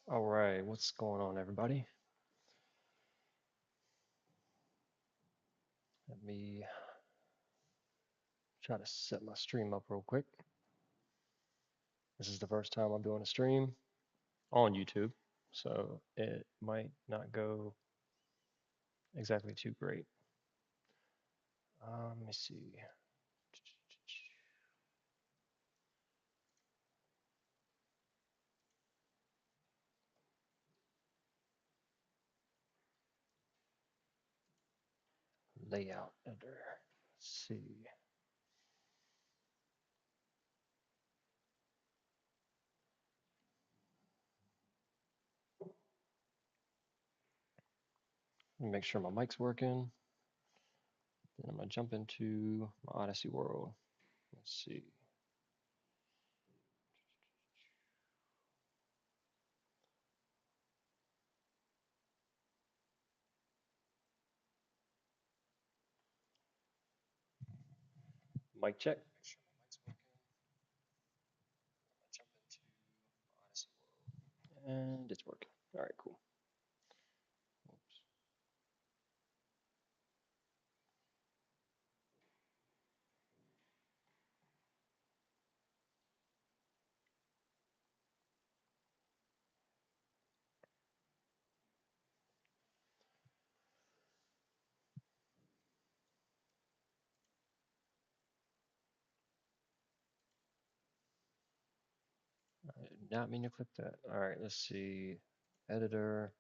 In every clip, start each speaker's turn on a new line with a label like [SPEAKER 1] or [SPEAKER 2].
[SPEAKER 1] All right, what's going on, everybody? Let me try to set my stream up real quick. This is the first time I'm doing a stream on YouTube, so it might not go exactly too great. Let me see. Layout editor. Let's see. Let me make sure my mic's working. Then I'm gonna jump into my Odyssey world. Let's see. Mic check. Make sure my mic's working. I'm gonna jump into my Odyssey world. And it's working. All right, cool. Oops. I did not mean to click that. All right, let's see. Editor.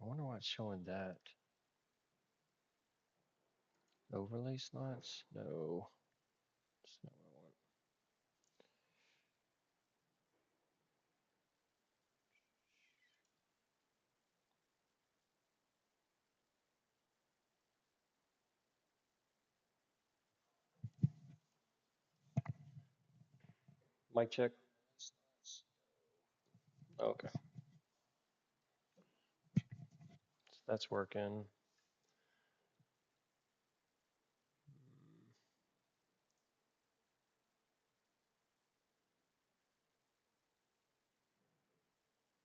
[SPEAKER 1] I wonder why it's showing that. Overlay slots? No, that's not what I want. Mic check. Okay, so that's working.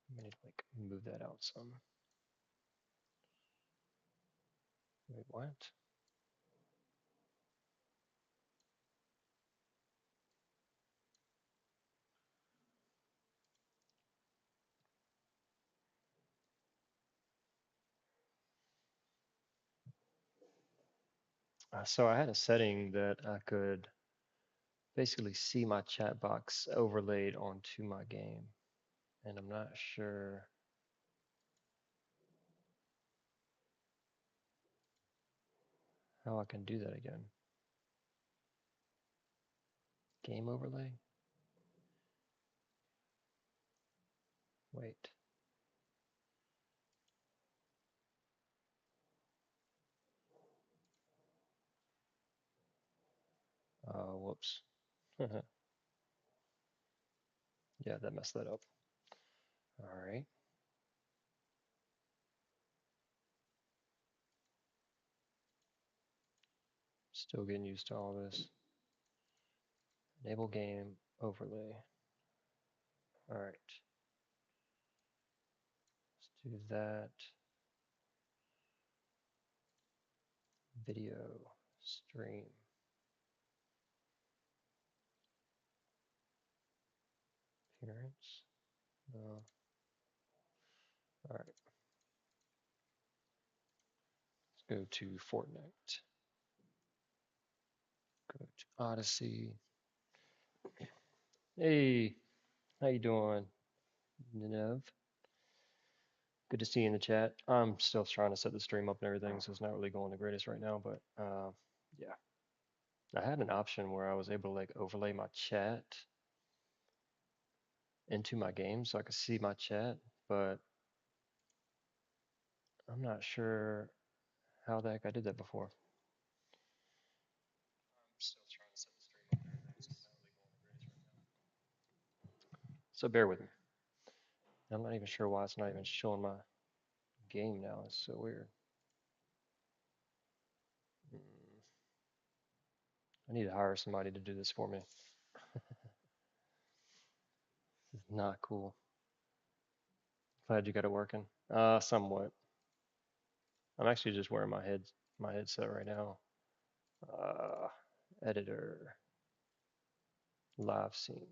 [SPEAKER 1] I'm gonna like move that out some. Wait, what? So I had a setting that I could basically see my chat box overlaid onto my game, and I'm not sure how I can do that again. Game overlay? Wait. Whoops. Yeah, that messed that up. All right. Still getting used to all this. Enable game overlay. All right. Let's do that. Video stream. Appearance. No. All right. Let's go to Fortnite. Go to Odyssey. Hey, how you doing, Nev? Good to see you in the chat. I'm still trying to set the stream up and everything, so it's not really going the greatest right now. But yeah, I had an option where I was able to like overlay my chat into my game, so I could see my chat. But I'm not sure how the heck I did that before. I'm still trying to set the stream up and everything, so it's not really going the greatest right now. So bear with me. I'm not even sure why it's not even showing my game now. It's so weird. Mm, I need to hire somebody to do this for me. This is not cool. Glad you got it working. Somewhat. I'm actually just wearing my headset right now. Uh, editor, live scene.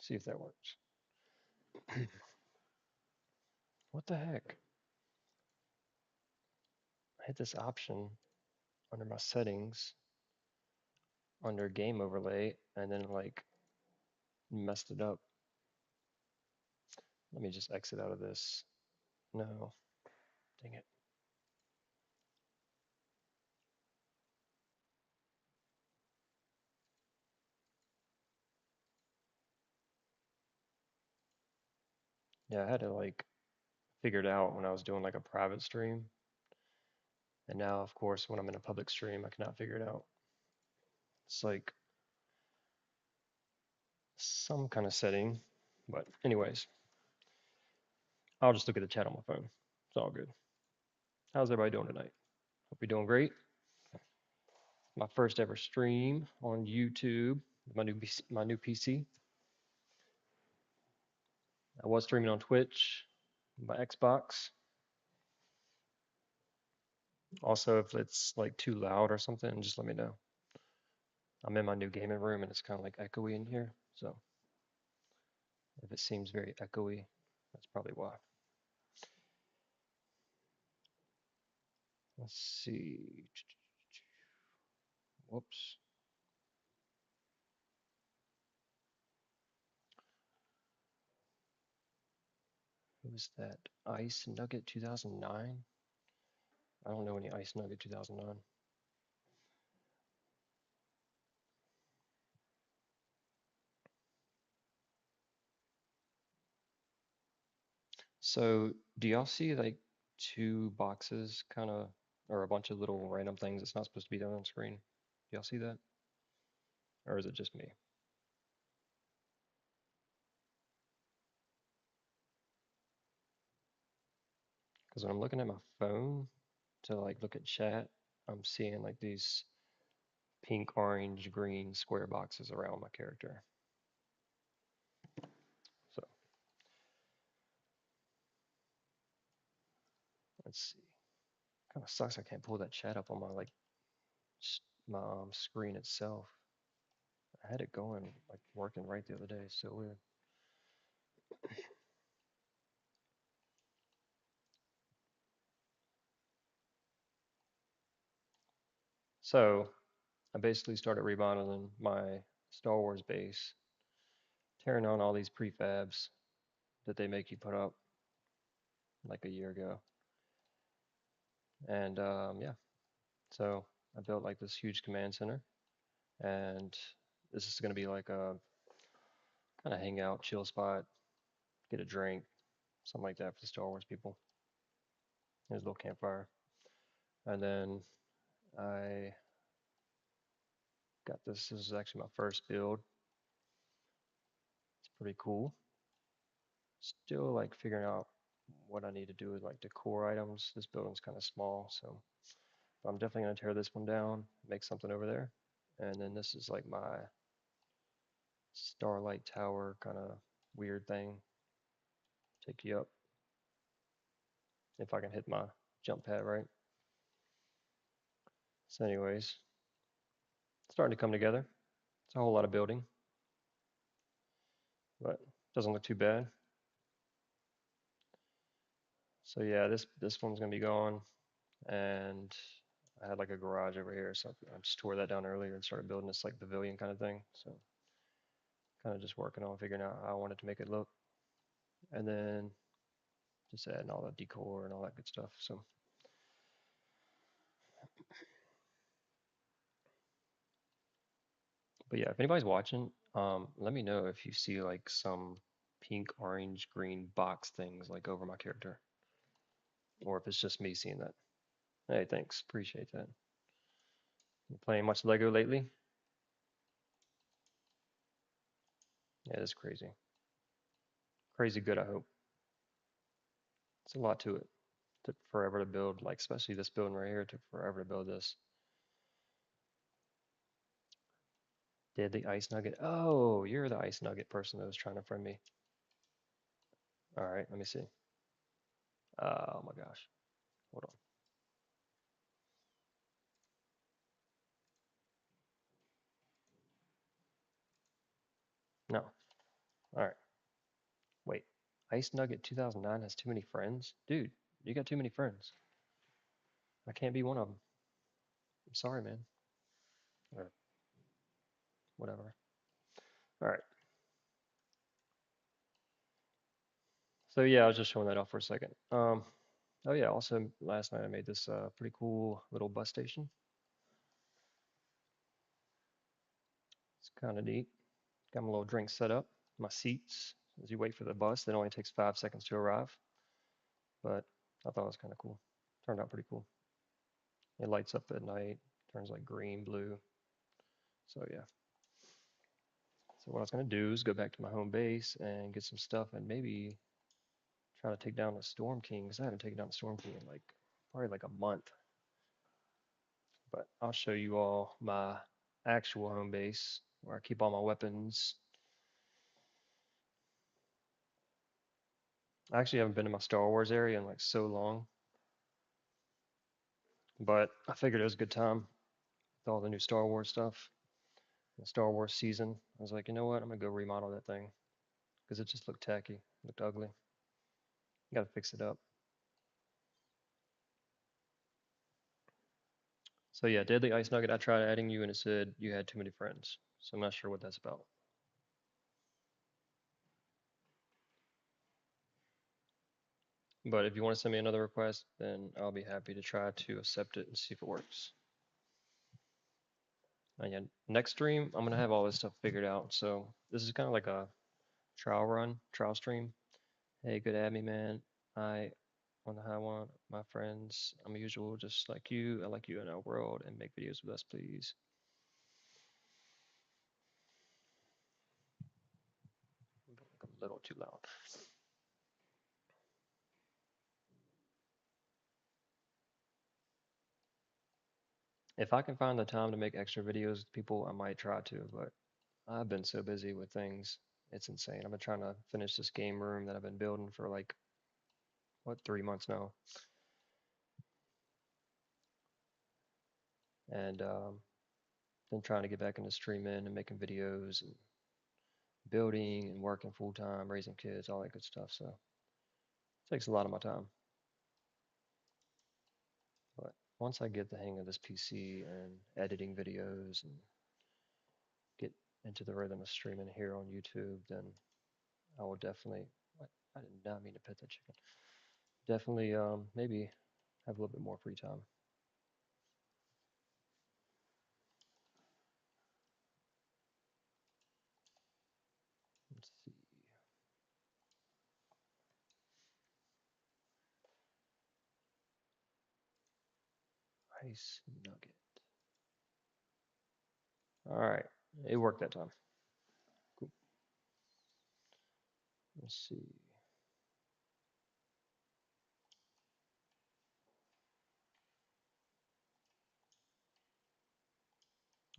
[SPEAKER 1] See if that works. What the heck? I hit this option under my settings, under game overlay, and then like messed it up. Let me just exit out of this. No, dang it. Yeah, I had to like figure it out when I was doing like a private stream. And now, of course, when I'm in a public stream, I cannot figure it out. It's like some kind of setting. But anyways, I'll just look at the chat on my phone. It's all good. How's everybody doing tonight? Hope you're doing great. My first ever stream on YouTube, my new PC. I was streaming on Twitch, my Xbox. Also, if it's like too loud or something, just let me know. I'm in my new gaming room and it's kind of like echoey in here. So if it seems very echoey, that's probably why. Let's see. Whoops. Who's that? Ice Nugget 2009? I don't know any Ice Nugget 2009. So, do y'all see like two boxes kind of, or a bunch of little random things that's not supposed to be done on screen? Do y'all see that? Or is it just me? Because when I'm looking at my phone to like look at chat, I'm seeing like these pink, orange, green square boxes around my character. So, let's see. Kind of sucks I can't pull that chat up on my like my screen itself. I had it going, like working right the other day. So weird. So I basically started remodeling my Star Wars base, tearing down all these prefabs that they make you put up like a year ago. And yeah, so I built like this huge command center, and this is going to be like a kind of hangout, chill spot, get a drink, something like that for the Star Wars people. There's a little campfire. And then I got this. This is actually my first build. It's pretty cool. Still like figuring out what I need to do with like decor items. This building's kind of small, so I'm definitely gonna tear this one down, make something over there. And then this is like my Starlight Tower kind of weird thing. Take you up if I can hit my jump pad right. So anyways, starting to come together. It's a whole lot of building, but doesn't look too bad. So yeah, this one's gonna be gone, and I had like a garage over here, so I just tore that down earlier and started building this like pavilion kind of thing. So kind of just working on figuring out how I wanted to make it look, and then just adding all the decor and all that good stuff. So, but yeah, if anybody's watching, let me know if you see like some pink, orange, green box things like over my character, or if it's just me seeing that. Hey, thanks, appreciate that. You playing much Lego lately? Yeah, it's crazy, crazy good. I hope it's a lot to it. Took forever to build, like especially this building right here. It took forever to build this. Did the ice nugget? Oh, you're the ice nugget person that was trying to friend me. All right, let me see. Oh my gosh. Hold on. No. All right. Wait. Ice Nugget 2009 has too many friends? Dude, you got too many friends. I can't be one of them. I'm sorry, man. Or whatever. All right. So yeah, I was just showing that off for a second. Oh yeah, also last night I made this pretty cool little bus station. It's kind of neat. Got my little drink set up, my seats. As you wait for the bus, it only takes 5 seconds to arrive. But I thought it was kind of cool. Turned out pretty cool. It lights up at night, turns like green, blue. So yeah. So what I was gonna do is go back to my home base and get some stuff and maybe try to take down the Storm King because I haven't taken down the Storm King in like probably like a month. But I'll show you all my actual home base where I keep all my weapons. I actually haven't been to my Star Wars area in like so long, but I figured it was a good time with all the new Star Wars stuff, the Star Wars season. I was like, you know what? I'm gonna go remodel that thing because it just looked tacky, looked ugly. You gotta fix it up. So yeah, Deadly Ice Nugget, I tried adding you and it said you had too many friends. So I'm not sure what that's about. But if you want to send me another request, then I'll be happy to try to accept it and see if it works. And yeah, next stream, I'm gonna have all this stuff figured out. So this is kind of like a trial run, trial stream. Hey, good at me, man. I on the high one, my friends. I'm usual, just like you. I like you in our world and make videos with us, please. Like a little too loud. If I can find the time to make extra videos with people, I might try to, but I've been so busy with things. It's insane. I've been trying to finish this game room that I've been building for like, what, 3 months now. And then trying to get back into streaming and making videos and building and working full time, raising kids, all that good stuff. So it takes a lot of my time. But once I get the hang of this PC and editing videos and get into the rhythm of streaming here on YouTube, then I will definitely. What? I did not mean to pet that chicken. Definitely, maybe have a little bit more free time. Let's see. Ice nugget. All right, it worked that time. Cool. Let's see.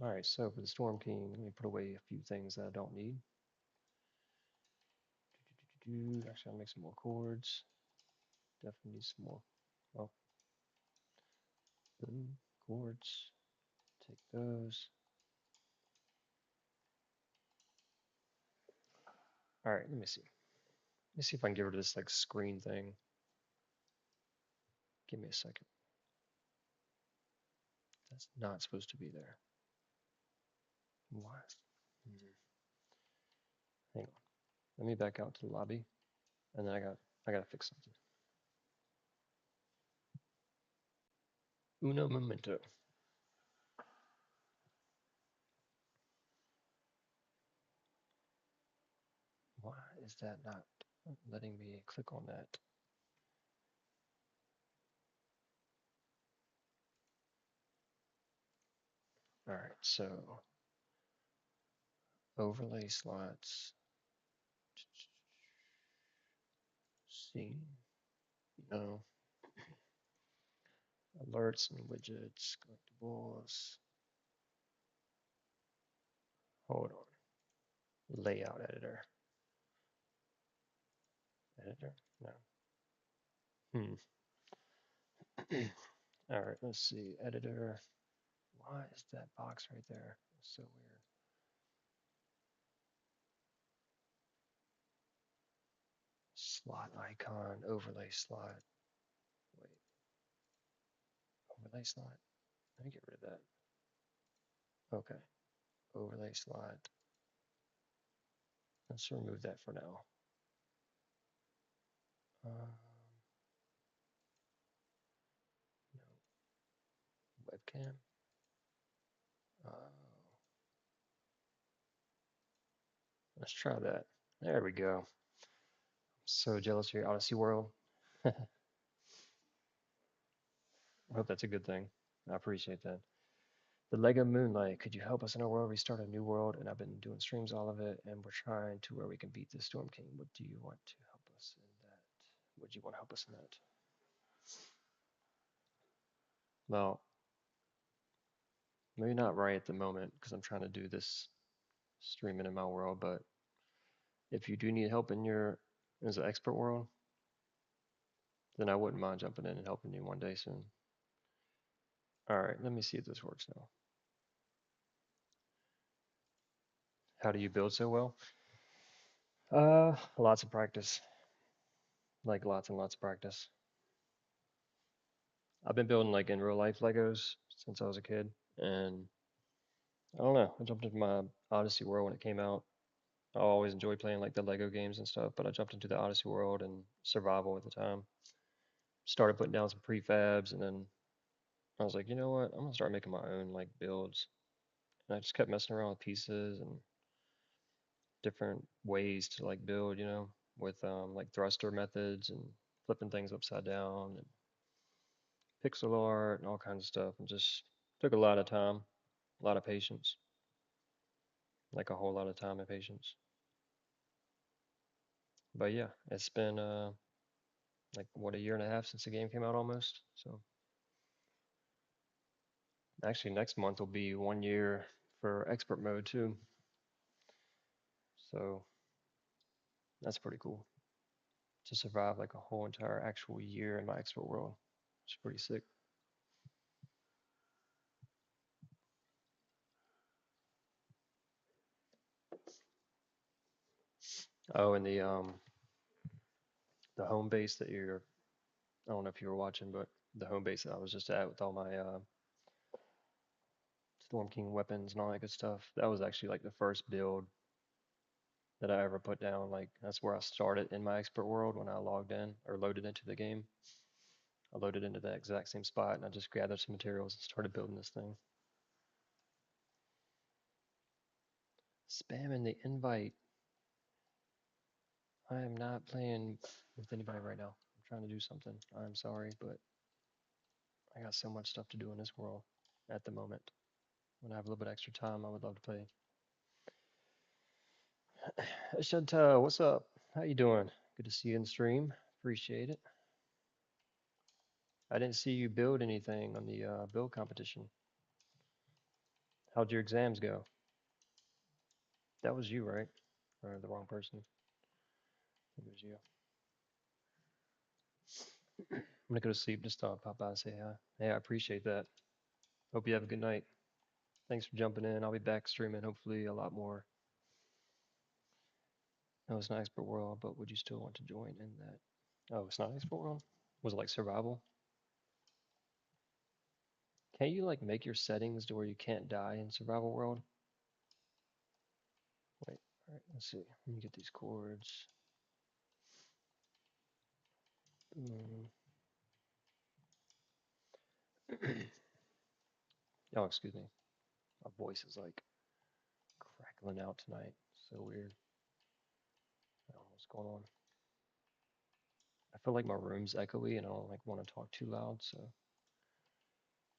[SPEAKER 1] All right, so for the Storm King, let me put away a few things that I don't need. Actually, I'll make some more cords. Definitely need some more. Oh, boom, cords. Take those. All right, let me see. Let me see if I can get rid of this like screen thing. Give me a second. That's not supposed to be there. Why? Hmm. Hang on. Let me back out to the lobby, and then I gotta fix something. Uno momento. Why is that not letting me click on that? All right, so overlay slots. Scene. No. Alerts and widgets. Collectibles. Hold on. Layout editor. Editor? No. Hmm. All right, let's see. Editor. Why is that box right there? It's so weird. Slot icon, overlay slot. Wait, overlay slot? Let me get rid of that. Okay, overlay slot. Let's remove that for now. Um, no, webcam. Oh, let's try that. There we go. So jealous of your Odyssey world. I hope that's a good thing. I appreciate that. The Lego Moonlight, could you help us in our world? We start a new world, and I've been doing streams all of it, and we're trying to where we can beat the Storm King. What do you want to help us in that? Would you want to help us in that? Well, maybe not right at the moment because I'm trying to do this streaming in my world, but if you do need help in your as an expert world, then I wouldn't mind jumping in and helping you one day soon. All right, let me see if this works now. How do you build so well? Lots of practice, like lots and lots of practice. I've been building like in real life Legos since I was a kid, and I don't know. I jumped into my Odyssey world when it came out. I always enjoyed playing like the Lego games and stuff, but I jumped into the Odyssey world and survival at the time. Started putting down some prefabs, and then I was like, you know what? I'm gonna start making my own like builds. And I just kept messing around with pieces and different ways to like build, with like thruster methods and flipping things upside down and pixel art and all kinds of stuff, and just took a lot of time, a lot of patience, like a whole lot of time and patience. But yeah, it's been like what, a year and a half since the game came out almost. So actually next month will be 1 year for expert mode too. So that's pretty cool to survive like a whole entire actual year in my expert world. It's pretty sick. Oh, and the home base that you're, I don't know if you were watching, but the home base that I was just at with all my Storm King weapons and all that good stuff, that was actually like the first build that I ever put down. Like that's where I started in my expert world when I logged in or loaded into the game. I loaded into that exact same spot and I just gathered some materials and started building this thing. Spamming the invite. I am not playing with anybody right now. I'm trying to do something. I'm sorry, but I got so much stuff to do in this world at the moment. When I have a little bit extra time, I would love to play. Chantel, what's up? How you doing? Good to see you in the stream. Appreciate it. I didn't see you build anything on the build competition. How'd your exams go? That was you, right? Or the wrong person? I think it was you. I'm gonna go to sleep. Just pop by and say hi. Hey, I appreciate that. Hope you have a good night. Thanks for jumping in. I'll be back streaming hopefully a lot more. No, it's not Expert World, but would you still want to join in that? Oh, it's not Expert World? Was it like survival? Can't you like make your settings to where you can't die in survival world? Wait, all right, let's see. Let me get these chords. Mm. Oh, excuse me. My voice is like crackling out tonight. So weird. I don't know what's going on. I feel like my room's echoey and I don't like want to talk too loud, so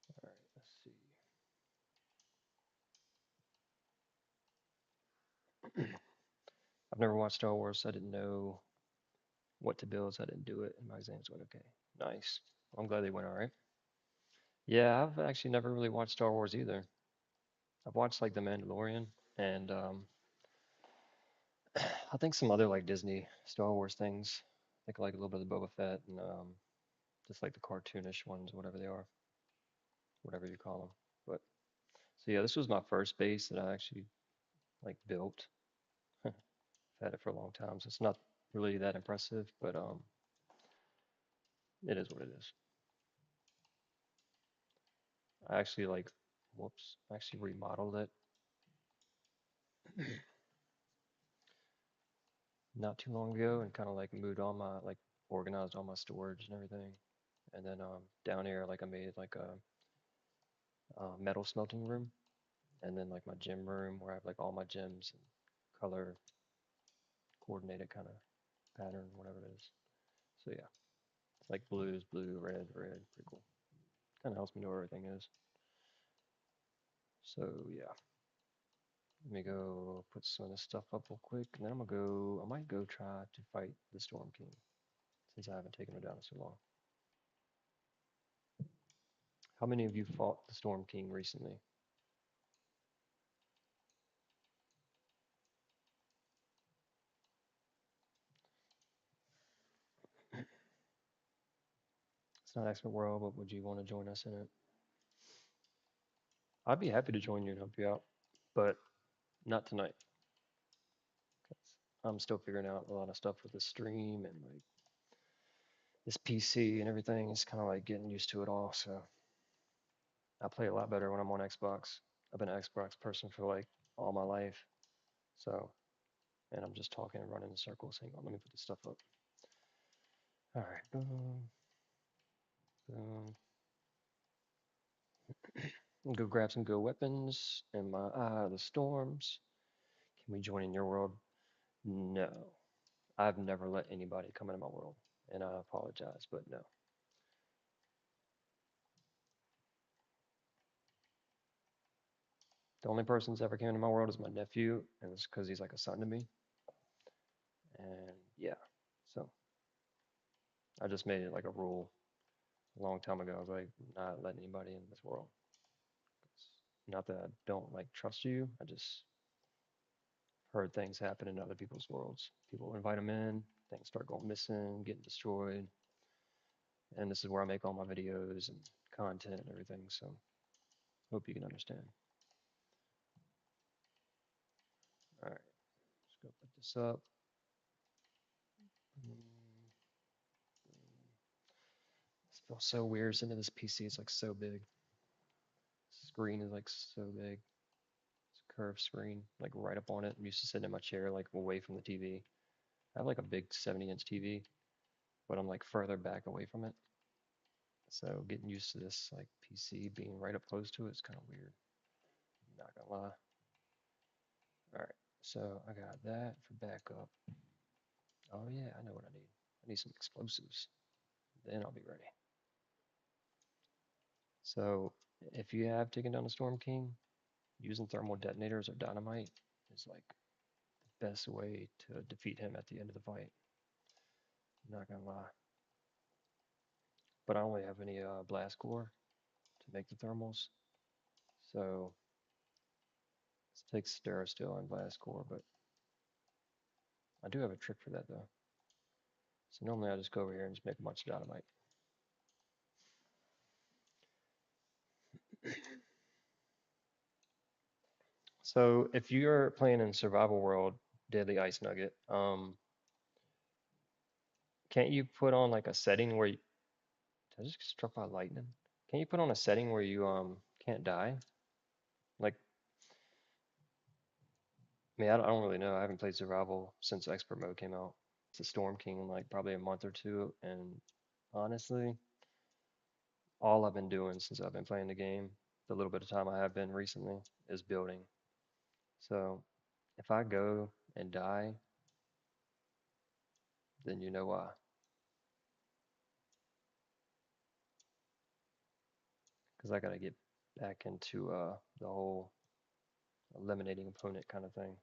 [SPEAKER 1] all right, let's see. I've never watched Star Wars, so I didn't know what to build, so I didn't do it, and my exams went okay. Nice. I'm glad they went all right. Yeah, I've actually never really watched Star Wars either. I've watched like The Mandalorian and I think some other like Disney Star Wars things. like a little bit of Boba Fett and just like the cartoonish ones, whatever they are, whatever you call them. But so yeah, this was my first base that I actually like built. I've had it for a long time, so it's not really that impressive, but it is what it is. I actually like, whoops, I actually remodeled it not too long ago and kind of like moved all my like organized all my storage and everything. And then down here, like I made like a metal smelting room, and then like my gym room where I have like all my gyms and color coordinated kind of pattern, whatever it is. So yeah, it's like blues, blue, red, red, pretty cool. Kind of helps me know where everything is. So yeah, let me go put some of this stuff up real quick, and then I'm gonna go. I might go try to fight the Storm King since I haven't taken him down in so long. How many of you fought the Storm King recently? It's not Expert World, but would you want to join us in it? I'd be happy to join you and help you out, but not tonight. 'Cause I'm still figuring out a lot of stuff with the stream and like this PC and everything. It's kind of like getting used to it all. So I play a lot better when I'm on Xbox. I've been an Xbox person for like all my life. So, and I'm just talking and running in circles. Hang on, let me put this stuff up. All right, boom, boom. Go grab some good weapons in my Eye of the Storms. Can we join in your world? No. I've never let anybody come into my world, and I apologize, but no. The only person who's ever came into my world is my nephew, and it's because he's like a son to me. And yeah, so I just made it like a rule a long time ago. I was like, not letting anybody in this world. Not that I don't like trust you. I just heard things happen in other people's worlds. People invite them in, things start going missing, getting destroyed, and this is where I make all my videos and content and everything. So hope you can understand. All right, let's go put this up. Mm, This feels so weird sitting in this PC. It's like so big. Screen is like so big. It's a curved screen, like right up on it. I'm used to sitting in my chair, like away from the TV. I have like a big 70-inch TV, but I'm like further back away from it. So getting used to this like PC being right up close to it is kind of weird. Not gonna lie. All right, so I got that for backup. Oh yeah, I know what I need. I need some explosives. Then I'll be ready. So if you have taken down the Storm King, using thermal detonators or dynamite is like the best way to defeat him at the end of the fight. Not gonna lie. But I only have any blast core to make the thermals. So it takes Steel and blast core, but I do have a trick for that though. So normally I just go over here and just make a bunch of dynamite. So if you're playing in survival world, Deadly Ice Nugget, can't you put on like a setting where you, did I just get struck by lightning? Can you put on a setting where you can't die? Like, I mean, I don't really know. I haven't played survival since expert mode came out. It's a Storm King in like probably a month or two, and honestly, all I've been doing since I've been playing the game, the little bit of time I have been recently, is building. So if I go and die, then you know why. Because I gotta get back into the whole eliminating opponent kind of thing.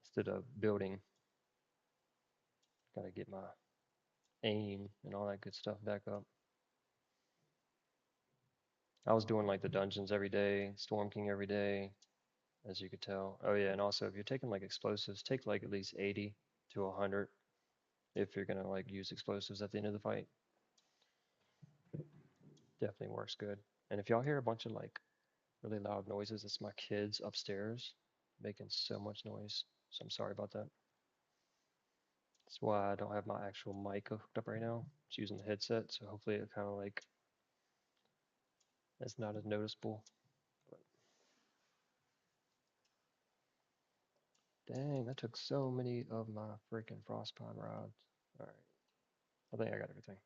[SPEAKER 1] Instead of building, gotta get my aim and all that good stuff back up. I was doing like the dungeons every day, Storm King every day, as you could tell. Oh yeah, and also if you're taking like explosives, take like at least 80 to 100 if you're gonna like use explosives at the end of the fight. Definitely works good. And if y'all hear a bunch of like really loud noises, it's my kids upstairs making so much noise. So I'm sorry about that. That's why I don't have my actual mic hooked up right now. It's using the headset, so hopefully it kind of like it's not as noticeable. But dang, that took so many of my freaking frostpod rods. All right, I think I got everything.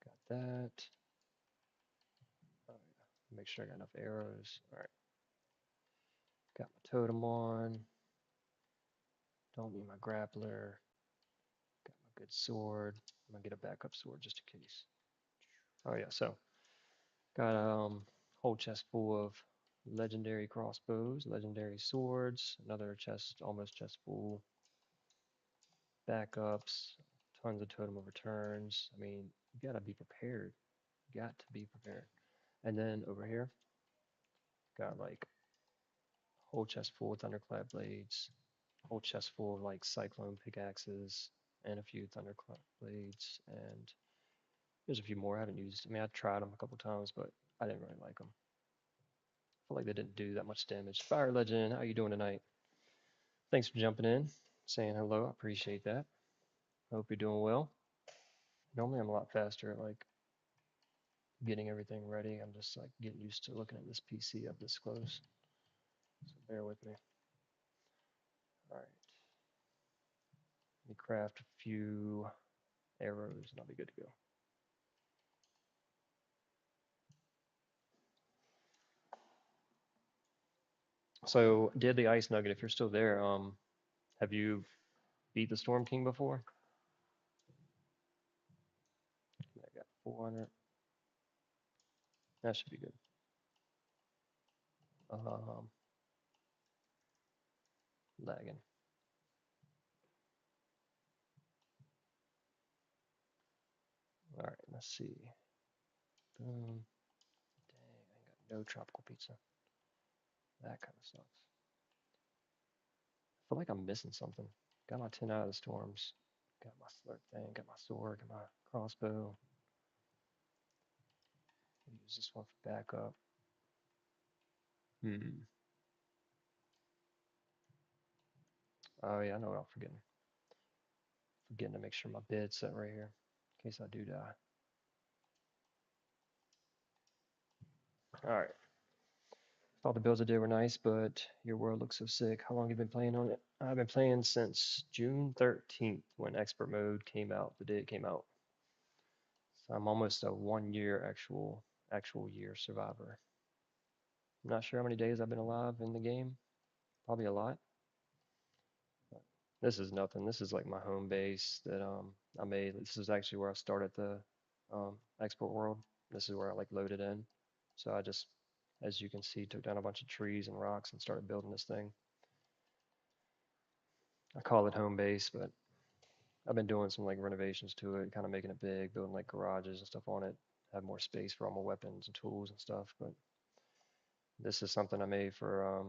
[SPEAKER 1] Got that. Oh yeah, make sure I got enough arrows. All right, got my totem on. Don't need my grappler. Got my good sword. I'm gonna get a backup sword just in case. Oh yeah, so got a whole chest full of legendary crossbows, legendary swords, another chest, almost chest full, backups, tons of totem of returns. I mean, you gotta be prepared. Got to be prepared. And then over here, got like whole chest full of thunderclap blades, whole chest full of like cyclone pickaxes, and a few thunderclap blades, and there's a few more I haven't used. I mean, I tried them a couple times, but I didn't really like them. I feel like they didn't do that much damage. Fire Legend, how you doing tonight? Thanks for jumping in, saying hello. I appreciate that. Hope you're doing well. Normally I'm a lot faster at like getting everything ready. I'm just like getting used to looking at this PC up this close. So bear with me. All right. Let me craft a few arrows and I'll be good to go. So Deadly Ice Nugget, if you're still there, have you beat the Storm King before? I got 400. That should be good. Um, Lagging. All right, let's see. Boom. Dang, I ain't got no tropical pizza. That kind of sucks. I feel like I'm missing something. Got my 10 out of the storms. Got my slurp thing. Got my sword. Got my crossbow. Use this one for backup. Hmm. Oh yeah, I know what I'm forgetting. Forgetting to make sure my bed's set right here in case I do die. All right. Thought the builds I did were nice, but your world looks so sick. How long have you been playing on it? I've been playing since June 13th when expert mode came out, the day it came out. So I'm almost a 1 year actual year survivor. I'm not sure how many days I've been alive in the game. Probably a lot. But this is nothing. This is like my home base that I made. This is actually where I started the export world. This is where I like loaded in. So I just, as you can see, took down a bunch of trees and rocks and started building this thing. I call it home base, but I've been doing some like renovations to it, kind of making it big, building like garages and stuff on it, have more space for all my weapons and tools and stuff. But this is something I made for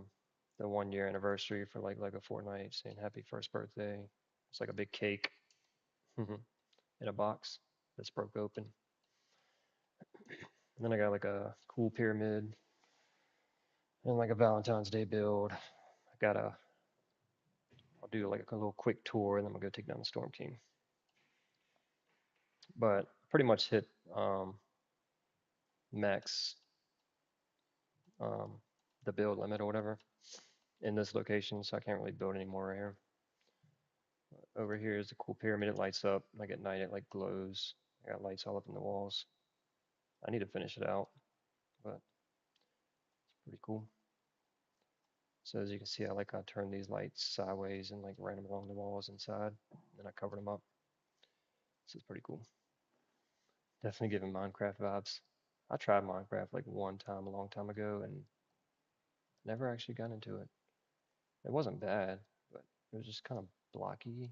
[SPEAKER 1] the 1 year anniversary for like a Fortnite, saying happy first birthday. It's like a big cake in a box that's broke open. And then I got like a cool pyramid and like a Valentine's Day build. I'll do like a little quick tour and then I'm gonna go take down the Storm King. But pretty much hit max um, the build limit or whatever in this location, so I can't really build anymore right here. Over here is the cool pyramid. It lights up. Like at night, it like glows. I got lights all up in the walls. I need to finish it out, but it's pretty cool. So as you can see, I turn these lights sideways and like ran them along the walls inside. Then I covered them up. This is pretty cool. Definitely giving Minecraft vibes. I tried Minecraft like one time a long time ago and never actually got into it. It wasn't bad, but it was just kind of blocky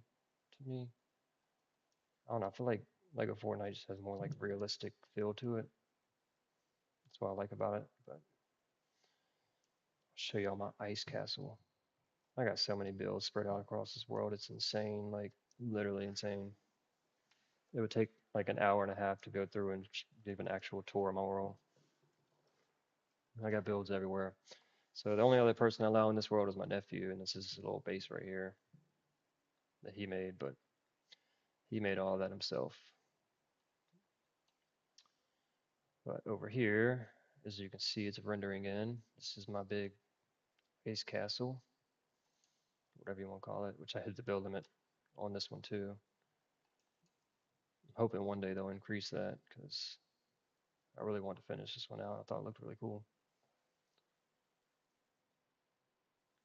[SPEAKER 1] to me. I don't know. I feel like Lego Fortnite just has more like realistic feel to it. That's what I like about it. But I'll show y'all my ice castle. I got so many builds spread out across this world. It's insane. Like Literally insane. It would take like an hour and a half to go through and give an actual tour of my world. I got builds everywhere. So the only other person I allow in this world is my nephew, and this is his little base right here that he made, but he made all of that himself. But over here, as you can see, it's rendering in. This is my big base castle, whatever you want to call it, which I hit the build limit on this one too. I'm hoping one day they'll increase that because I really want to finish this one out. I thought it looked really cool.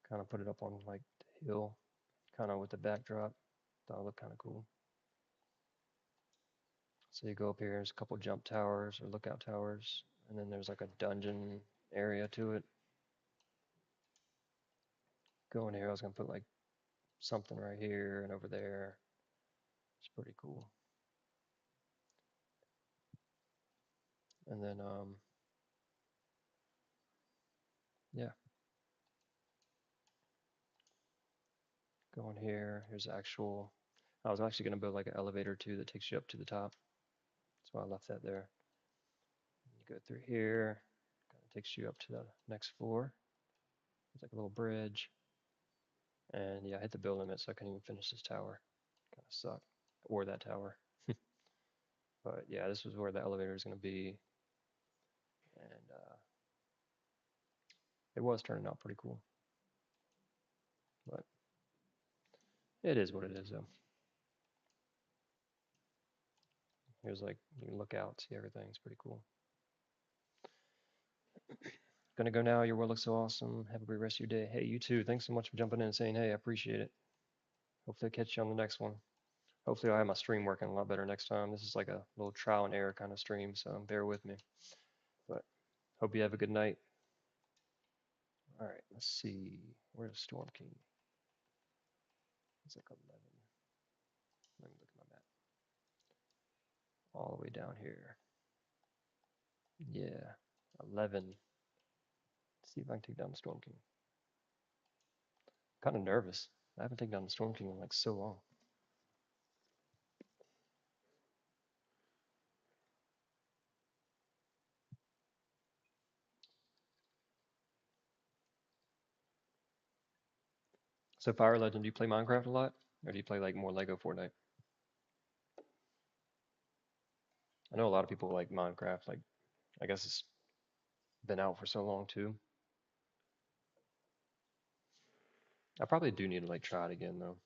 [SPEAKER 1] Kind of put it up on like the hill, kind of with the backdrop. Thought it looked kind of cool. So you go up here, there's a couple jump towers or lookout towers, and then there's like a dungeon area to it. Go in here, I was gonna put like something right here and over there. It's pretty cool. And then yeah, go in here. Here's actual. I was actually gonna build like an elevator too that takes you up to the top. That's why I left that there. You go through here, kind of takes you up to the next floor. It's like a little bridge. And yeah, I hit the build limit, so I couldn't even finish this tower. Kind of sucked. Or that tower. But yeah, this was where the elevator is going to be. And it was turning out pretty cool. But it is what it is, though. Here's like, you can look out, see everything. It's pretty cool. Gonna go now. Your world looks so awesome. Have a great rest of your day. Hey, you too. Thanks so much for jumping in and saying, hey, I appreciate it. Hopefully, I'll catch you on the next one. Hopefully, I'll have my stream working a lot better next time. This is like a little trial and error kind of stream, so bear with me. But hope you have a good night. All right, let's see. Where's Storm King? It's like 11. Let me look at my map. All the way down here. Yeah, 11. Let's see if I can take down the Storm King. Kind of nervous. I haven't taken down the Storm King in like so long. So Fire Legend, do you play Minecraft a lot? Or do you play like more Lego Fortnite? I know a lot of people like Minecraft. Like, I guess it's been out for so long too. I probably do need to like try it again though.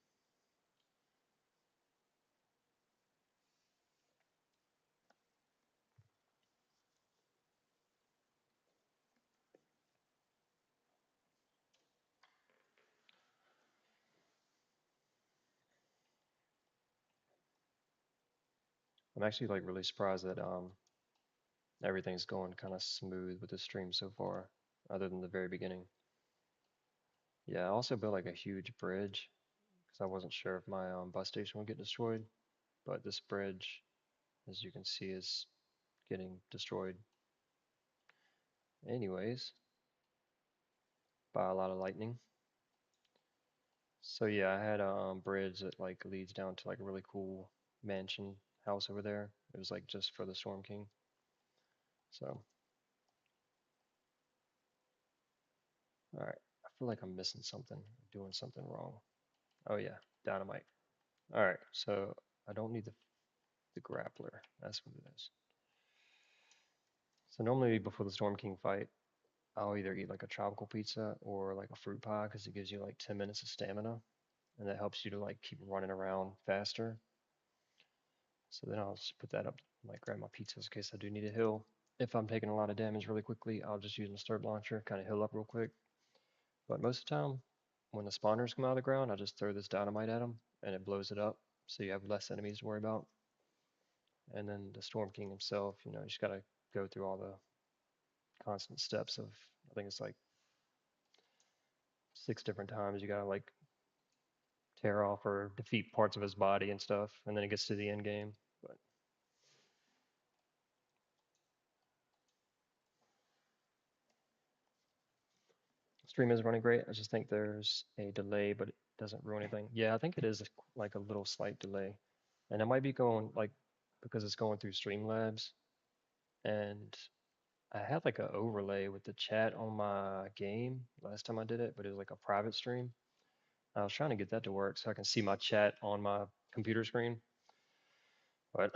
[SPEAKER 1] I'm actually like really surprised that everything's going kind of smooth with the stream so far, other than the very beginning. Yeah, I also built like a huge bridge because I wasn't sure if my bus station would get destroyed, but this bridge, as you can see, is getting destroyed anyways by a lot of lightning. So yeah, I had a bridge that like leads down to like a really cool mansion house over there. It was like just for the Storm King. So, all right. I feel like I'm missing something, doing something wrong. Oh yeah, dynamite. All right, so I don't need the grappler. That's what it is. So normally before the Storm King fight, I'll either eat like a tropical pizza or like a fruit pie because it gives you like 10 minutes of stamina and that helps you to like keep running around faster. So then I'll just put that up, like grab my pizzas in case I do need a heal. If I'm taking a lot of damage really quickly, I'll just use my sturb launcher, kind of heal up real quick. But most of the time, when the spawners come out of the ground, I just throw this dynamite at them and it blows it up. So you have less enemies to worry about. And then the Storm King himself, you just gotta go through all the constant steps of, I think it's like 6 different times you gotta like tear off or defeat parts of his body and stuff, and then it gets to the end game. But stream is running great. I just think there's a delay, but it doesn't ruin anything. Yeah, I think it is like a little slight delay. And it might be going like because it's going through Streamlabs. And I had like an overlay with the chat on my game last time I did it, but it was like a private stream. I was trying to get that to work so I can see my chat on my computer screen. But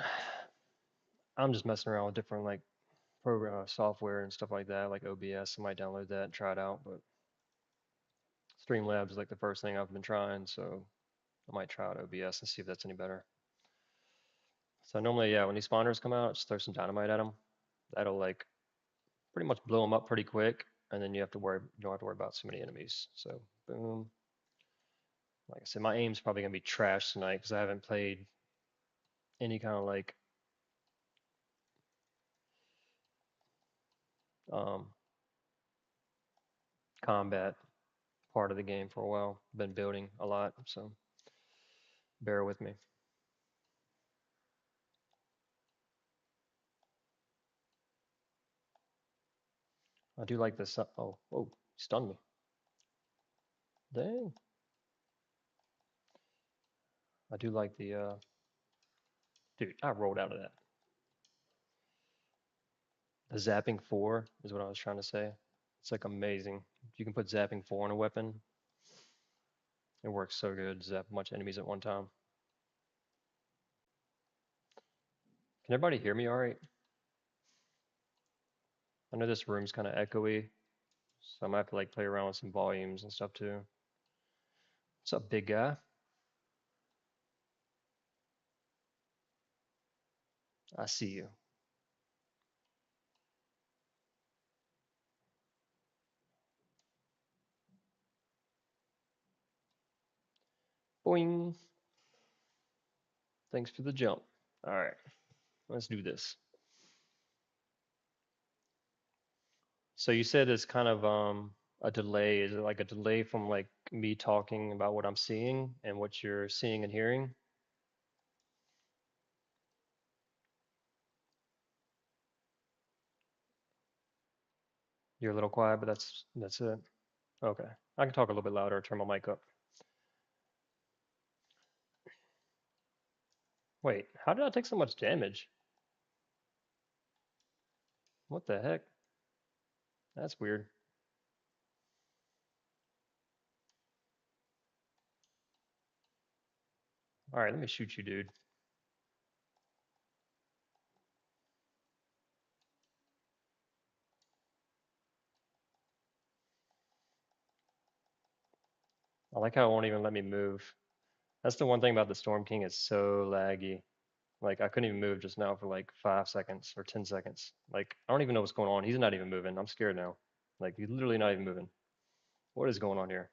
[SPEAKER 1] I'm just messing around with different like program software and stuff like that, like OBS. I might download that and try it out. But Streamlabs is like the first thing I've been trying, so I might try out OBS and see if that's any better. So normally, yeah, when these spawners come out, just throw some dynamite at them. That'll like pretty much blow them up pretty quick, and then you don't have to worry about so many enemies. So boom. Like I said, my aim's probably gonna be trash tonight because I haven't played any kind of like um, combat part of the game for a while. Been building a lot, so bear with me. I do like this. Oh, whoa, stunned me. Dang. I do like the dude. I rolled out of that. The zapping 4 is what I was trying to say. It's like amazing. You can put zapping 4 on a weapon. It works so good. Zap a bunch of enemies at one time. Can everybody hear me all right? I know this room's kind of echoey, so I might have to like play around with some volumes and stuff too. What's up, big guy? I see you. Boing. Thanks for the jump. All right, let's do this. So you said it's kind of a delay. Is it like a delay from like me talking about what I'm seeing and what you're seeing and hearing? You're a little quiet, but that's it. Okay. I can talk a little bit louder, turn my mic up. Wait, how did I take so much damage? What the heck? That's weird. All right, let me shoot you, dude. I like how it won't even let me move. That's the one thing about the Storm King, it's so laggy. Like I couldn't even move just now for like 5 seconds or 10 seconds. Like I don't even know what's going on. He's not even moving. I'm scared now. Like he's literally not even moving. What is going on here?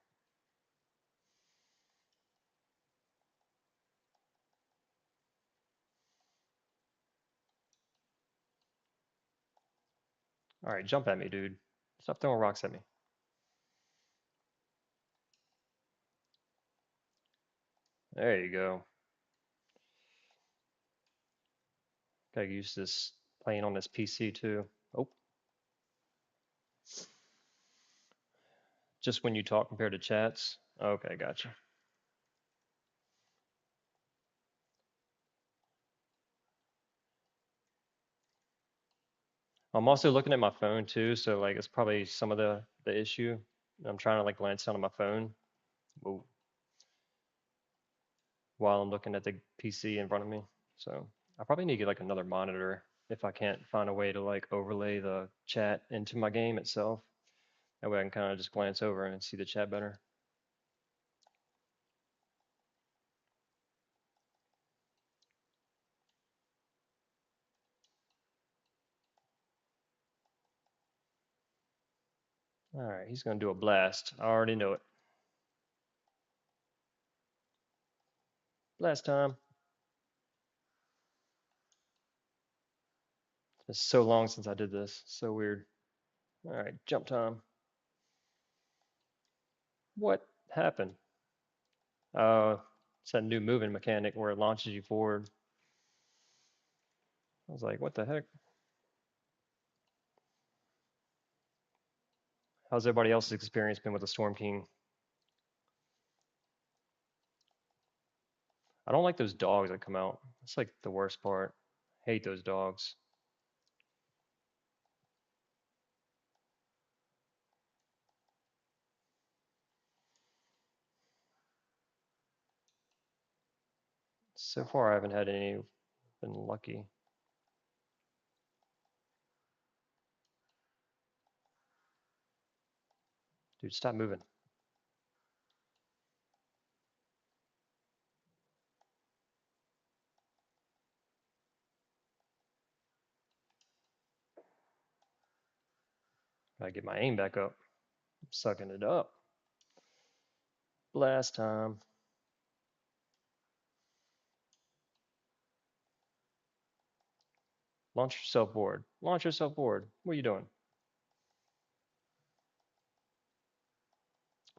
[SPEAKER 1] All right, jump at me, dude. Stop throwing rocks at me. There you go. Gotta use this playing on this PC too. Oh, just when you talk compared to chats. Okay, gotcha. I'm also looking at my phone too, so like it's probably some of the issue. I'm trying to like glance down at my phone whoa, while I'm looking at the PC in front of me. So I probably need to get like another monitor if I can't find a way to like overlay the chat into my game itself. That way I can kind of just glance over and see the chat better. All right, he's gonna do a blast. I already know it. Blast time. It's so long since I did this. So weird. All right, jump time. What happened? It's that new moving mechanic where it launches you forward. I was like, what the heck? How's everybody else's experience been with the Storm King? I don't like those dogs that come out. That's like the worst part. Hate those dogs. So far, I haven't had any. Been lucky. Dude, stop moving. Gotta get my aim back up. I'm sucking it up. Last time. Launch yourself forward. Launch yourself forward. What are you doing?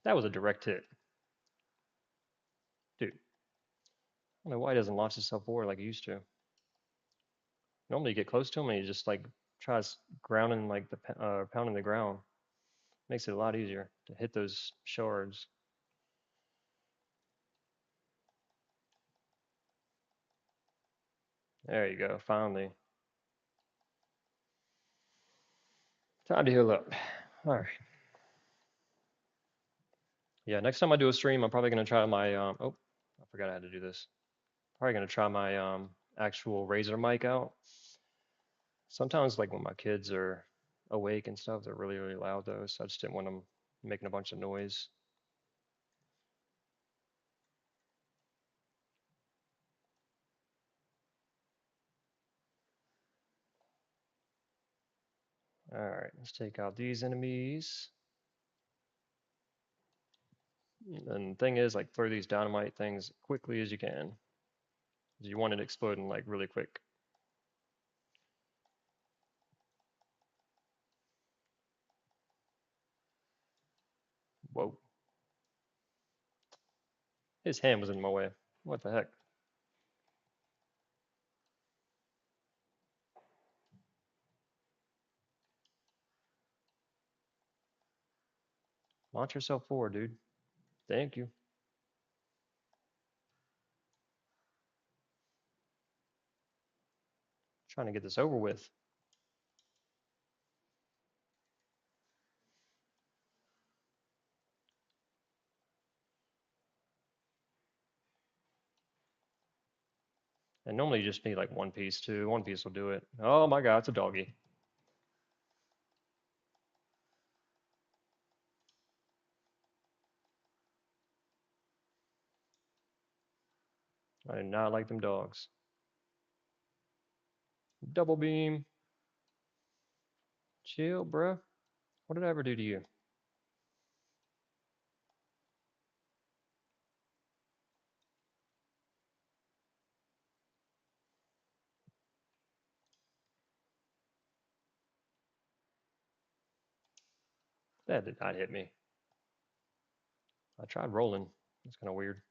[SPEAKER 1] That was a direct hit. Dude, I don't know why he doesn't launch himself forward like he used to. Normally you get close to him and he just like tries grounding like the pounding the ground. Makes it a lot easier to hit those shards. There you go, finally. Time to heal up. All right. Yeah, next time I do a stream, I'm probably gonna try my oh, I forgot I had to do this. Probably gonna try my actual Razer mic out. Sometimes like when my kids are awake and stuff, they're really, really loud though, so I just didn't want them making a bunch of noise. All right, let's take out these enemies. And the thing is, like, throw these dynamite things quickly as you can. You want it exploding like really quick. Whoa. His hand was in my way. What the heck? Launch yourself forward, dude. Thank you. Trying to get this over with. And normally you just need like one piece too. One piece will do it. Oh my god, it's a doggy. I do not like them dogs. Double beam. Chill, bruh. What did I ever do to you? That did not hit me. I tried rolling. It's kind of weird.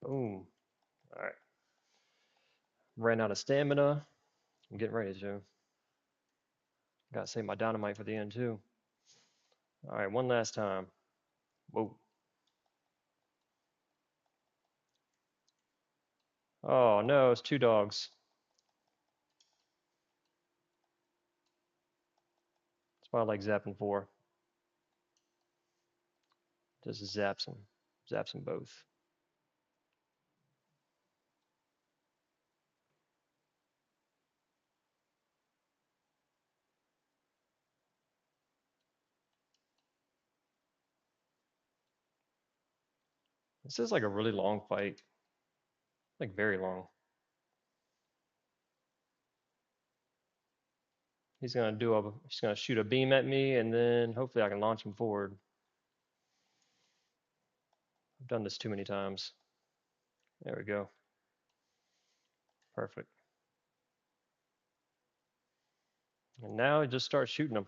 [SPEAKER 1] Boom. All right. Ran out of stamina. I'm getting ready to. Gotta save my dynamite for the end too. All right, one last time. Whoa. Oh no, it's two dogs. That's why I like zapping for. Just zaps them. Zaps them both. This is like a really long fight. Like very long. He's gonna shoot a beam at me and then hopefully I can launch him forward. I've done this too many times. There we go. Perfect. And now just start shooting them.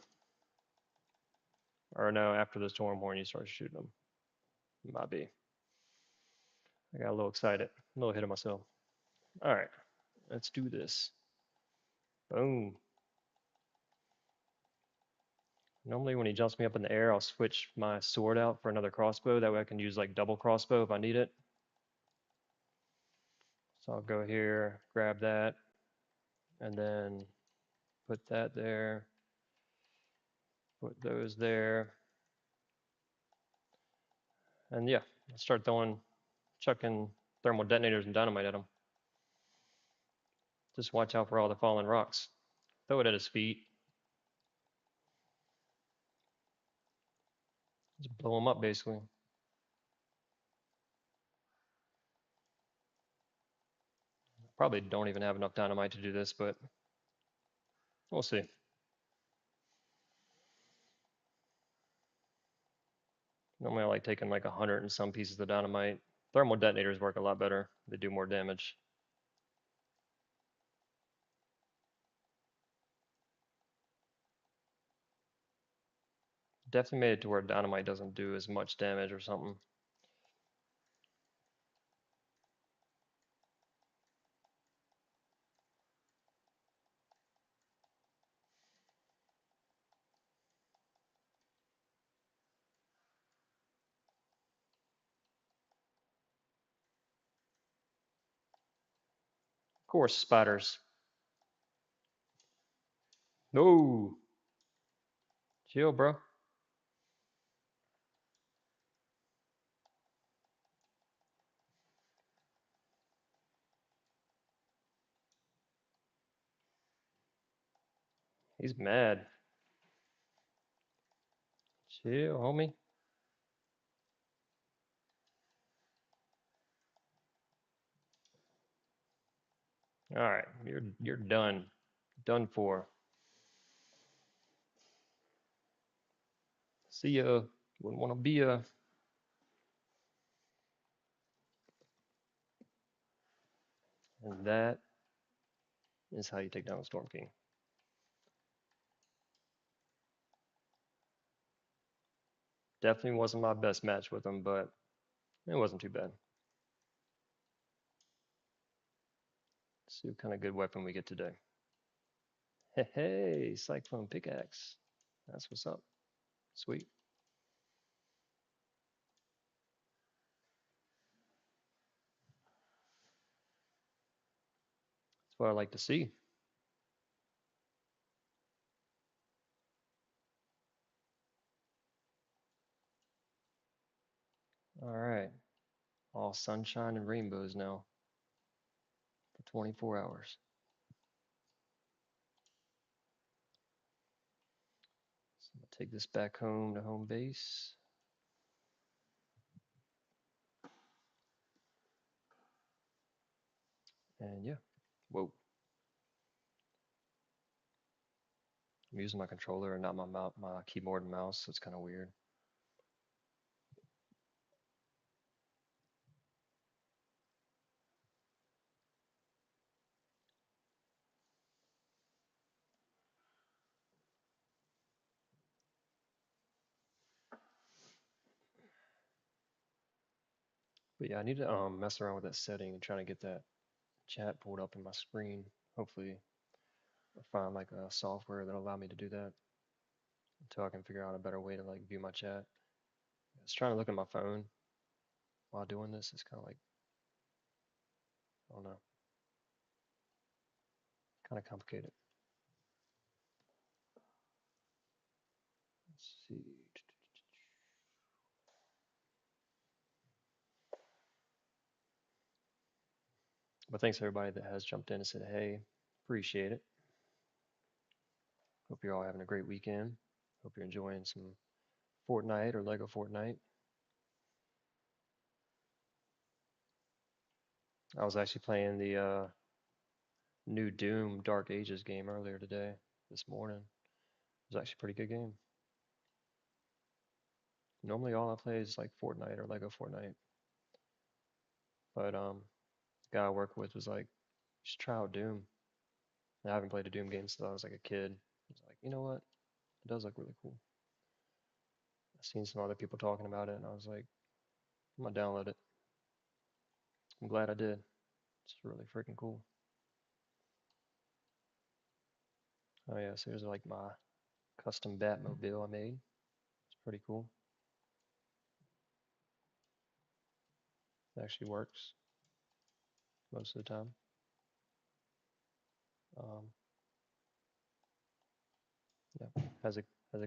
[SPEAKER 1] Or no, after the storm horn you start shooting them. Might be. I got a little excited. A little ahead of myself. Alright. Let's do this. Boom. Normally when he jumps me up in the air, I'll switch my sword out for another crossbow. That way I can use like double crossbow if I need it. So I'll go here, grab that, and then put that there, put those there. And yeah, I'll start chucking thermal detonators and dynamite at him. Just watch out for all the falling rocks. Throw it at his feet. Just blow him up, basically. Probably don't even have enough dynamite to do this, but we'll see. Normally I like taking like 100 and some pieces of dynamite. Thermal detonators work a lot better. They do more damage. Definitely made it to where dynamite doesn't do as much damage or something. Of course, spiders. No, chill, bro. He's mad. Chill, homie. All right, you're done. Done for. See ya. Wouldn't want to be a. And that is how you take down the Storm King. Definitely wasn't my best match with him, but it wasn't too bad. Let's see what kind of good weapon we get today. Hey, hey, Cyclone Pickaxe. That's what's up. Sweet. That's what I like to see. All right. All sunshine and rainbows now for 24 hours. So I'm going to take this back home to home base. And yeah. Whoa. I'm using my controller and not my keyboard and mouse, so it's kind of weird. But yeah, I need to mess around with that setting and try to get that chat pulled up in my screen. Hopefully, I'll find like a software that'll allow me to do that until I can figure out a better way to like view my chat. I was trying to look at my phone while doing this. It's kind of like, I don't know, kind of complicated. Let's see. But thanks everybody that has jumped in and said, hey, appreciate it. Hope you're all having a great weekend. Hope you're enjoying some Fortnite or Lego Fortnite. I was actually playing the new Doom Dark Ages game earlier today, this morning. It was actually a pretty good game. Normally all I play is like Fortnite or Lego Fortnite. But the guy I work with was like, you should try out Doom. And I haven't played a Doom game since I was like a kid. I was like, you know what? It does look really cool. I've seen some other people talking about it and I was like, I'm gonna download it. I'm glad I did. It's really freaking cool. Oh yeah, so here's like my custom Batmobile I made. It's pretty cool. It actually works most of the time. Um, yeah, has a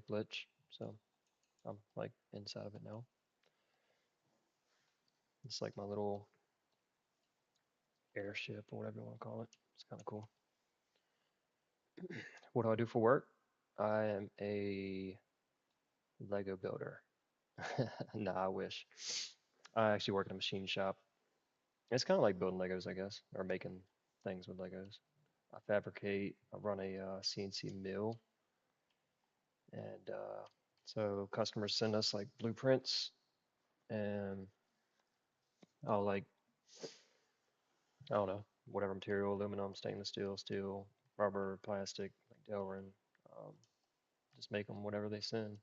[SPEAKER 1] glitch, so I'm like inside of it now. It's like my little airship or whatever you want to call it. It's kind of cool. What do I do for work? I am a Lego builder. Nah, I wish. I actually work in a machine shop. It's kind of like building Legos, I guess, or making things with Legos. I fabricate, I run a CNC mill, and so customers send us like blueprints, and I'll like, I don't know, whatever material, aluminum, stainless steel, steel, rubber, plastic, like Delrin, um, just make them whatever they send.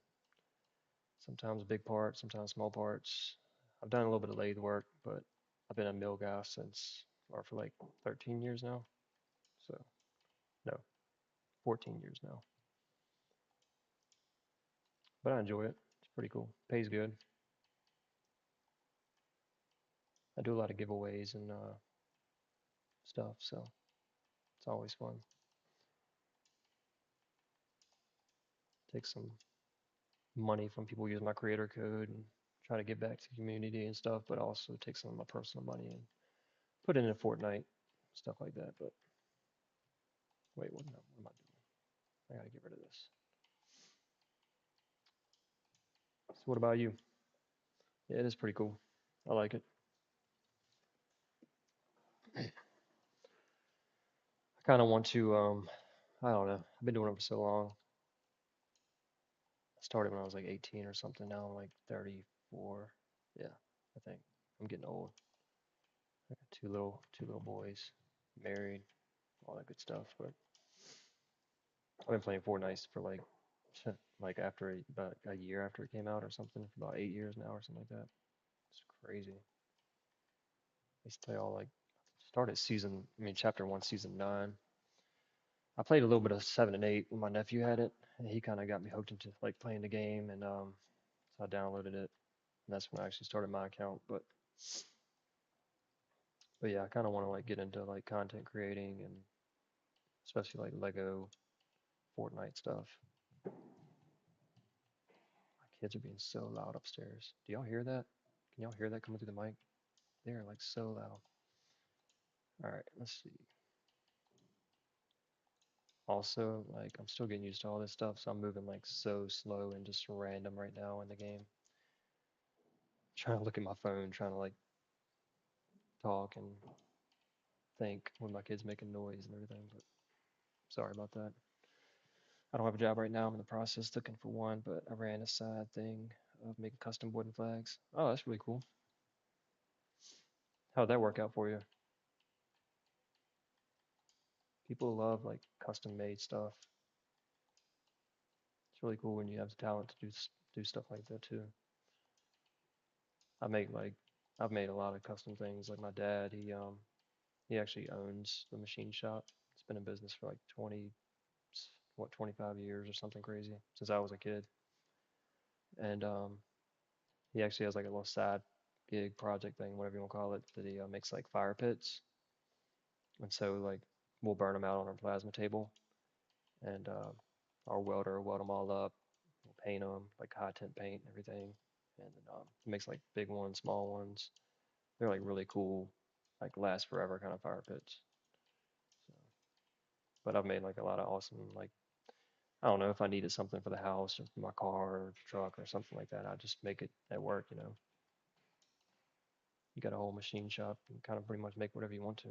[SPEAKER 1] Sometimes big parts, sometimes small parts. I've done a little bit of lathe work, but I've been a mill guy since, or for like 13 years now. So, no, 14 years now. But I enjoy it. It's pretty cool. Pays good. I do a lot of giveaways and stuff, so it's always fun. Take some money from people using my creator code and try to give back to the community and stuff, but also take some of my personal money and put it in Fortnite, stuff like that. But wait, what am I doing? I gotta get rid of this. So what about you? Yeah, it is pretty cool. I like it. I kind of want to, I don't know. I've been doing it for so long. I started when I was like 18 or something. Now I'm like 34. Yeah, I think I'm getting old. I got two little boys, married, all that good stuff. But I've been playing Fortnite for like, like about a year after it came out or something, for about 8 years now or something like that. It's crazy. I used to play all like, started chapter one, season nine. I played a little bit of seven and eight when my nephew had it, and he kind of got me hooked into like playing the game, and so I downloaded it, and that's when I actually started my account. But yeah, I kind of want to like get into like content creating and especially like Lego, Fortnite stuff. My kids are being so loud upstairs. Do y'all hear that? Can y'all hear that coming through the mic? They're like so loud. All right, let's see. Also, like I'm still getting used to all this stuff, so I'm moving like so slow and just random right now in the game. Trying to look at my phone, trying to like talk and think when my kid's making noise and everything, but sorry about that. I don't have a job right now. I'm in the process looking for one, but I ran a side thing of making custom wooden flags. Oh, that's really cool. How'd that work out for you? People love like custom made stuff. It's really cool when you have the talent to do stuff like that too. I make like I've made a lot of custom things. Like my dad, he actually owns the machine shop. It's been in business for like 20 what 25 years or something crazy since I was a kid. And he actually has like a little side gig project thing, whatever you want to call it, that he makes like fire pits. And so like we'll burn them out on our plasma table, and our welder will weld them all up. We'll paint them like high temp paint and everything, and then he makes like big ones, small ones. They're like really cool, like last forever kind of fire pits. So, but I've made like a lot of awesome like I don't know if I needed something for the house or for my car or truck or something like that. I just make it at work, you know. You got a whole machine shop and kind of pretty much make whatever you want to.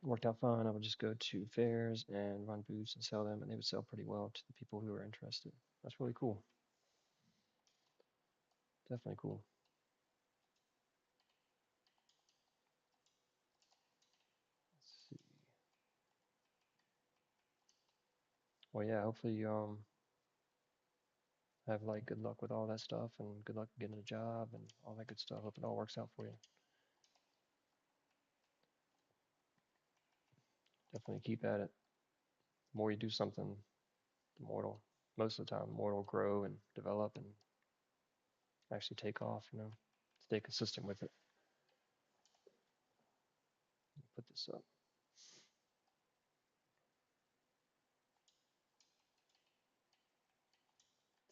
[SPEAKER 1] Worked out fine. I would just go to fairs and run booths and sell them, and they would sell pretty well to the people who were interested. That's really cool. Definitely cool. Let's see. Well, yeah, hopefully you have like good luck with all that stuff and good luck getting a job and all that good stuff. Hope it all works out for you. Definitely keep at it. The more you do something, Immortal. Most of the time, Immortal grow and develop and actually take off. Stay consistent with it. Put this up.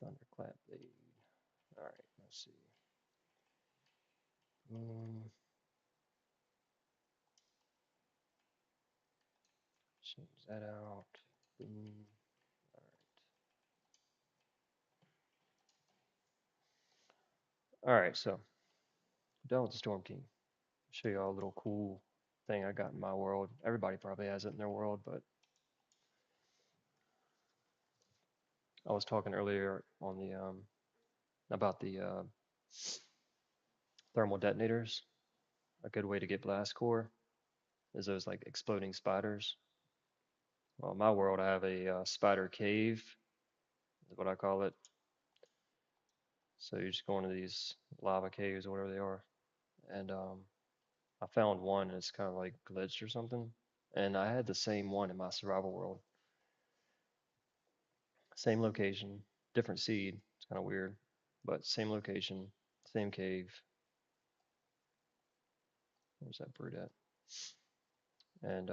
[SPEAKER 1] Thunderclap blade. All right, let's see. Change that out. Boom. All right, so done with the Storm King. Show you all a little cool thing I got in my world. Everybody probably has it in their world, but I was talking earlier on the about the thermal detonators. A good way to get blast core is those like exploding spiders. Well, in my world, I have a spider cave, is what I call it. So you just go into these lava caves or whatever they are, and I found one, and it's kind of like glitched or something. And I had the same one in my survival world, same location, different seed. It's kind of weird, but same location, same cave. Where's that bird at? And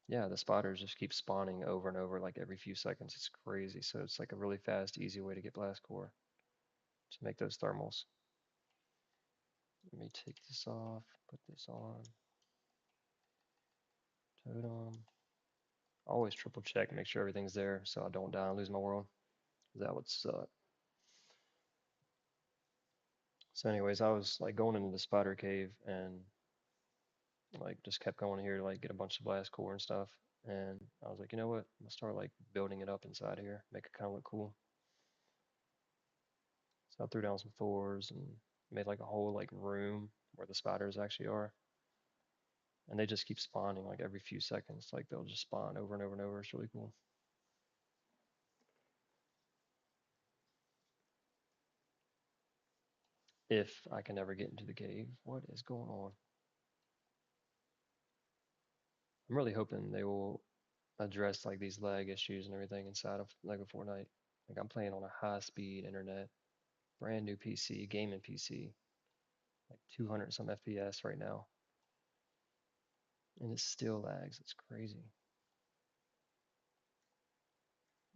[SPEAKER 1] yeah, the spiders just keep spawning over and over, like every few seconds. It's crazy. So it's like a really fast, easy way to get blast core to make those thermals. Let me take this off, put this on. Totem. Always triple check, make sure everything's there so I don't die and lose my world. That would suck. So anyways, I was like going into the spider cave and like just kept going here to like get a bunch of blast core and stuff. And I was like, you know what? I'm gonna start like building it up inside here, make it kind of look cool. So I threw down some Thors and made like a whole like room where the spiders actually are. And they just keep spawning like every few seconds. Like they'll just spawn over and over and over. It's really cool. If I can ever get into the cave. What is going on? I'm really hoping they will address like these lag issues and everything inside of Lego Fortnite. Like I'm playing on a high speed internet, brand new PC, gaming PC, like 200 some FPS right now, and it still lags. It's crazy.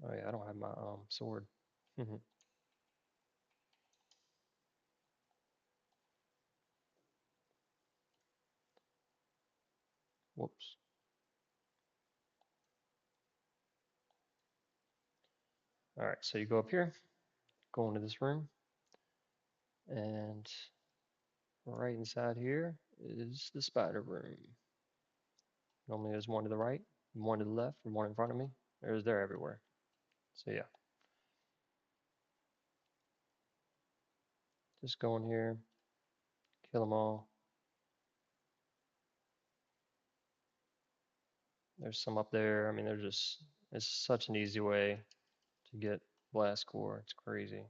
[SPEAKER 1] Oh yeah, I don't have my sword. Whoops. All right, so you go up here, go into this room, and right inside here is the spider room. Normally there's one to the right, one to the left, and one in front of me. They're everywhere. So yeah, just go in here, kill them all. There's some up there. I mean, it's such an easy way to get blast core. It's crazy.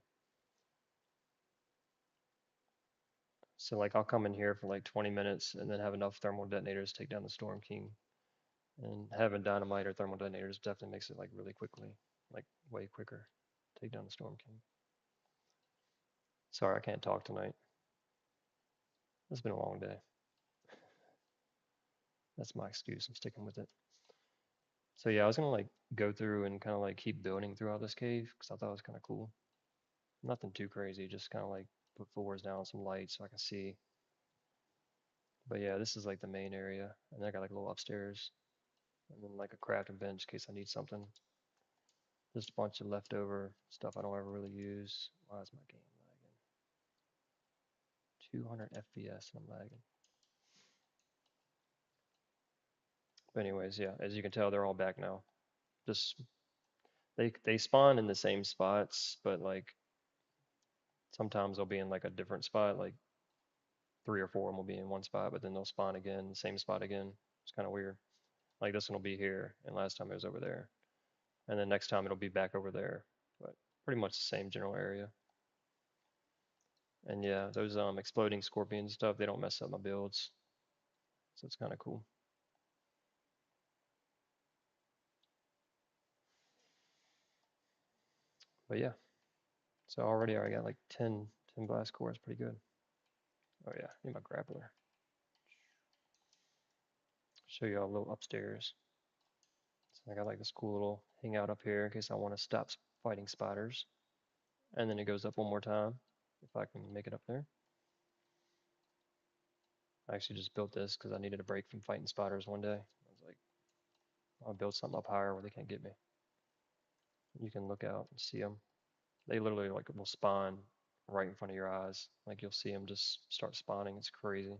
[SPEAKER 1] So like I'll come in here for like 20 minutes and then have enough thermal detonators to take down the Storm King. And having dynamite or thermal detonators definitely makes it like really quickly, like way quicker. Take down the Storm King. Sorry, I can't talk tonight. It's been a long day. That's my excuse. I'm sticking with it. So yeah, I was gonna like go through and kind of like keep building throughout this cave because I thought it was kind of cool. Nothing too crazy, just kind of like put floors down, some lights so I can see. But yeah, this is like the main area, and then I got like a little upstairs, and then like a crafting bench in case I need something. Just a bunch of leftover stuff I don't ever really use. Why is my game lagging? 200 FPS and I'm lagging. But anyways, yeah, as you can tell, they're all back now. Just they spawn in the same spots, but like sometimes they'll be in like a different spot. Like three or four of them will be in one spot, but then they'll spawn again, the same spot again. It's kind of weird. Like this one will be here, and last time it was over there, and then next time it'll be back over there. But pretty much the same general area. And yeah, those exploding scorpion stuff, they don't mess up my builds. So it's kind of cool. But yeah, so already I got like 10 blast cores, pretty good. Oh yeah, need my grappler. Show you all a little upstairs. So I got like this cool little hangout up here in case I want to stop fighting spiders. And then it goes up one more time if I can make it up there. I actually just built this because I needed a break from fighting spiders one day. I was like, I'll build something up higher where they can't get me. You can look out and see them. They literally like will spawn right in front of your eyes. Like you'll see them just start spawning. It's crazy.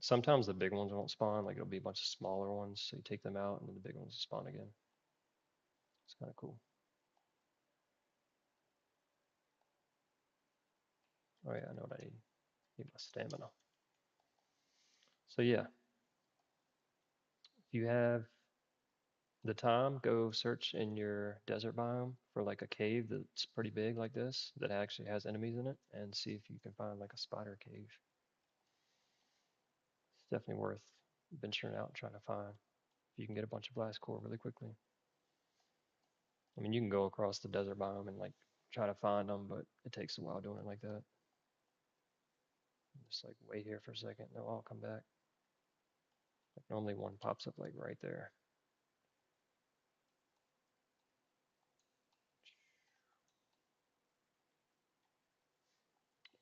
[SPEAKER 1] Sometimes the big ones won't spawn. Like it'll be a bunch of smaller ones. So you take them out and then the big ones will spawn again. It's kind of cool. Oh yeah, I know what I need. Need my stamina. So yeah, if you have the time, go search in your desert biome for like a cave that's pretty big like this that actually has enemies in it and see if you can find like a spider cave. It's definitely worth venturing out and trying to find if you can get a bunch of blast core really quickly. I mean, you can go across the desert biome and like try to find them, but it takes a while doing it like that. Just like wait here for a second, they'll all come back. Like normally one pops up like right there.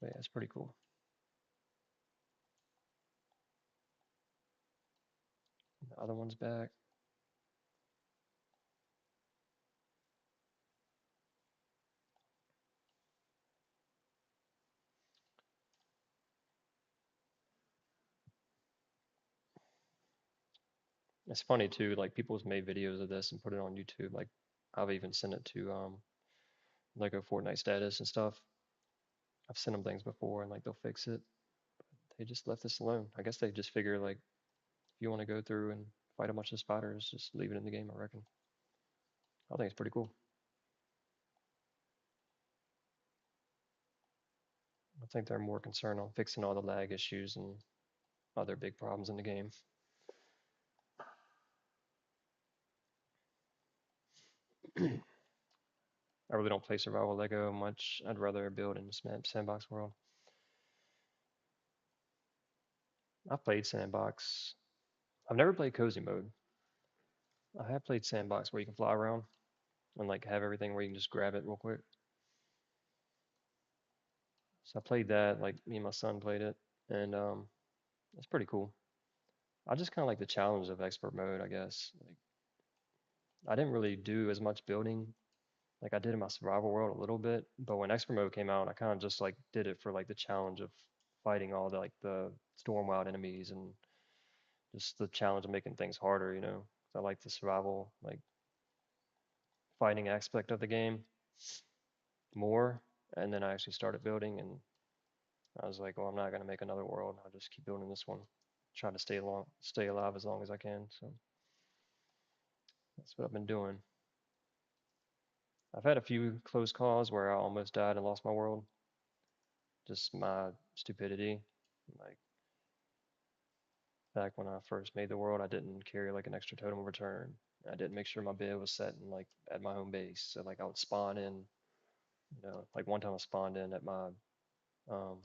[SPEAKER 1] But yeah, it's pretty cool. The other one's back. It's funny too, like people's made videos of this and put it on YouTube. Like I've even sent it to like a Fortnite status and stuff. I've sent them things before and like they'll fix it. They just left this alone. I guess they just figure like if you want to go through and fight a bunch of spiders, just leave it in the game, I reckon. I think it's pretty cool. I think they're more concerned on fixing all the lag issues and other big problems in the game. I really don't play survival Lego much. I'd rather build in the sandbox world. I've played sandbox. I've never played cozy mode. I have played sandbox where you can fly around and like have everything where you can just grab it real quick. So I played that, like me and my son played it, and it's pretty cool. I just kind of like the challenge of expert mode, I guess. Like I didn't really do as much building like I did in my survival world a little bit, but when expert mode came out, I kind of just like did it for like the challenge of fighting all the like the storm wild enemies and just the challenge of making things harder, you know. 'Cause I like the survival like fighting aspect of the game more, and then I actually started building and I was like, well, I'm not gonna make another world. I'll just keep building this one, try to stay alive as long as I can. So that's what I've been doing. I've had a few close calls where I almost died and lost my world. Just my stupidity. Like back when I first made the world, I didn't carry like an extra totem of return. I didn't make sure my bed was set in like at my home base. So like I would spawn in, like one time I spawned in at my um,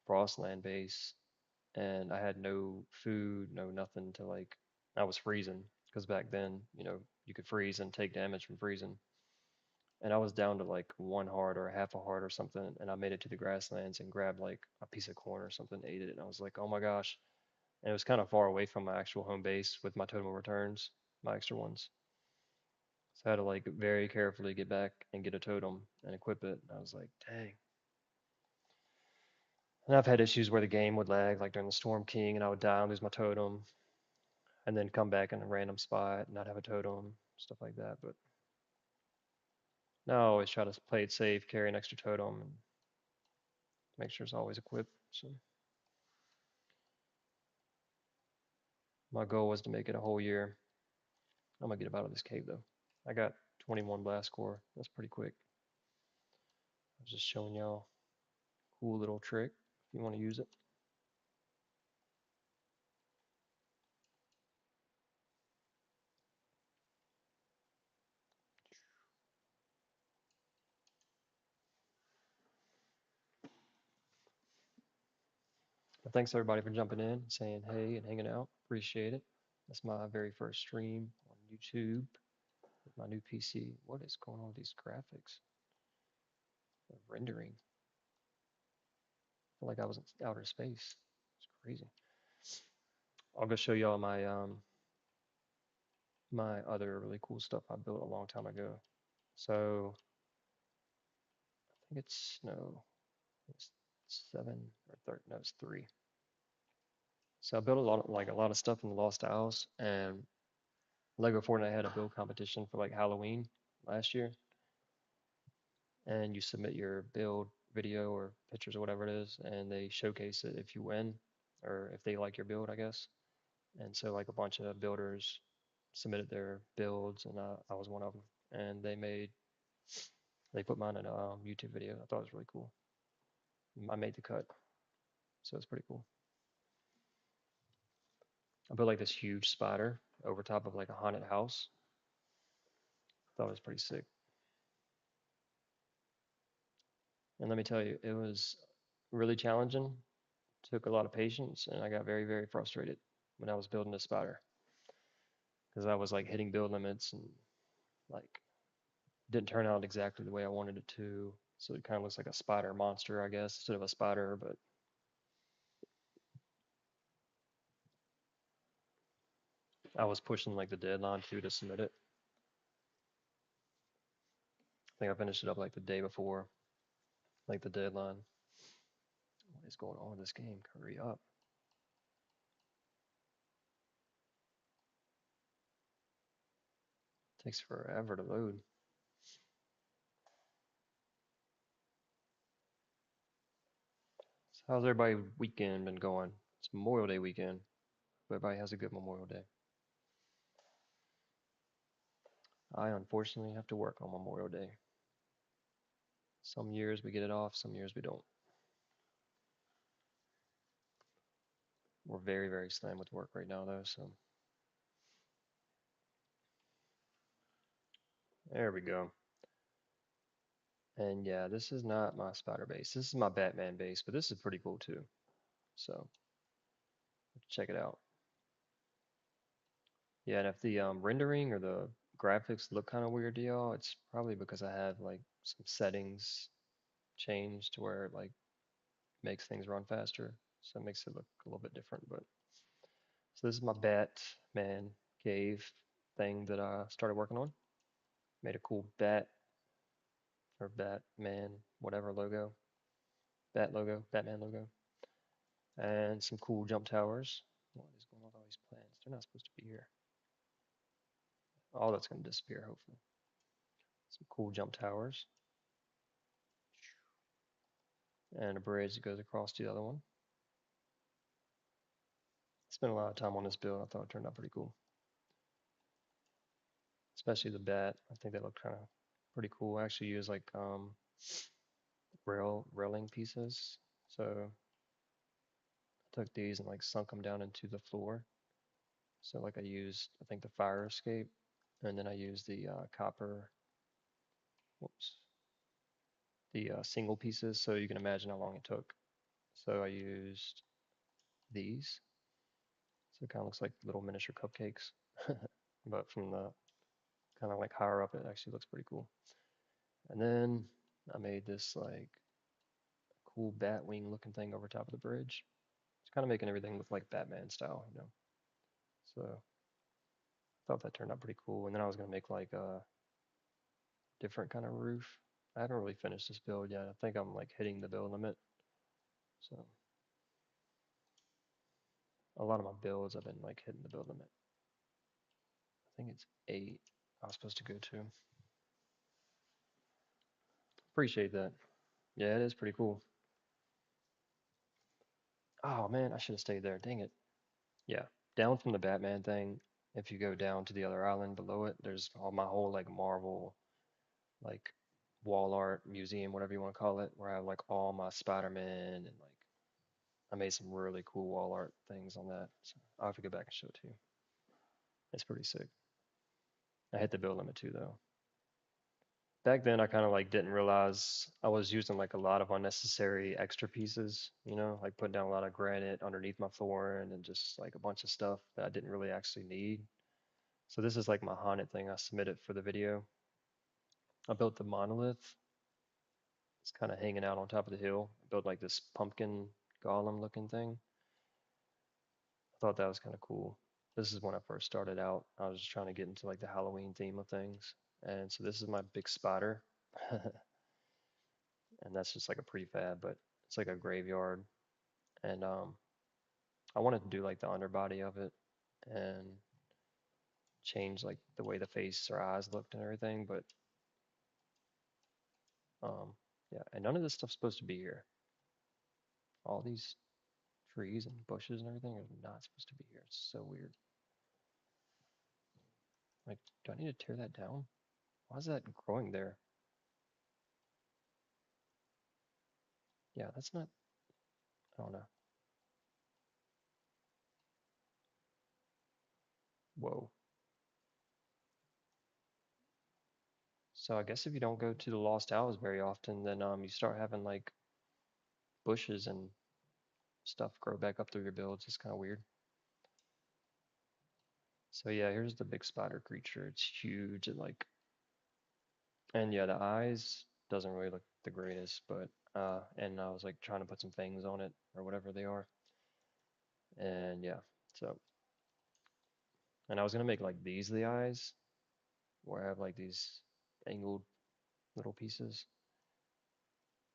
[SPEAKER 1] Frostland base, and I had no food, no nothing to like. I was freezing because back then, you could freeze and take damage from freezing. And I was down to like one heart or half a heart or something, and I made it to the grasslands and grabbed like a piece of corn or something, ate it, and I was like, oh my gosh. And it was kind of far away from my actual home base with my totem of returns, my extra ones. So I had to like very carefully get back and get a totem and equip it. And I was like, dang. And I've had issues where the game would lag, like during the Storm King, and I would die and lose my totem, and then come back in a random spot and not have a totem, stuff like that. But now I always try to play it safe, carry an extra totem, and make sure it's always equipped. So my goal was to make it a whole year. I'm gonna get up out of this cave though. I got 21 blast core. That's pretty quick. I was just showing y'all a cool little trick if you want to use it. thanks everybody for jumping in, saying hey and hanging out. Appreciate it. That's my very first stream on YouTube with my new PC. What is going on with these graphics? The rendering. I feel like I was in outer space. It's crazy. I'll go show y'all my other really cool stuff I built a long time ago. So I think it's 7 or 30, no, it's 3. So I built a lot of stuff in the Lost Isles, and Lego Fortnite had a build competition for like Halloween last year, and you submit your build video or pictures or whatever it is, and they showcase it if you win or if they like your build, I guess. And so like a bunch of builders submitted their builds, and I was one of them. And they put mine in a YouTube video. I thought it was really cool. I made the cut, so it's pretty cool. I built like this huge spider over top of like a haunted house. Thought it was pretty sick. And let me tell you, it was really challenging. Took a lot of patience, and I got very, very frustrated when I was building this spider because I was like hitting build limits and like didn't turn out exactly the way I wanted it to. So it kind of looks like a spider monster, I guess, instead of a spider. But I was pushing like the deadline too to submit it. I think I finished it up like the day before, like the deadline. What is going on with this game? Hurry up. It takes forever to load. So how's everybody weekend been going? It's Memorial Day weekend. Everybody has a good Memorial Day. I unfortunately have to work on Memorial Day. Some years we get it off, some years we don't. We're very, very slammed with work right now, though, so there we go. And yeah, this is not my spider base. This is my Batman base, but this is pretty cool too. So check it out. Yeah, and if the rendering or the graphics look kind of weird to y'all, it's probably because I have like some settings changed to where it like makes things run faster. So it makes it look a little bit different. But so this is my Batman cave thing that I started working on. Made a cool bat or Batman, whatever logo, bat logo, Batman logo, and some cool jump towers. What is going on with all these plants? They're not supposed to be here. All that's going to disappear, hopefully. Some cool jump towers, and a bridge that goes across to the other one. Spent a lot of time on this build. I thought it turned out pretty cool, especially the bat. I think that looked kind of pretty cool. I actually used like railing pieces. So I took these and like sunk them down into the floor. So like I used, I think the fire escape, and then I used the copper, whoops, the single pieces. So you can imagine how long it took. So I used these. So it kind of looks like little miniature cupcakes, but from the kind of like higher up, it actually looks pretty cool. And then I made this like cool bat wing looking thing over top of the bridge. It's kind of making everything look like Batman style, you know. So I thought that turned out pretty cool. And then I was gonna make like a different kind of roof. I haven't really finished this build yet. I think I'm like hitting the build limit. So a lot of my builds I've been like hitting the build limit. I think it's 8 I was supposed to go to. Appreciate that. Yeah, it is pretty cool. Oh man, I should have stayed there. Dang it. Yeah, down from the Batman thing, if you go down to the other island below it, there's all my whole like Marvel, like wall art museum, whatever you want to call it, where I have like all my Spider-Man and like I made some really cool wall art things on that. So I'll have to go back and show it to you. It's pretty sick. I hit the build limit too though. back then I kind of like didn't realize I was using like a lot of unnecessary extra pieces, like putting down a lot of granite underneath my flooring and just like a bunch of stuff that I didn't really actually need. So this is like my haunted thing I submitted for the video. I built the monolith. It's kind of hanging out on top of the hill. I built like this pumpkin golem looking thing. I thought that was kind of cool. This is when I first started out. I was just trying to get into like the Halloween theme of things. And so this is my big spider. And that's just like a prefab, but it's like a graveyard. And I wanted to do like the underbody of it and change like the way the face or eyes looked and everything. But um, yeah, and none of this stuff's supposed to be here. All these trees and bushes and everything are not supposed to be here. It's so weird. Like, do I need to tear that down? Why is that growing there? Yeah, that's not, I don't know. Whoa. So I guess if you don't go to the Lost Hours very often, then you start having like bushes and stuff grow back up through your builds. It's kind of weird. So yeah, here's the big spider creature. It's huge and like, and yeah, the eyes doesn't really look the greatest, but and I was like trying to put some fangs on it or whatever they are, and yeah, so and I was gonna make like these the eyes, where I have like these angled little pieces,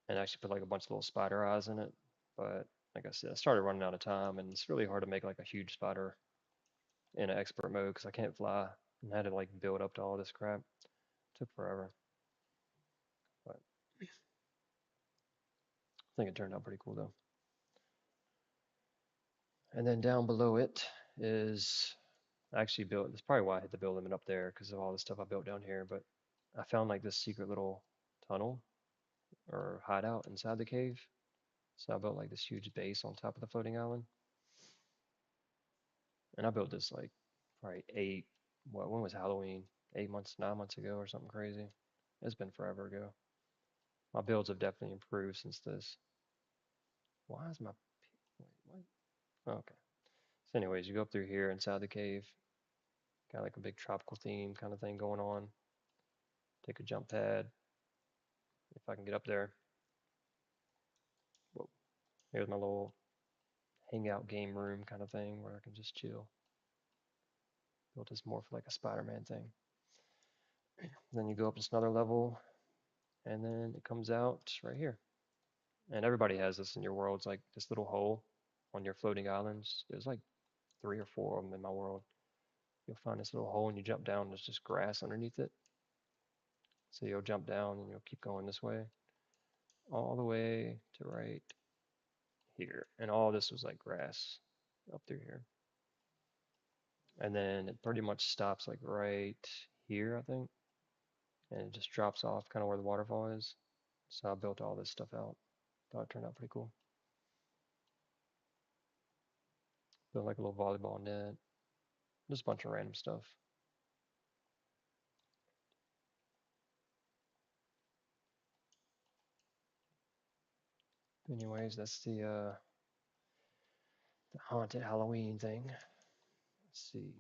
[SPEAKER 1] and actually put like a bunch of little spider eyes in it, but like I said, I started running out of time, and it's really hard to make like a huge spider in an expert mode because I can't fly, and I had to like build up to all this crap. It took forever, but I think it turned out pretty cool though. And then down below it is I actually built, that's probably why I had to build limit up there because of all the stuff I built down here, but I found like this secret little tunnel or hideout inside the cave. So I built like this huge base on top of the floating island. And I built this like probably when was Halloween? 8 months, 9 months ago or something crazy. It's been forever ago. My builds have definitely improved since this. Why is my, wait, what? Oh, okay. So anyways, you go up through here inside the cave. Got like a big tropical theme kind of thing going on. Take a jump pad if I can get up there. Whoa. Here's my little hangout game room kind of thing where I can just chill. Built this more for like a Spider-Man thing. Then you go up just another level, and then it comes out right here. And everybody has this in your world. It's like this little hole on your floating islands. There's like 3 or 4 of them in my world. You'll find this little hole and you jump down. There's just grass underneath it. So you'll jump down and you'll keep going this way, all the way to right here. And all this was like grass up through here. And then it pretty much stops like right here, I think. And it just drops off kind of where the waterfall is. So I built all this stuff out. Thought it turned out pretty cool. Built like a little volleyball net, just a bunch of random stuff. Anyways, that's the haunted Halloween thing. Let's see.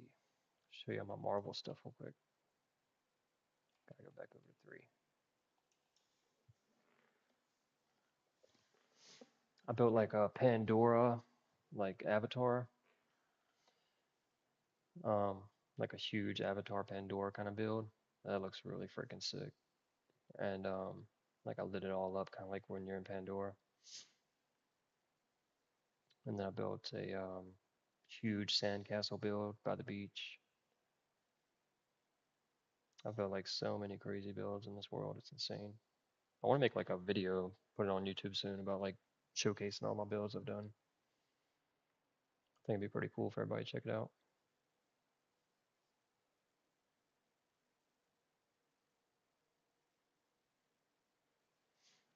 [SPEAKER 1] Show you my Marvel stuff real quick. Gotta go back over to 3. I built like a Pandora, like avatar, um, like a huge avatar Pandora kind of build. That looks really freaking sick. And like I lit it all up, kind of like when you're in Pandora. And then I built a huge sandcastle build by the beach. I've built like so many crazy builds in this world. It's insane. I want to make like a video, put it on YouTube soon about like showcasing all my builds I've done. I think it'd be pretty cool for everybody to check it out.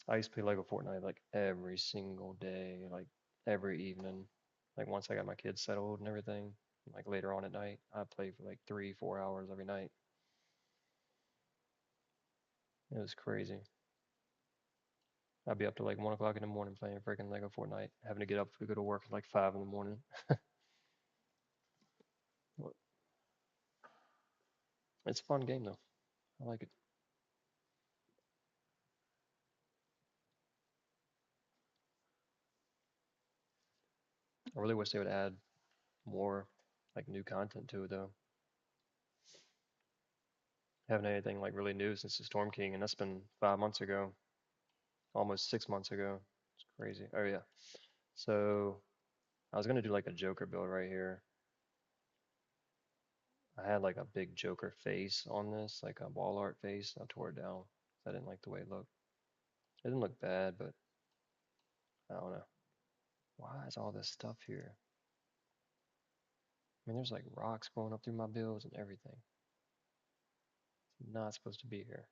[SPEAKER 1] I used to play Lego Fortnite like every single day, like every evening. Like once I got my kids settled and everything, like later on at night, I played for like 3, 4 hours every night. It was crazy. I'd be up to like 1 o'clock in the morning playing freaking Lego Fortnite, having to get up to go to work at like 5 in the morning. But it's a fun game though. I like it. I really wish they would add more like new content to it though. Haven't had anything like really new since the Storm King, and that's been 5 months ago, almost 6 months ago. It's crazy. Oh yeah. So I was gonna do like a Joker build right here. I had like a big Joker face on this, like a wall art face. I tore it down. I didn't like the way it looked. It didn't look bad, but I don't know. Why is all this stuff here? I mean, there's like rocks growing up through my builds and everything. It's not supposed to be here.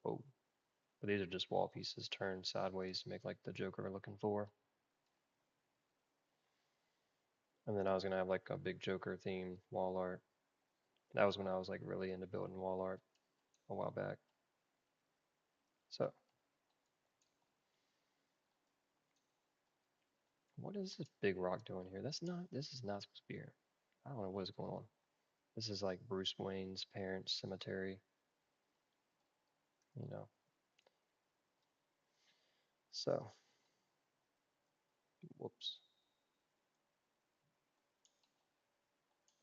[SPEAKER 1] Whoa. But these are just wall pieces turned sideways to make like the Joker we're looking for. And then I was gonna have like a big Joker themed wall art. That was when I was like really into building wall art a while back. So what is this big rock doing here? This is not supposed to be here. I don't know what is going on. This is like Bruce Wayne's parents' cemetery, you know. So, whoops.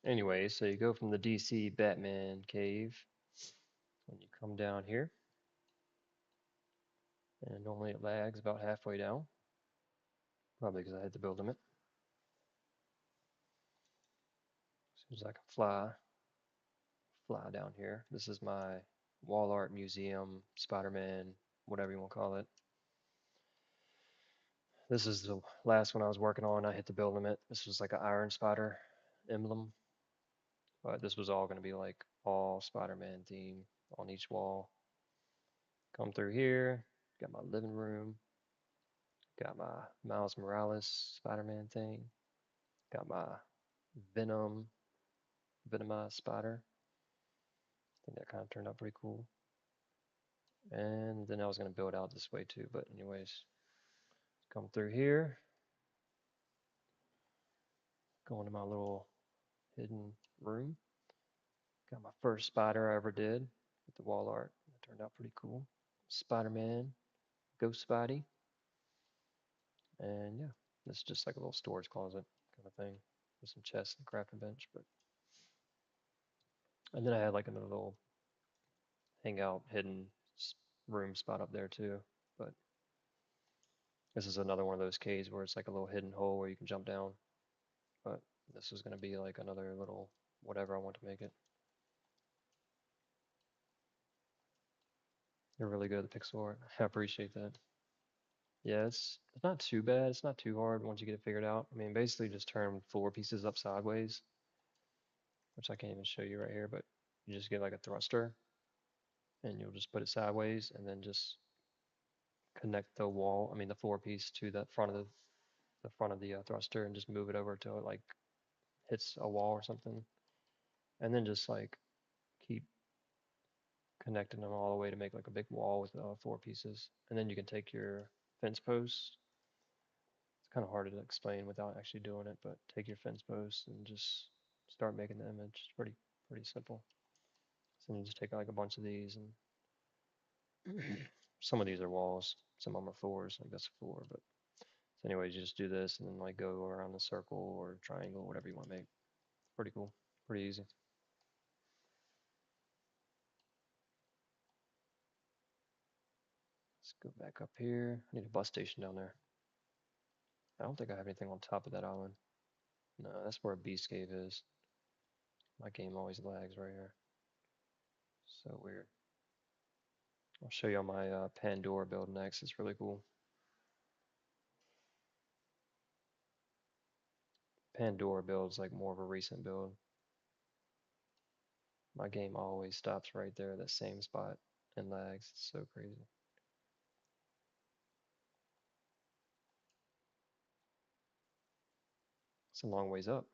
[SPEAKER 1] Anyway, so you go from the DC Batman cave, and you come down here, and normally it lags about halfway down, probably because I had to build limit. As soon as I can fly down here. This is my wall art museum, Spider-Man, whatever you want to call it. This is the last one I was working on. I hit the build limit. This was like an Iron Spider emblem, but this was all going to be like all Spider-Man theme on each wall. Come through here, got my living room, got my Miles Morales Spider-Man thing, got my Venom, Venomized Spider. I think that kind of turned out pretty cool. And then I was going to build out this way too, but anyways, come through here, go into my little hidden room. Got my first spider I ever did with the wall art. It turned out pretty cool. Spider-Man, Ghost Spidey, and yeah, this is just like a little storage closet kind of thing with some chests and crafting bench. But and then I had like another little hangout hidden room spot up there too. But this is another one of those caves where it's like a little hidden hole where you can jump down. But this is gonna be like another little whatever I want to make it. You're really good at the pixel art. I appreciate that. Yeah, it's not too bad. It's not too hard once you get it figured out. I mean, basically just turn four pieces up sideways, which I can't even show you right here, but you just get like a thruster and you'll just put it sideways and then just connect the wall, I mean the floor piece to the front of the thruster and just move it over till it like hits a wall or something. And then just like keep connecting them all the way to make like a big wall with four pieces. And then you can take your fence posts. It's kind of hard to explain without actually doing it, but take your fence posts and just start making the image. It's pretty simple. So you just take like a bunch of these, and some of these are walls, some of them are floors, like that's a floor. But so anyways, you just do this and then like go around the circle or triangle, whatever you want to make. Pretty cool, pretty easy. Let's go back up here. I need a bus station down there. I don't think I have anything on top of that island. No, that's where Beast Cave is. My game always lags right here. So weird. I'll show you on my Pandora build next. It's really cool. Pandora build's like more of a recent build. My game always stops right there, that same spot, and lags. It's so crazy. It's a long ways up.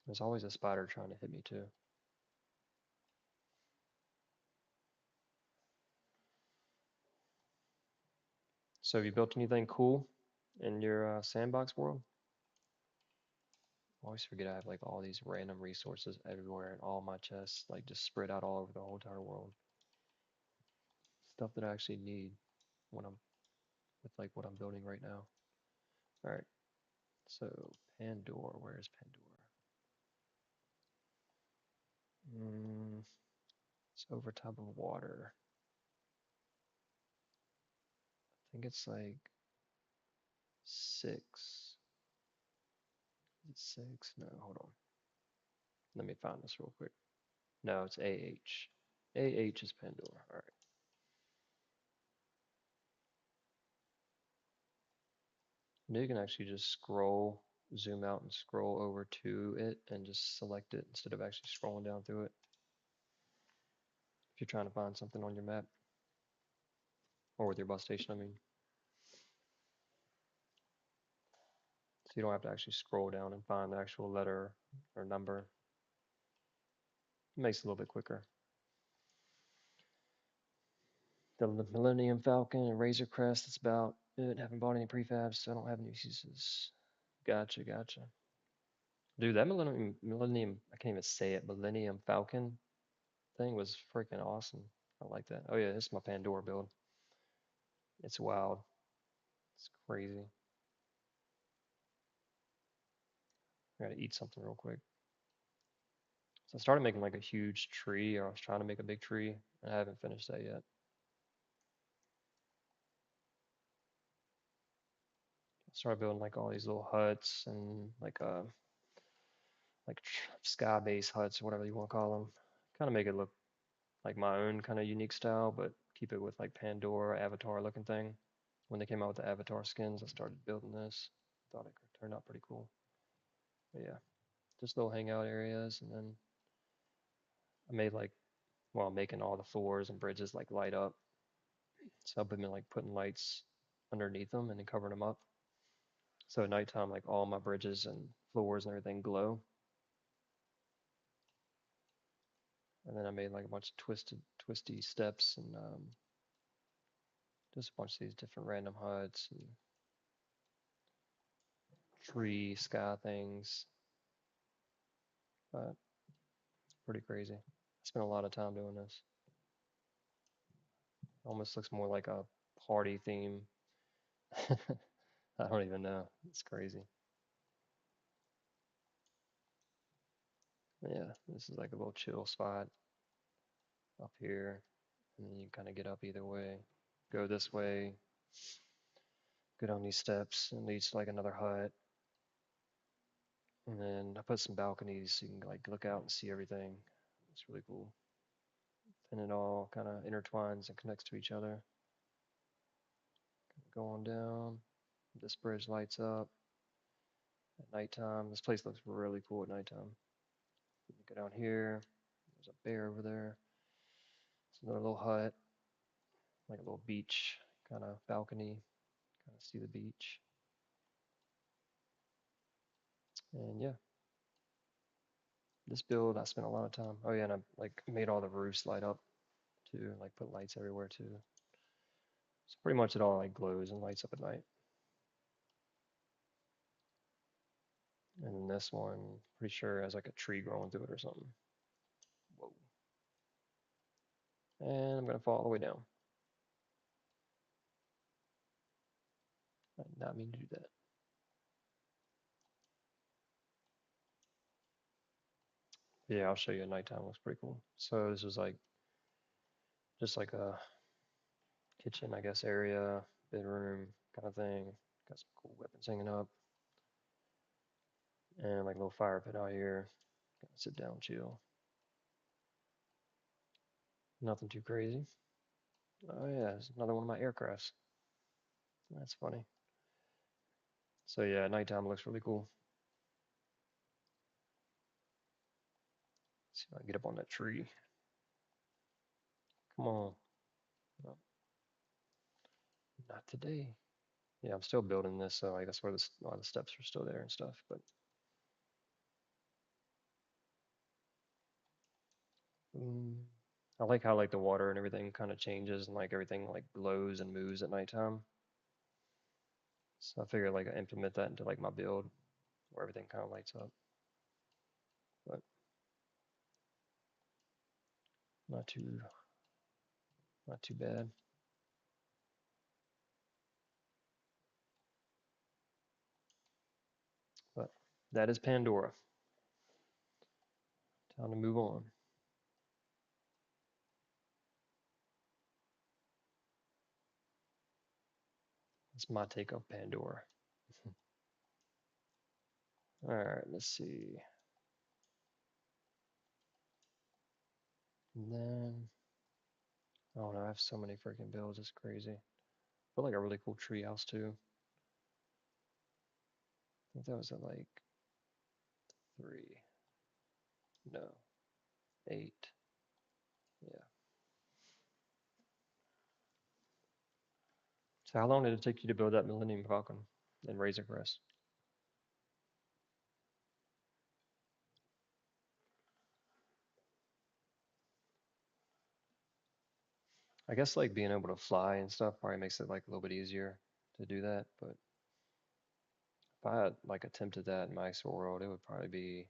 [SPEAKER 1] There's always a spider trying to hit me too. So have you built anything cool in your sandbox world? I always forget I have like all these random resources everywhere in all my chests, like just spread out all over the whole entire world. Stuff that I actually need when I'm with like what I'm building right now. All right, so Pandora, where is Pandora? It's over top of water. I think it's like 6. Is it 6? No, hold on. Let me find this real quick. No, it's AH. AH is Pandora. All right. Now you can actually just scroll, zoom out and scroll over to it and just select it instead of actually scrolling down through it. If you're trying to find something on your map or with your bus station, I mean. So you don't have to actually scroll down and find the actual letter or number. It makes it a little bit quicker. The Millennium Falcon and Razor Crest, that's about it. Haven't bought any prefabs, so I don't have any uses. Gotcha, gotcha. Dude, that Millennium, I can't even say it, Millennium Falcon thing was freaking awesome. I like that. Oh yeah, this is my Pandora build. It's wild. It's crazy. I gotta eat something real quick. So I started making like a huge tree, or I was trying to make a big tree, and I haven't finished that yet. I started building like all these little huts and like sky-based huts or whatever you want to call them. Kind of make it look like my own kind of unique style, but keep it with like Pandora Avatar looking thing. When they came out with the Avatar skins, I started building this. Thought it could turn out pretty cool. But yeah, just little hangout areas, and then I made like while making all the floors and bridges like light up. So I've been like putting lights underneath them and then covering them up. So at nighttime, like all my bridges and floors and everything glow. And then I made like a bunch of twisty steps and just a bunch of these different random huts and tree sky things. But pretty crazy. I spent a lot of time doing this. Almost looks more like a party theme. I don't even know. It's crazy. Yeah, this is like a little chill spot up here. And then you kind of get up either way. Go this way, go down these steps, and leads to like another hut. And then I put some balconies so you can like look out and see everything. It's really cool. And it all kind of intertwines and connects to each other. Going down. This bridge lights up at nighttime. This place looks really cool at nighttime. You go down here. There's a bear over there. It's another little hut, like a little beach kind of balcony. Kind of see the beach. And yeah, this build I spent a lot of time. Oh yeah, and I like made all the roofs light up too, like put lights everywhere too. So pretty much it all like glows and lights up at night. And then this one, pretty sure has like a tree growing through it or something. Whoa. And I'm gonna fall all the way down. I did not mean to do that. But yeah, I'll show you at nighttime. It looks pretty cool. So this was like just like a kitchen, I guess, area, bedroom kind of thing. Got some cool weapons hanging up. And like a little fire pit out here. Gotta sit down, chill. Nothing too crazy. Oh yeah, it's another one of my aircrafts. That's funny. So yeah, nighttime looks really cool. Let's see if I can get up on that tree. Come on. No, not today. Yeah, I'm still building this, so I guess where a lot of the steps are still there and stuff. But mm, I like how like the water and everything kind of changes and like everything like glows and moves at nighttime. So I figured like I implement that into like my build where everything kind of lights up, but not too not too bad. But that is Pandora. Time to move on. That's my take of Pandora. All right, let's see. And then, oh no, I have so many freaking builds. It's crazy. I feel like a really cool treehouse too. I think that was at like 3, no, 8. Yeah. So how long did it take you to build that Millennium Falcon and Razor Crest? I guess like being able to fly and stuff probably makes it like a little bit easier to do that. But if I had like attempted that in my actual world, it would probably be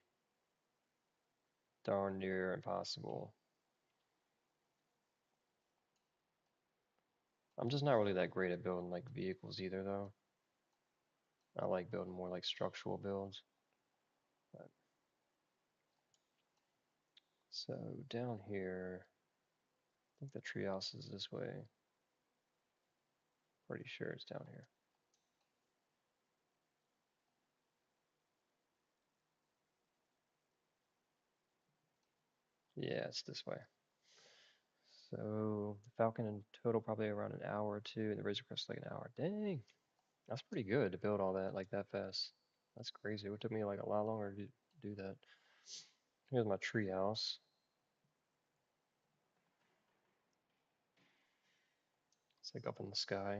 [SPEAKER 1] darn near impossible. I'm just not really that great at building like vehicles either, though. I like building more like structural builds. But, so down here, I think the treehouse is this way. Pretty sure it's down here. Yeah, it's this way. So the Falcon in total probably around an hour or two, and the Razor Crest like an hour. Dang, that's pretty good to build all that like that fast. That's crazy. It took me like a lot longer to do that. Here's my treehouse. It's like up in the sky.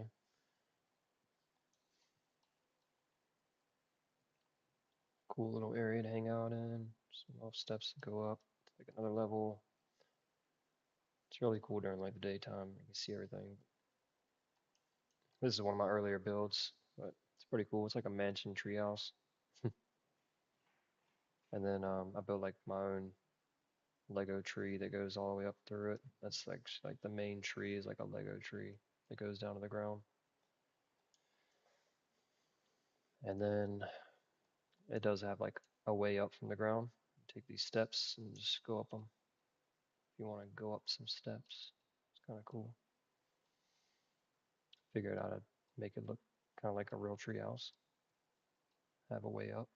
[SPEAKER 1] Cool little area to hang out in. Some little steps to go up to like another level. It's really cool during like the daytime. You can see everything. This is one of my earlier builds, but it's pretty cool. It's like a mansion treehouse. And then I built like my own Lego tree that goes all the way up through it. That's like the main tree is like a Lego tree that goes down to the ground. And then it does have like a way up from the ground. Take these steps and just go up them. If you want to go up some steps, it's kind of cool. Figured out how to make it look kind of like a real tree house. Have a way up,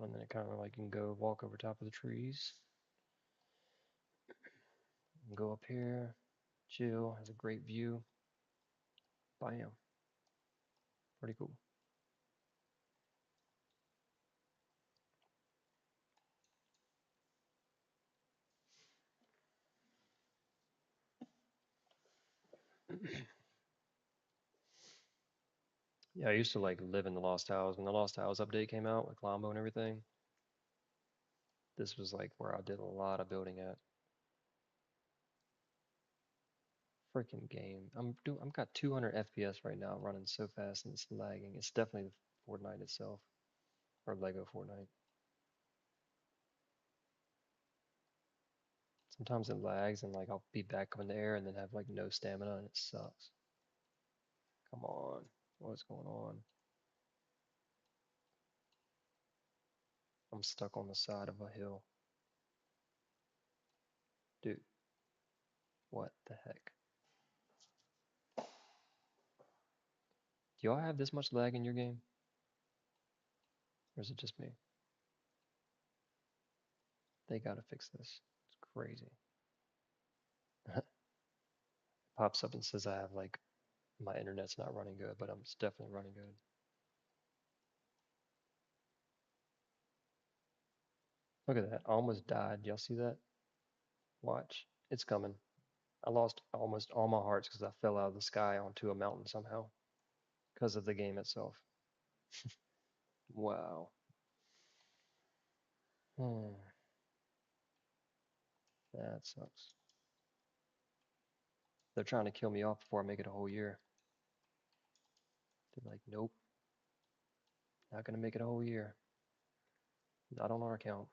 [SPEAKER 1] and then it kind of like you can go walk over top of the trees and go up here, chill, has a great view. Bam, pretty cool. Yeah, I used to like live in the Lost House when the Lost House update came out with Lambo and everything. This was like where I did a lot of building at. Freaking game. I'm got 200 FPS right now running so fast and it's lagging. It's definitely Fortnite itself or Lego Fortnite. Sometimes it lags and like I'll be back up in the air and then have like no stamina and it sucks. Come on. What's going on? I'm stuck on the side of a hill. Dude, what the heck? Do y'all have this much lag in your game? Or is it just me? They gotta fix this. It's crazy. Pops up and says I have like my internet's not running good, but it's definitely running good. Look at that. I almost died. Y'all see that? Watch. It's coming. I lost almost all my hearts because I fell out of the sky onto a mountain somehow because of the game itself. Wow. Hmm. That sucks. They're trying to kill me off before I make it a whole year. They're like, nope, not gonna make it a whole year. Not on our account.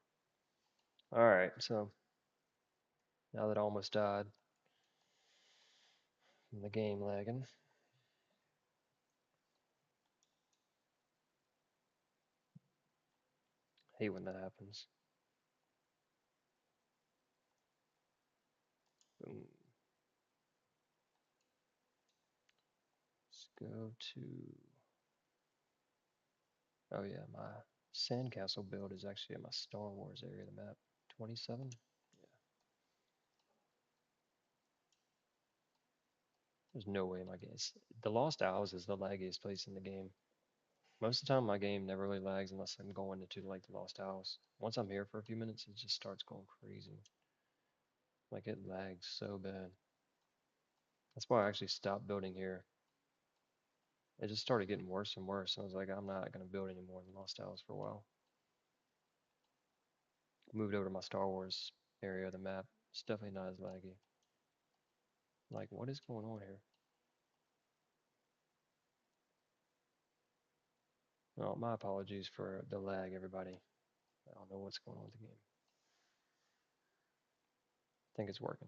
[SPEAKER 1] All right, so now that I almost died from the game lagging, hate when that happens. Boom. Let's go to. Oh yeah, my sandcastle build is actually in my Star Wars area of the map. 27. Yeah, there's no way my game. The Lost Isles is the laggiest place in the game. Most of the time, my game never really lags unless I'm going into like the Lost Isles. Once I'm here for a few minutes, it just starts going crazy. Like it lags so bad. That's why I actually stopped building here. It just started getting worse and worse. I was like, I'm not gonna build anymore in the Lost Isles for a while. Moved over to my Star Wars area of the map. It's definitely not as laggy. Like, what is going on here? Oh, my apologies for the lag, everybody. I don't know what's going on with the game. I think it's working.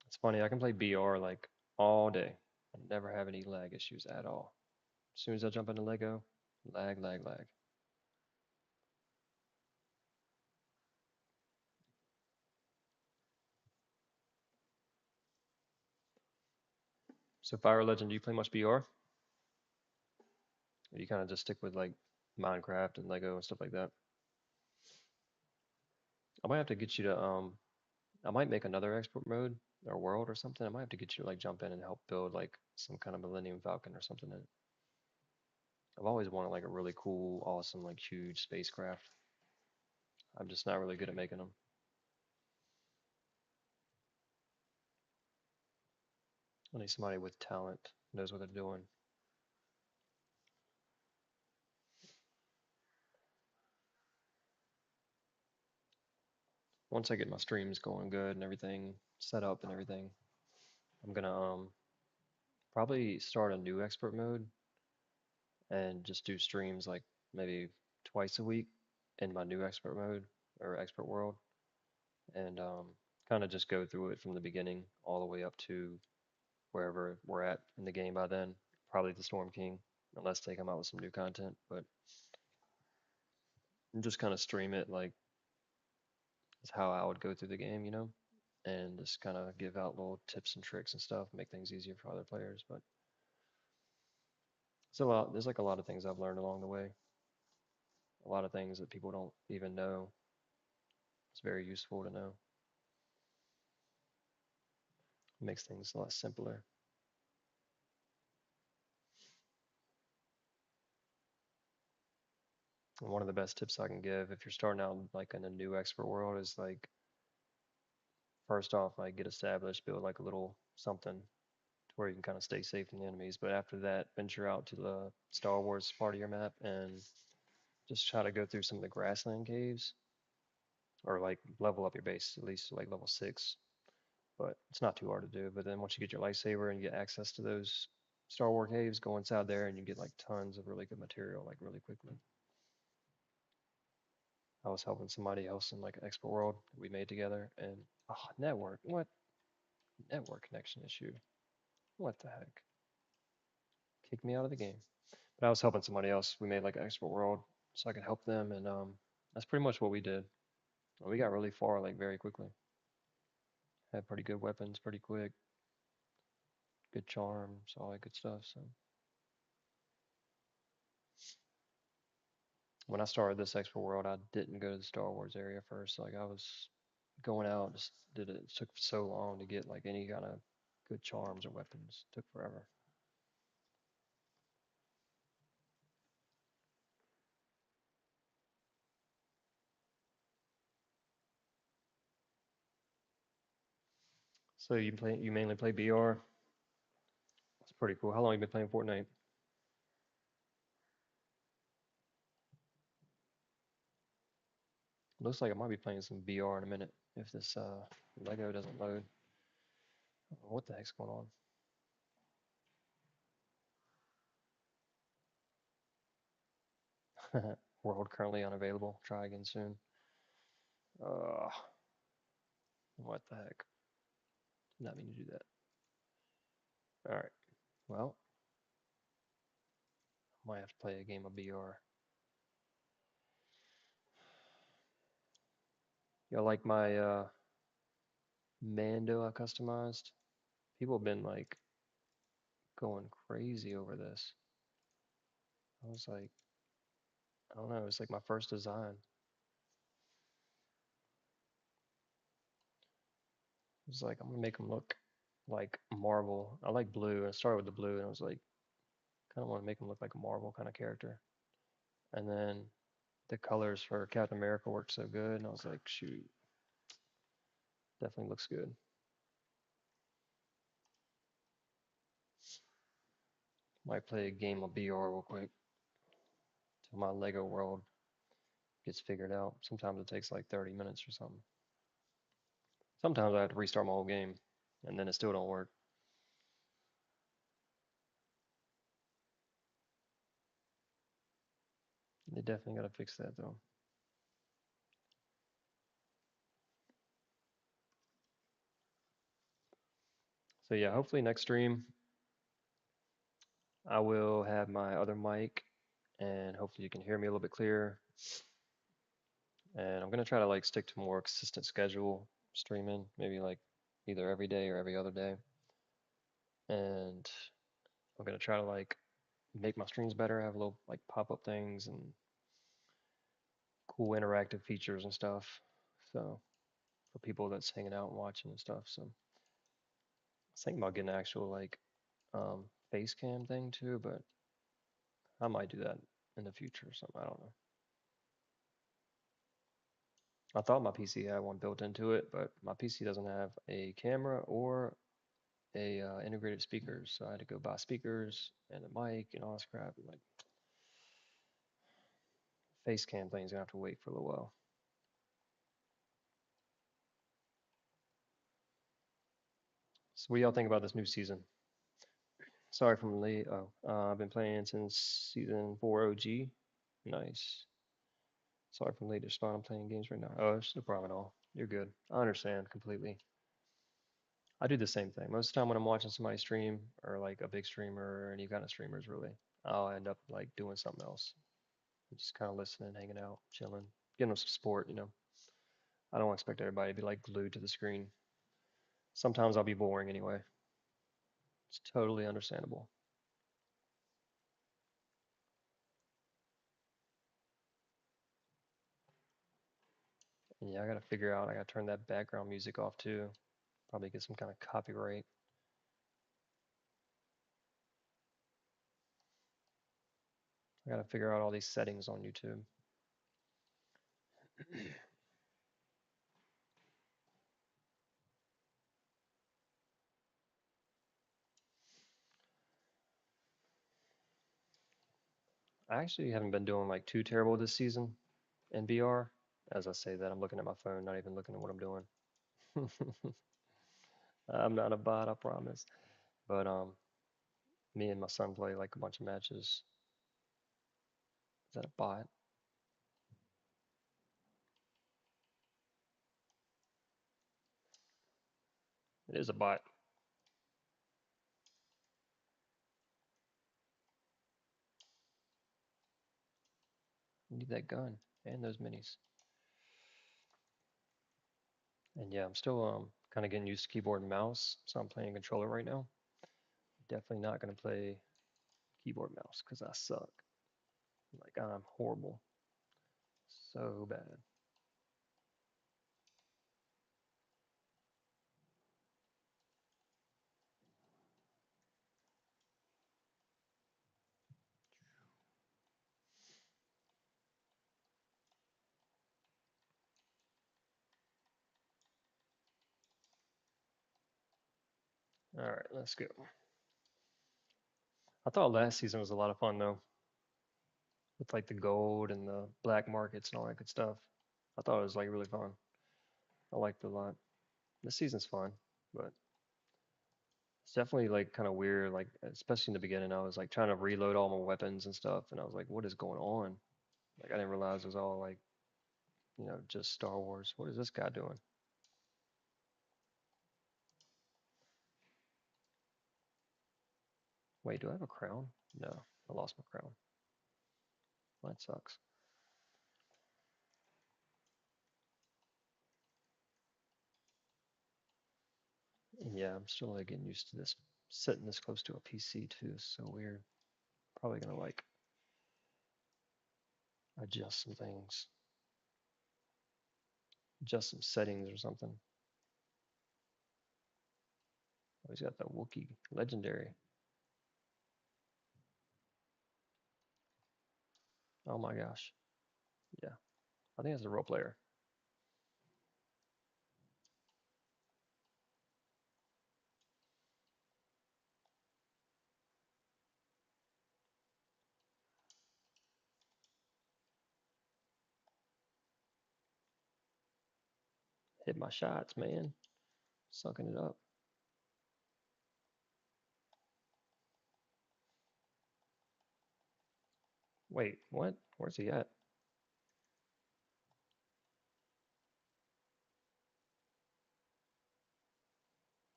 [SPEAKER 1] It's funny, I can play BR like all day and never have any lag issues at all. As soon as I jump into Lego, lag, lag, lag. So Fire Legend, do you play much BR? Or do you kind of just stick with like Minecraft and Lego and stuff like that? I might have to get you to I might make another export mode or world or something. I might have to get you to like jump in and help build like some kind of Millennium Falcon or something in it. I've always wanted like a really cool, awesome, like huge spacecraft. I'm just not really good at making them. I need somebody with talent, knows what they're doing. Once I get my streams going good and everything set up and everything, I'm gonna probably start a new expert mode and just do streams like maybe twice a week in my new expert mode or expert world and kind of just go through it from the beginning all the way up to wherever we're at in the game by then. Probably the Storm King, unless they come out with some new content. But just kind of stream it like is how I would go through the game, and just kind of give out little tips and tricks and stuff, make things easier for other players. But there's like a lot of things I've learned along the way, a lot of things that people don't even know. It's very useful to know. It makes things a lot simpler. And one of the best tips I can give if you're starting out like in a new expert world is like first off, like get established, build like a little something to where you can kind of stay safe from the enemies. But after that, venture out to the Star Wars part of your map and just try to go through some of the grassland caves or like level up your base at least to like level 6. But it's not too hard to do. But then once you get your lightsaber and you get access to those Star Wars caves, go inside there and you get like tons of really good material like really quickly. I was helping somebody else in like an expert world we made together and network. What? Network connection issue. What the heck? Kicked me out of the game. But I was helping somebody else. We made like an expert world so I could help them and that's pretty much what we did. We got really far like very quickly. Had pretty good weapons pretty quick, good charms, all that good stuff. So when I started this expert world, I didn't go to the Star Wars area first. Like I was going out, just did it. It took so long to get like any kind of good charms or weapons. It took forever. So you mainly play BR. It's pretty cool. How long have you been playing Fortnite? Looks like I might be playing some BR in a minute if this Lego doesn't load. What the heck's going on? World currently unavailable. Try again soon. Uh, what the heck? Did not mean to do that. All right. Well, might have to play a game of BR. Y'all like my Mando I customized? People have been like going crazy over this. I was like, I don't know, it's like my first design. It was like, I'm gonna make him look like Marvel. I like blue. I started with the blue and I was like, kind of want to make him look like a Marvel kind of character. And then the colors for Captain America worked so good, and I was like, shoot, definitely looks good. Might play a game of BR real quick till my Lego world gets figured out. Sometimes it takes like 30 minutes or something. Sometimes I have to restart my whole game, and then it still don't work. They definitely got to fix that though. So yeah, hopefully next stream I will have my other mic, and hopefully you can hear me a little bit clearer. And I'm gonna try to like stick to more consistent schedule streaming, maybe like either every day or every other day. And I'm gonna try to like make my streams better, have little like pop-up things and cool interactive features and stuff. So for people that's hanging out and watching and stuff. So I was thinking about getting an actual like face cam thing too, but I might do that in the future or something. I don't know. I thought my PC had one built into it, but my PC doesn't have a camera or a integrated speakers. So I had to go buy speakers and a mic and all this crap. And like face cam thing's gonna have to wait for a little while. So what do y'all think about this new season? Sorry from late. Oh, I've been playing since season 4 OG. Nice. Sorry from late to start. I'm playing games right now. Oh, it's no problem at all. You're good. I understand completely. I do the same thing. Most of the time when I'm watching somebody stream or like a big streamer or any kind of streamers really, I'll end up like doing something else. Just kind of listening, hanging out, chilling, getting them some support. I don't expect everybody to be like glued to the screen. Sometimes I'll be boring anyway. It's totally understandable. And yeah, I gotta figure out, I gotta turn that background music off too. Probably get some kind of copyright. I gotta figure out all these settings on YouTube. I actually haven't been doing like too terrible this season in BR. As I say that, I'm looking at my phone, not even looking at what I'm doing. I'm not a bot, I promise. But me and my son play like a bunch of matches. Is that a bot? It is a bot. I need that gun and those minis. And yeah, I'm still kind of getting used to keyboard and mouse, so I'm playing controller right now. Definitely not gonna play keyboard mouse because I suck. Like I'm horrible, so bad. All right, let's go. I thought last season was a lot of fun though, with like the gold and the black markets and all that good stuff. I thought it was like really fun. I liked it a lot. This season's fun, but It's definitely like kind of weird, like especially in the beginning. I was like trying to reload all my weapons and stuff, and I was like, what is going on? Like I didn't realize it was all like, just Star Wars. What is this guy doing? Wait, do I have a crown? No, I lost my crown. That sucks. Yeah, I'm still like getting used to this sitting this close to a PC too. It's so weird. Probably gonna like adjust some things, adjust some settings or something. Oh, he's got the Wookiee legendary. Oh my gosh. Yeah, I think that's a role player. Hit my shots, man. Sucking it up. Wait, what? Where's he at?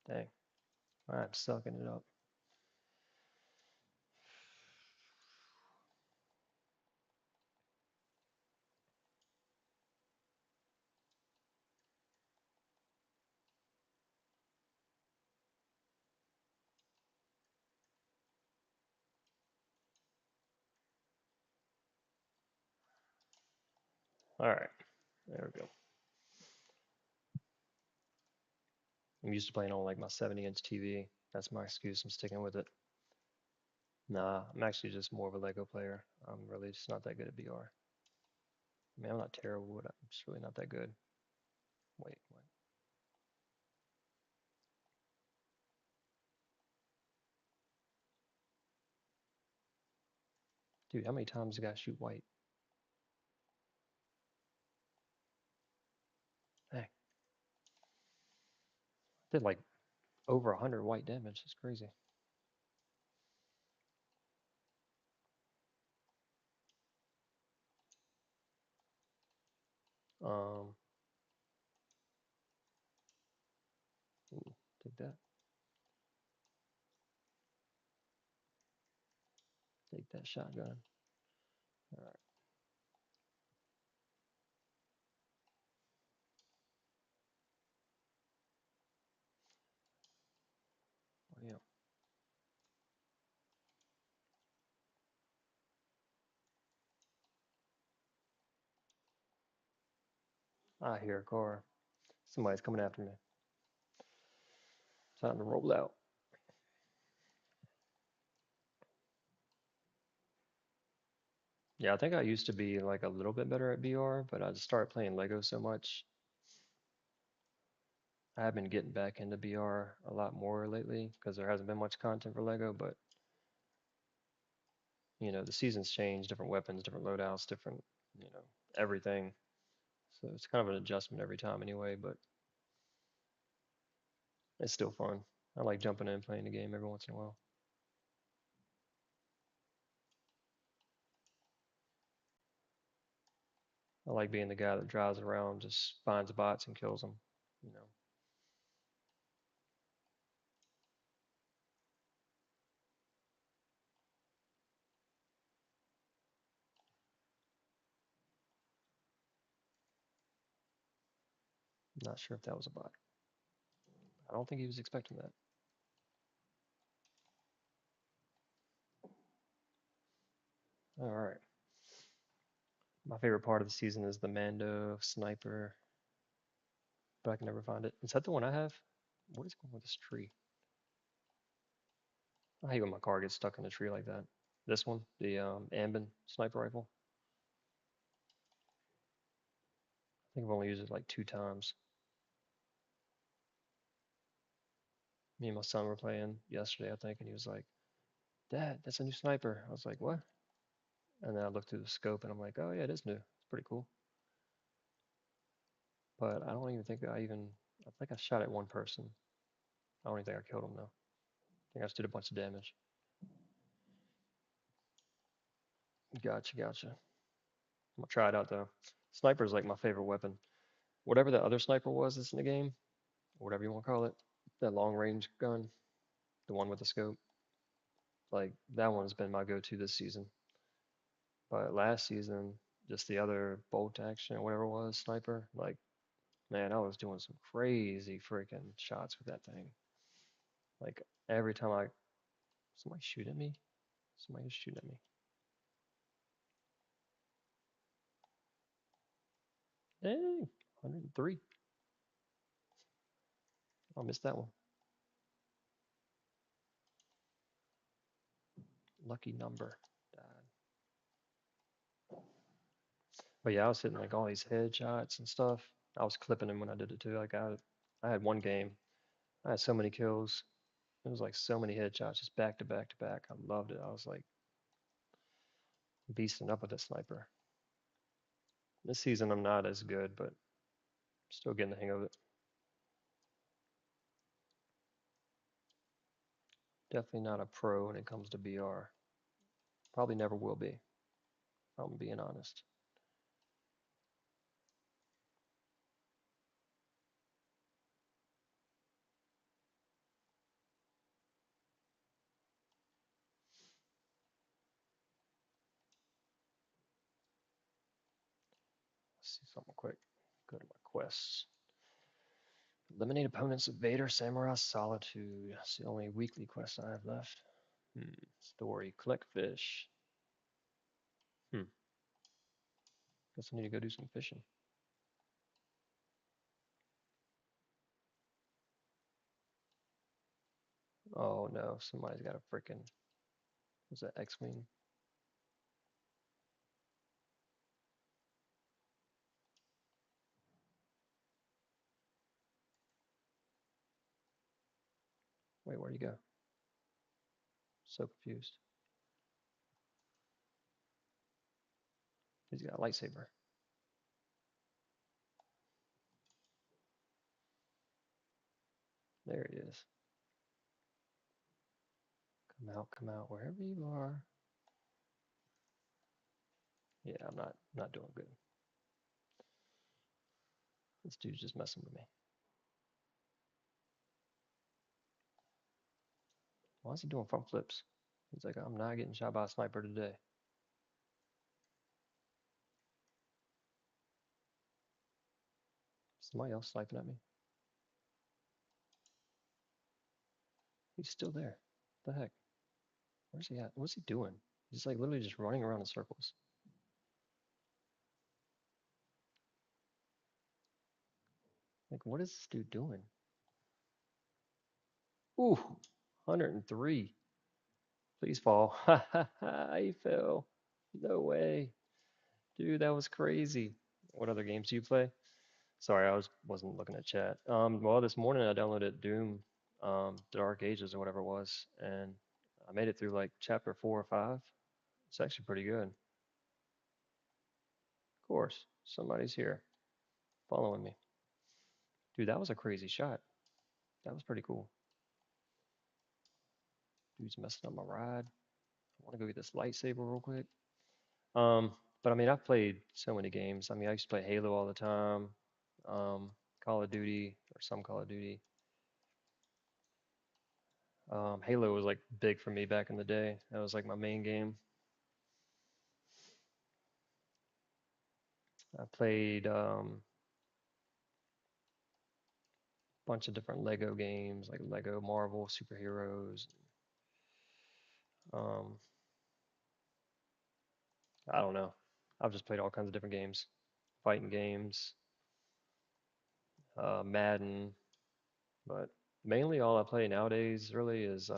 [SPEAKER 1] Dang, I'm sucking it up. All right, there we go. I'm used to playing on like my 70-inch TV. That's my excuse. I'm sticking with it. Nah, I'm actually just more of a Lego player. I'm really just not that good at VR. I mean, I'm not terrible, but I'm just really not that good. Wait, what? Dude, how many times did I shoot white? Hey, did like over 100 white damage. That's crazy. Um, ooh, take that. Take that shotgun. All right. Oh, yeah. I hear a car. Somebody's coming after me. Time to roll out. Yeah, I think I used to be like a little bit better at VR, but I just started playing Lego so much. I have been getting back into VR a lot more lately because there hasn't been much content for Lego, but the seasons change, different weapons, different loadouts, different, everything. So it's kind of an adjustment every time anyway, but it's still fun. I like jumping in and playing the game every once in a while. I like being the guy that drives around, just finds bots and kills them. You know, not sure if that was a bot. I don't think he was expecting that. All right. My favorite part of the season is the Mando sniper, but I can never find it. Is that the one I have? What is going with this tree? I hate when my car gets stuck in a tree like that. This one, the Ambin sniper rifle. I think I've only used it like 2 times. Me and my son were playing yesterday, I think, and he was like, "Dad, that's a new sniper." I was like, "What?" And then I looked through the scope, and I'm like, "Oh yeah, it is new. It's pretty cool." But I don't even think I think I shot at one person. I don't even think I killed him though. think I just did a bunch of damage. Gotcha, gotcha. I'm gonna try it out though. Sniper is like my favorite weapon. Whatever the other sniper was that's in the game, or whatever you want to call it, that long range gun, the one with the scope, like that one's been my go-to this season. But last season, just the other bolt action or whatever it was, sniper, like man, I was doing some crazy freaking shots with that thing. Like every time somebody shoot at me, somebody just shoot at me. Dang, 103. I missed that one. Lucky number. But yeah, I was hitting like all these headshots and stuff. I was clipping them when I did it too. I had one game. I had so many kills. It was like so many headshots just back to back to back. I loved it. I was like beasting up with a sniper. This season I'm not as good, but still getting the hang of it. Definitely not a pro when it comes to BR. Probably never will be, if I'm being honest. Let's see something quick. Go to my quests. Eliminate opponents of Vader, Samurai, Solitude. That's the only weekly quest I have left. Story. Collect fish. Hmm. Guess I need to go do some fishing. Oh no, somebody's got a freaking, what's that, X-Wing? Wait, where'd he go? So confused. He's got a lightsaber. There he is. Come out, wherever you are. Yeah, I'm not doing good. This dude's just messing with me. Why is he doing front flips? He's like, I'm not getting shot by a sniper today. Somebody else sniping at me. He's still there. What the heck? Where's he at? What's he doing? He's like literally just running around in circles. Like, what is this dude doing? Ooh, 103. Please fall. Ha ha ha, he fell. No way. Dude, that was crazy. What other games do you play? Sorry, wasn't looking at chat. Well, this morning I downloaded Doom, Dark Ages or whatever it was, and I made it through like chapter 4 or 5. It's actually pretty good. Of course, somebody's here following me. Dude, that was a crazy shot. That was pretty cool. Dude's messing up my ride. I want to go get this lightsaber real quick. But I mean, I've played so many games. I mean, I used to play Halo all the time, Call of Duty or some Call of Duty. Halo was like big for me back in the day. That was like my main game. I played a bunch of different Lego games, like Lego Marvel superheroes. Um, I don't know. I've just played all kinds of different games, fighting games, Madden, but mainly all I play nowadays really is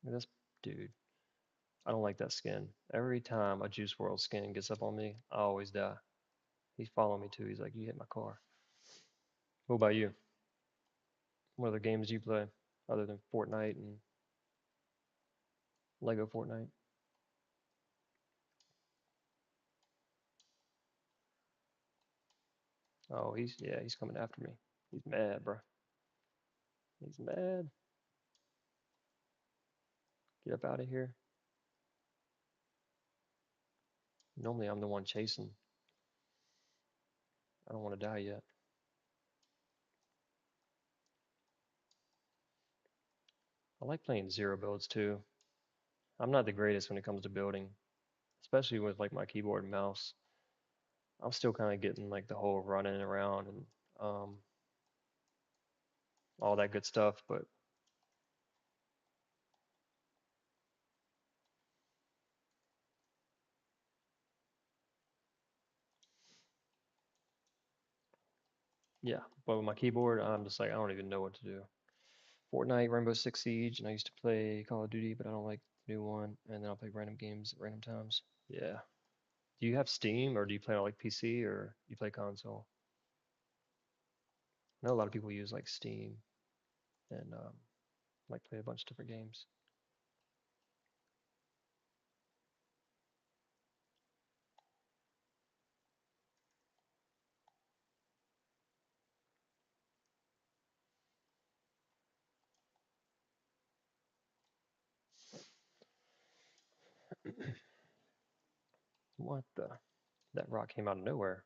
[SPEAKER 1] this dude. I don't like that skin. Every time a Juice World skin gets up on me, I always die. He's following me too. He's like, "You hit my car." What about you? What other games do you play other than Fortnite and Lego Fortnite? Oh, he's coming after me. He's mad, bro. He's mad. Get up out of here. Normally I'm the one chasing. I don't want to die yet. I like playing zero builds too. I'm not the greatest when it comes to building, especially with like my keyboard and mouse. I'm still kind of getting like the whole running around and um, all that good stuff. But yeah, but with my keyboard, I'm just like I don't even know what to do. Fortnite, Rainbow Six Siege, and I used to play Call of Duty, but I don't like the new one. And then I'll play random games at random times. Yeah. Do you have Steam or do you play on like PC or you play console? I know a lot of people use like Steam and like play a bunch of different games. What the? That rock came out of nowhere.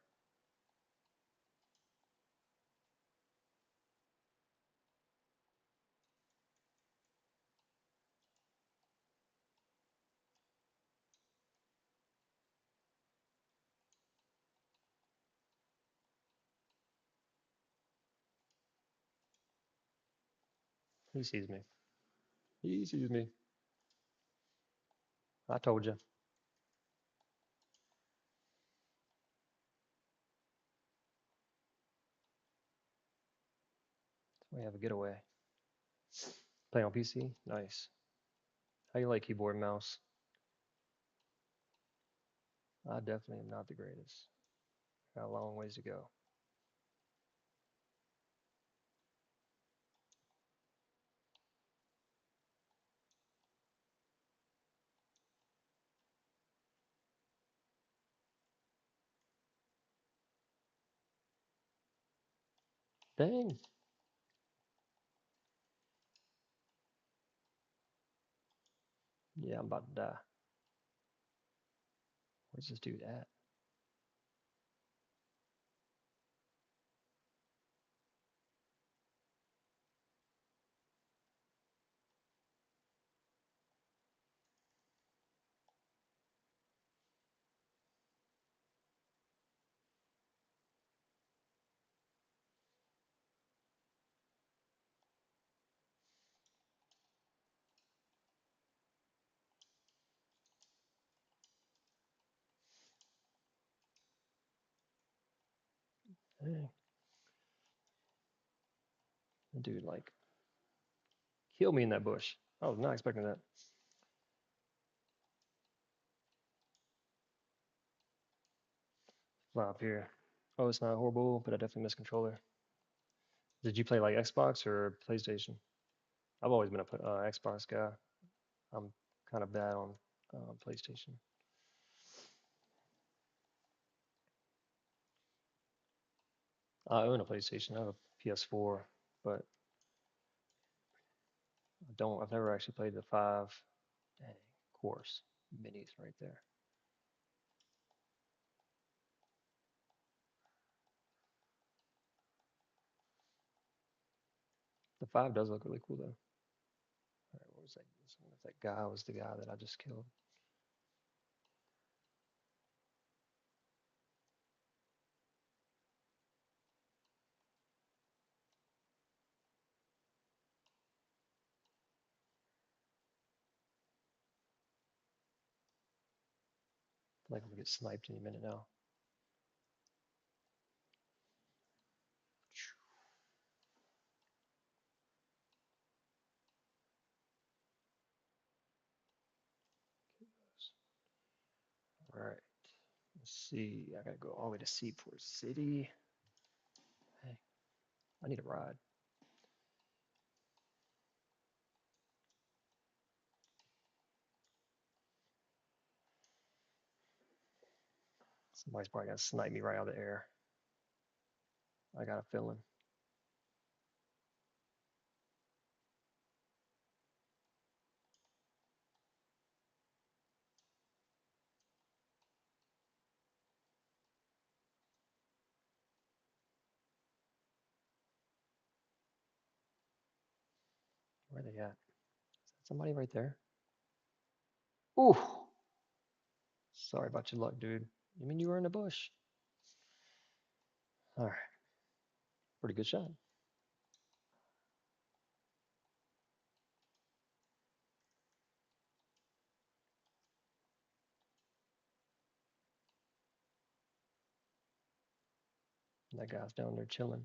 [SPEAKER 1] He sees me. He sees me. I told you. We have a getaway. Play on PC? Nice. How you like keyboard and mouse? I definitely am not the greatest. Got a long ways to go. Dang. Yeah, I'm about to die. Where's this dude at? Dang. The dude like killed me in that bush. I was not expecting that. Fly up here. Oh, it's not horrible, but I definitely miss controller. Did you play like Xbox or PlayStation? I've always been a Xbox guy. I'm kind of bad on PlayStation. I own a PlayStation. I have a PS4, but I don't. I've never actually played the five. Dang, of course, minis right there. The five does look really cool though. All right, what was that? That guy was the guy that I just killed. I feel like I'm gonna get sniped any minute now. All right, let's see. I gotta go all the way to Seaport City. Hey, I need a ride. Somebody's probably gonna snipe me right out of the air. I got a feeling. Where are they at? Is that somebody right there? Ooh. Sorry about your luck, dude. You mean you were in the bush? All right. Pretty good shot. That guy's down there chilling.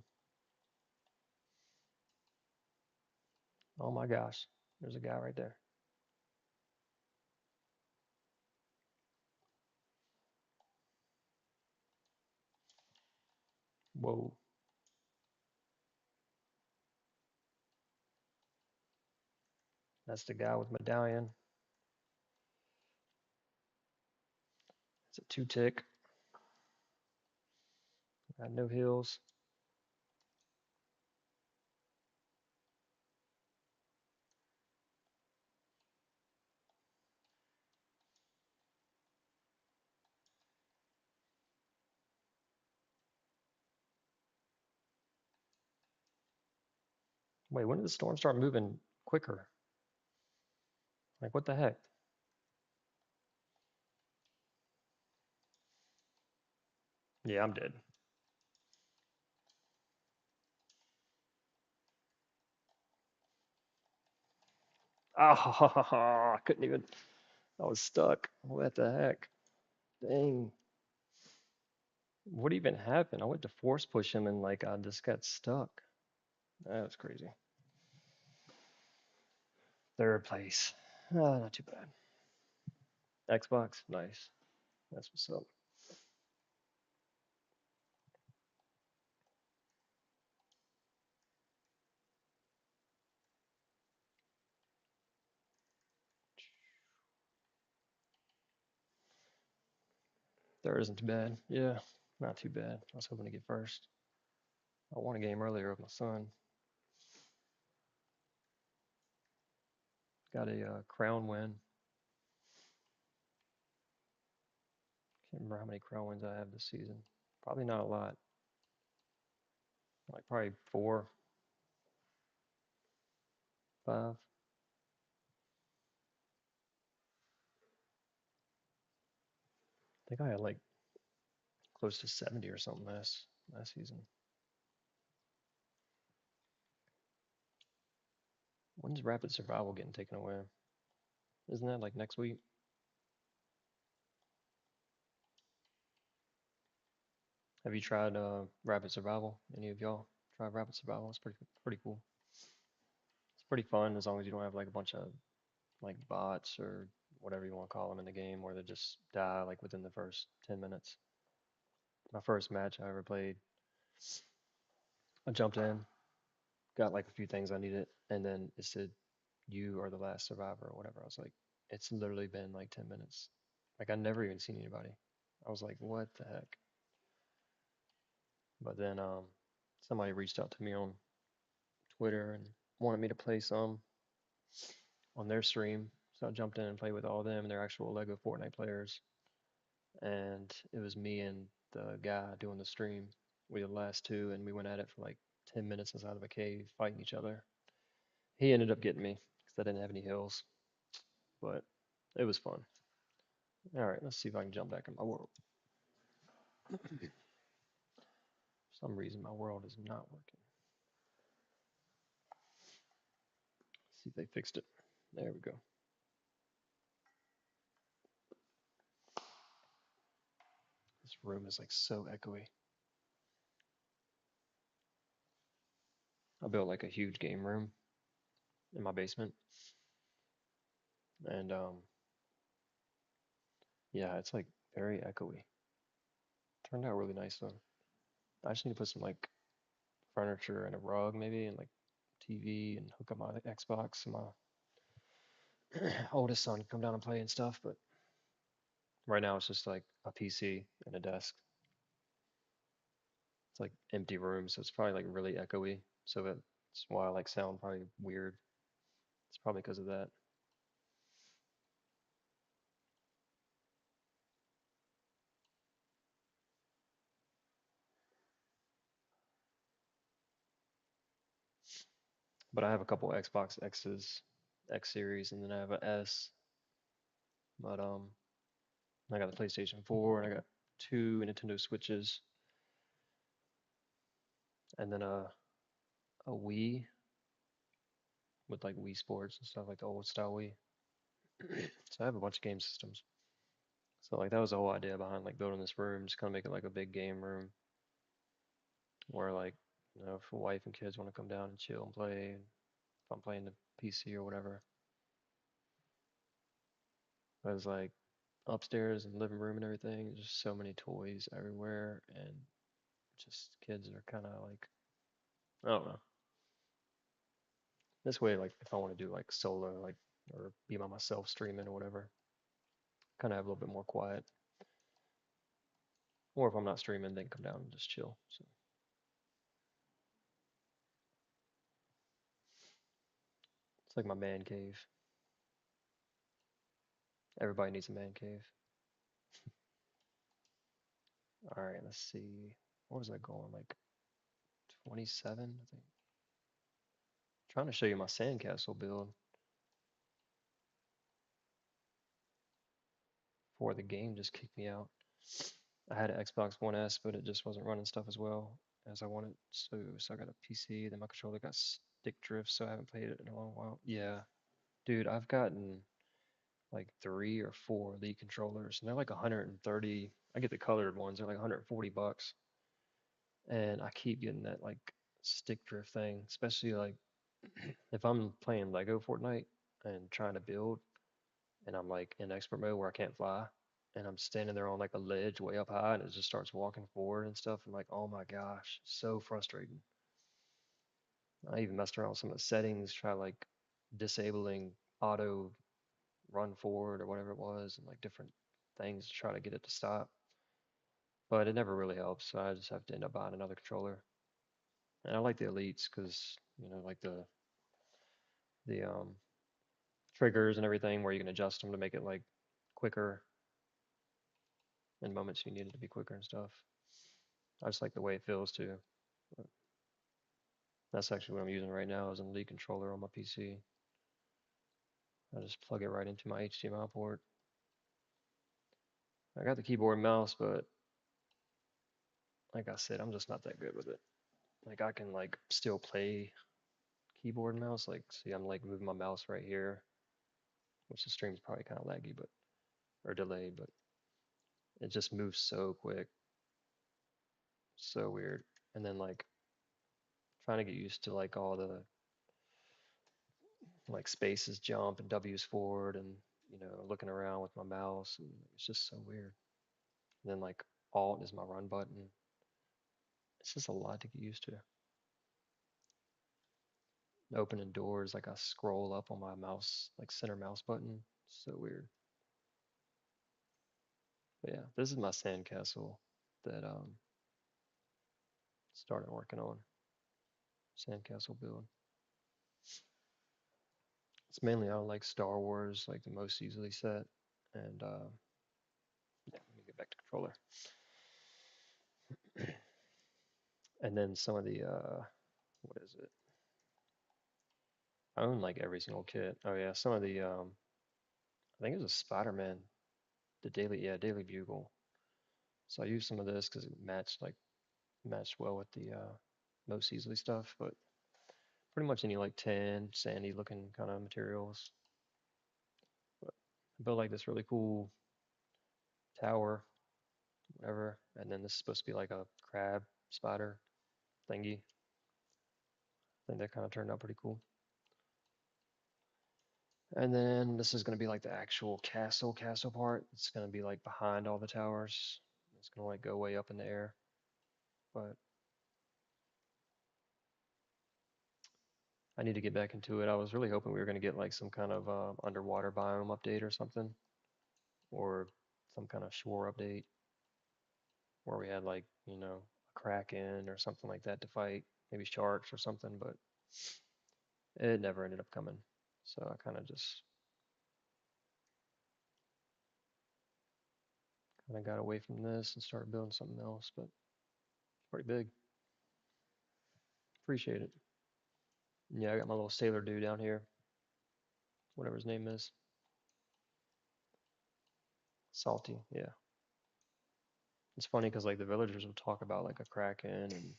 [SPEAKER 1] Oh my gosh. There's a guy right there. Whoa. That's the guy with medallion. It's a two tick. Got no heals. Wait, when did the storm start moving quicker? Like, what the heck? Yeah, I'm dead. Oh, I couldn't even. I was stuck. What the heck? Dang. What even happened? I went to force push him and like I just got stuck. That was crazy. Third place. Not too bad. Xbox, nice. That's what's up. Third isn't too bad. Yeah, not too bad. I was hoping to get first. I won a game earlier with my son. Got a crown win. Can't remember how many crown wins I have this season. Probably not a lot. Like probably 4, 5. I think I had like close to 70 or something last season. When's Rapid Survival getting taken away? Isn't that like next week? Have you tried Rapid Survival? Any of y'all tried Rapid Survival? It's pretty cool. It's pretty fun as long as you don't have like a bunch of like bots or whatever you want to call them in the game where they just die like within the first 10 minutes. My first match I ever played, I jumped in, got like a few things I needed, and then it said you are the last survivor or whatever. I was like, it's literally been like 10 minutes. Like I never even seen anybody. I was like, what the heck? But then somebody reached out to me on Twitter and wanted me to play some on their stream. So I jumped in and played with all of them. They're actual Lego Fortnite players. And it was me and the guy doing the stream. We did the last two, and we went at it for like 10 minutes inside of a cave fighting each other. He ended up getting me because I didn't have any heals, but it was fun. All right, let's see if I can jump back in my world. For some reason, my world is not working. Let's see if they fixed it. There we go. This room is like so echoey. I built like a huge game room in my basement, and yeah, it's like very echoey. Turned out really nice though. I just need to put some like furniture and a rug maybe, and like TV, and hook up my Xbox, and my oldest son can come down and play and stuff. But right now it's just like a PC and a desk. It's like empty room, so it's probably like really echoey. So that's why I like sound probably weird. It's probably because of that. But I have a couple Xbox X's, X series, and then I have a S. But I got the PlayStation 4 and I got two Nintendo Switches, and then a Wii with like Wii Sports and stuff like the old style Wii. So I have a bunch of game systems. So like that was the whole idea behind like building this room, just kind of make it like a big game room where like if a wife and kids want to come down and chill and play, and if I'm playing the PC or whatever. But it's like upstairs and living room and everything, just so many toys everywhere, and just kids are kind of like I don't know. This way, like if I want to do like solo, like or be by myself streaming or whatever, kind of have a little bit more quiet. Or if I'm not streaming, then come down and just chill. So it's like my man cave. Everybody needs a man cave. All right, let's see. What was I going? Like 27, I think. Trying to show you my sandcastle build before the game just kicked me out. I had an Xbox One S, but it just wasn't running stuff as well as I wanted. So I got a PC. Then my controller got stick drift, so I haven't played it in a long while. Yeah, dude, I've gotten like three or four Elite controllers, and they're like 130. I get the colored ones. They're like 140 bucks, and I keep getting that like stick drift thing, especially like if I'm playing Lego Fortnite and trying to build, and I'm like in expert mode where I can't fly, and I'm standing there on like a ledge way up high, and it just starts walking forward and stuff. I'm like, oh my gosh, so frustrating. I even messed around with some of the settings, try like disabling auto run forward or whatever it was, and like different things to try to get it to stop. But it never really helps, so I just have to end up buying another controller. And I like the elites because like the triggers and everything where you can adjust them to make it like quicker in moments you need it to be quicker and stuff. I just like the way it feels too. But that's actually what I'm using right now is an elite controller on my PC. I just plug it right into my HDMI port. I got the keyboard and mouse, but like I said, I'm just not that good with it. Like I can like still play keyboard and mouse. Like see, I'm like moving my mouse right here, which the stream's probably kind of laggy, but or delayed, but it just moves so quick, so weird. And then like trying to get used to like all the like spaces jump and W's forward and looking around with my mouse and it's just so weird. And then like Alt is my run button. It's just a lot to get used to. Opening doors, like I scroll up on my mouse, like center mouse button. So weird. But yeah, this is my sandcastle that started working on. Sandcastle build. It's mainly on like Star Wars, like the most easily set. And yeah, let me get back to controller. And then some of the what is it? I own like every single kit. Oh yeah, some of the I think it was a Spider-Man, the Daily Bugle. So I used some of this because it matched well with the most easily stuff, but pretty much any like tan, sandy looking kind of materials. But I built like this really cool tower, whatever, and then this is supposed to be like a crab spider thingy. I think that kind of turned out pretty cool. And then this is going to be like the actual castle part. It's going to be like behind all the towers. It's going to like go way up in the air. But I need to get back into it. I was really hoping we were going to get like some kind of underwater biome update or something, or some kind of shore update where we had like, a kraken or something like that to fight, maybe sharks or something, but it never ended up coming. So I kind of got away from this and started building something else, but it's pretty big. Appreciate it. Yeah, I got my little sailor dude down here, whatever his name is. Salty, yeah. It's funny because like the villagers will talk about like a kraken and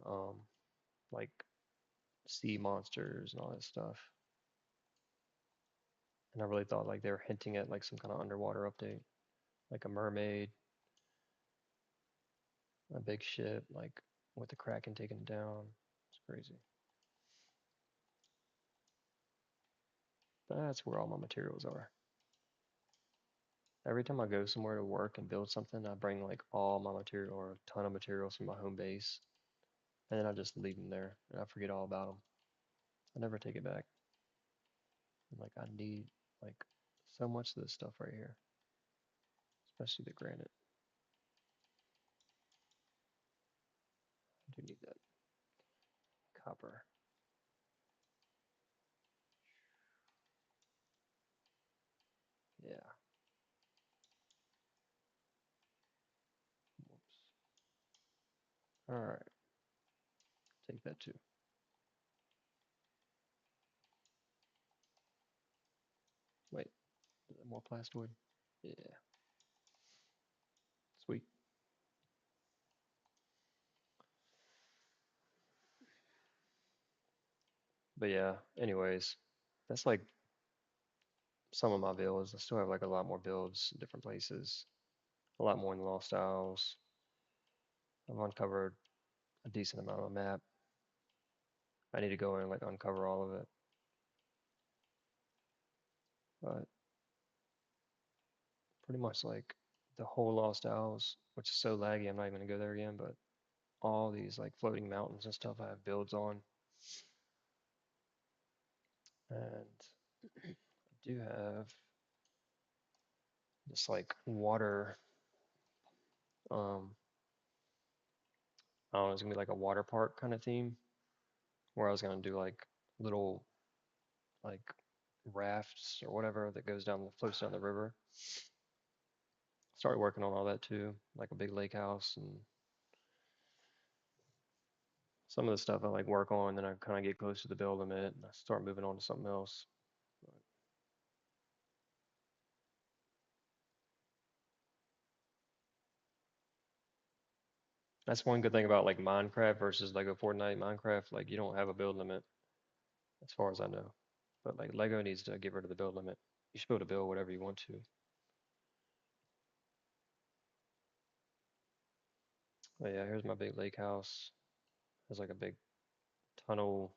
[SPEAKER 1] um like sea monsters and all that stuff. And I really thought like they were hinting at like some kind of underwater update, like a mermaid, a big ship, like with the kraken taking it down. It's crazy. That's where all my materials are. Every time I go somewhere to work and build something, I bring like all my material or a ton of materials from my home base, and then I just leave them there and I forget all about them. I never take it back. I'm like, I need like so much of this stuff right here, especially the granite. I do need that copper. Yeah. Whoops. All right. Take that too. Wait, is that more plastoid? Yeah. Sweet. But yeah, anyways, that's like some of my builds. I still have like a lot more builds in different places, a lot more in the Lost Isles. I've uncovered a decent amount of the map. I need to go in and like uncover all of it. But pretty much like the whole Lost Isles, which is so laggy, I'm not even gonna go there again, but all these like floating mountains and stuff I have builds on. And I do have this like water, um, I don't know, it's gonna be like a water park kind of theme where I was gonna do like little like rafts or whatever that goes down, floats down the river. Started working on all that too, like a big lake house and some of the stuff I like work on, then I kind of get close to the build limit and I start moving on to something else. But that's one good thing about like Minecraft versus Lego Fortnite. Minecraft, like you don't have a build limit as far as I know, but like Lego needs to get rid of the build limit. You should be able to build whatever you want to. But yeah, here's my big lake house. There's like a big tunnel.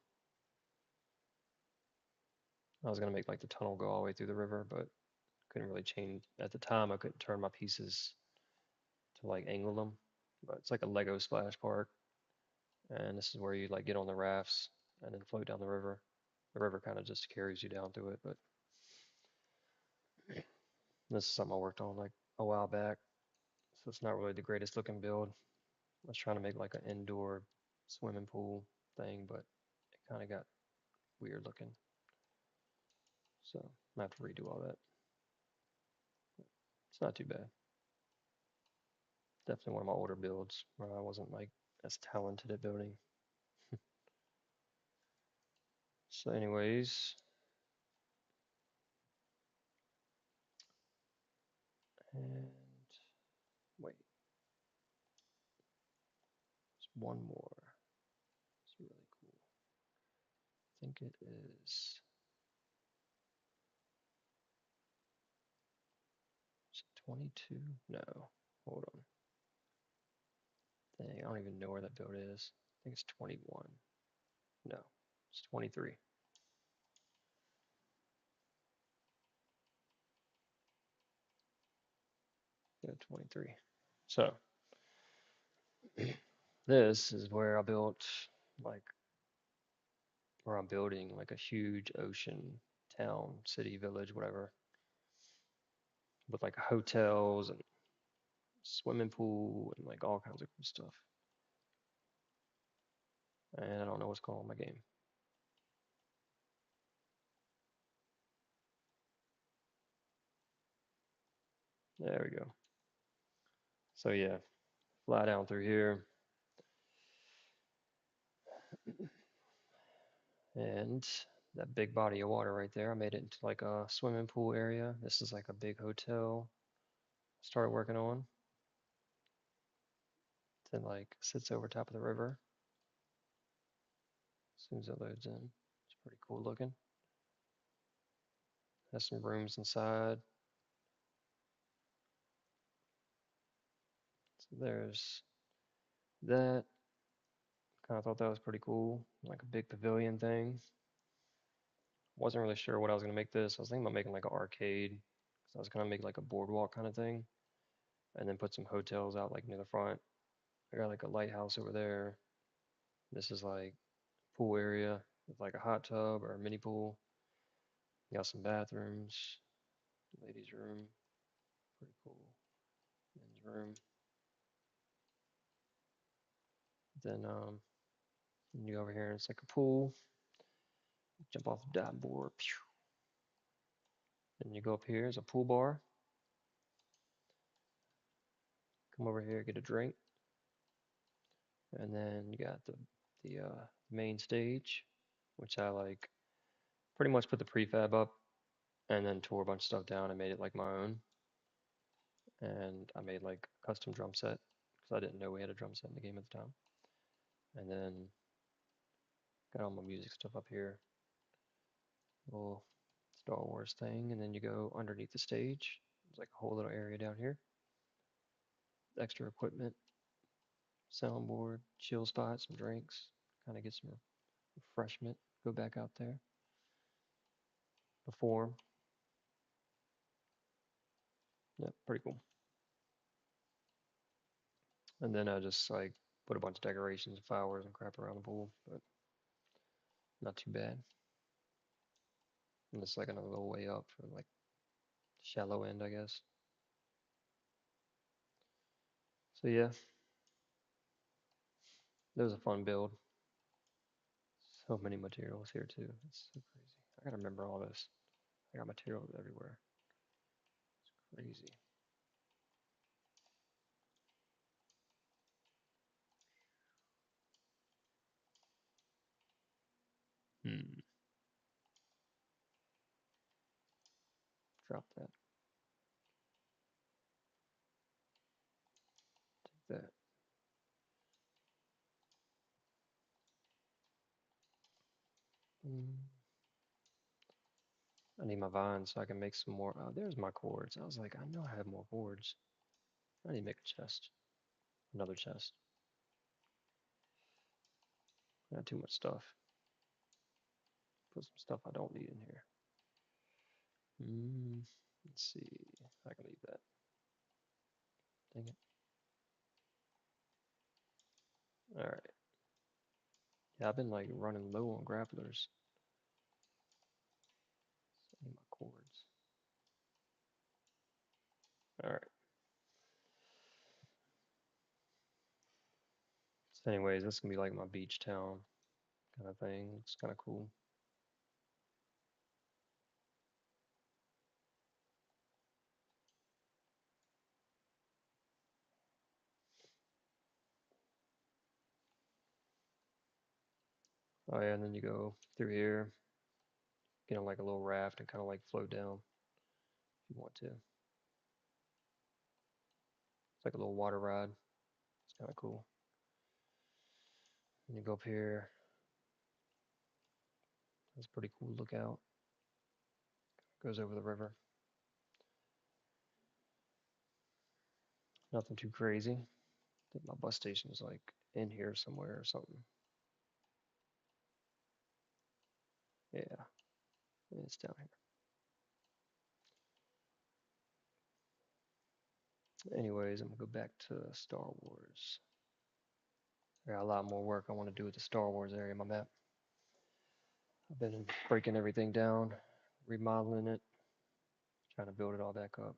[SPEAKER 1] I was gonna make like the tunnel go all the way through the river, but couldn't really change at the time. I couldn't turn my pieces to like angle them. But it's like a Lego splash park, and this is where you like get on the rafts and then float down the river. The river kind of just carries you down through it. But this is something I worked on like a while back, so it's not really the greatest looking build. I was trying to make like an indoor swimming pool thing, but it kind of got weird looking. So I have to redo all that. It's not too bad. Definitely one of my older builds where I wasn't like as talented at building. So, anyways, and wait, there's one more. It's really cool. I think it is 22. No, hold on. Dang, I don't even know where that build is. I think it's 21. No, it's 23. Yeah, 23. So, this is where I built like where I'm building like a huge ocean town, city, village, whatever, with like hotels and swimming pool and like all kinds of cool stuff. And I don't know what's going on in my game. There we go. So yeah, fly down through here. And that big body of water right there, I made it into like a swimming pool area. This is like a big hotel. Started working on. Then like sits over top of the river. As soon as it loads in, it's pretty cool looking. Has some rooms inside. So there's that. Kind of thought that was pretty cool, like a big pavilion thing. Wasn't really sure what I was gonna make this. I was thinking about making like an arcade, because I was gonna make like a boardwalk kind of thing, and then put some hotels out like near the front. I got like a lighthouse over there. This is like pool area with like a hot tub or a mini pool. Got some bathrooms, ladies' room, pretty cool. Men's room. Then you go over here and it's like a pool. Jump off the diving board. Then you go up here, it's a pool bar. Come over here, get a drink. And then you got the main stage, which I like pretty much put the prefab up and then tore a bunch of stuff down and made it like my own. And I made like a custom drum set because I didn't know we had a drum set in the game at the time. And then got all my music stuff up here, little Star Wars thing, and then you go underneath the stage. There's like a whole little area down here, extra equipment, soundboard, chill spot, some drinks, kind of get some refreshment. Go back out there, perform. Yeah, pretty cool. And then I just like put a bunch of decorations and flowers and crap around the pool, but not too bad. And it's like another little way up for like shallow end, I guess. So yeah, it was a fun build. So many materials here too. It's so crazy. I gotta remember all this. I got materials everywhere. It's crazy. Hmm. Drop that. Take that. Mm. I need my vines so I can make some more. Oh, there's my cords. I was like, I know I have more cords. I need to make a chest. Another chest. I got too much stuff. Put some stuff I don't need in here. Let's see. I can leave that. Dang it. All right. Yeah, I've been like running low on grapplers. So I need my cords. All right. So anyways, this is gonna be like my beach town kind of thing. It's kind of cool. Oh yeah, and then you go through here, get on like a little raft and kind of like float down if you want to. It's like a little water ride. It's kind of cool. And you go up here. That's a pretty cool lookout. Goes over the river. Nothing too crazy. I think my bus station is like in here somewhere or something. Yeah, it's down here. Anyways, I'm gonna go back to Star Wars. I got a lot more work I want to do with the Star Wars area on my map. I've been breaking everything down, remodeling it, trying to build it all back up.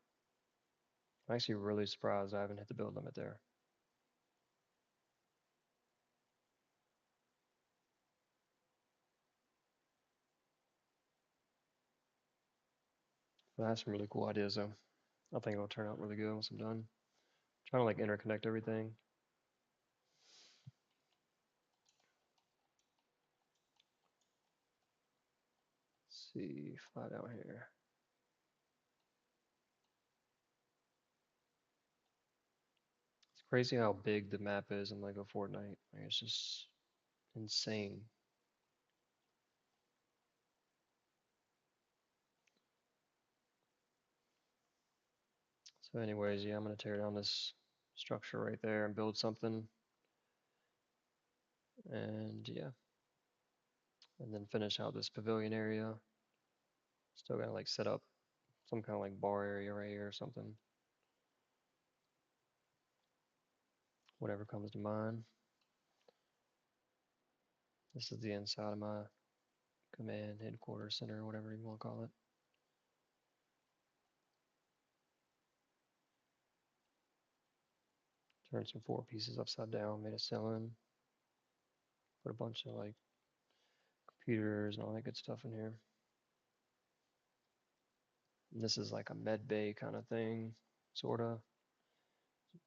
[SPEAKER 1] I'm actually really surprised I haven't hit the build limit there. But I have some really cool ideas though. I think it'll turn out really good once I'm done. Trying to like interconnect everything. see, fly down here. It's crazy how big the map is in Lego Fortnite. Like, it's just insane. So anyways, yeah, I'm gonna tear down this structure right there and build something. And yeah, and then finish out this pavilion area. Still gotta like set up some kind of like bar area right here or something. Whatever comes to mind. This is the inside of my command headquarters center, whatever you want to call it. Turned some four pieces upside down, made a ceiling, put a bunch of like computers and all that good stuff in here. And this is like a med bay kind of thing, sorta.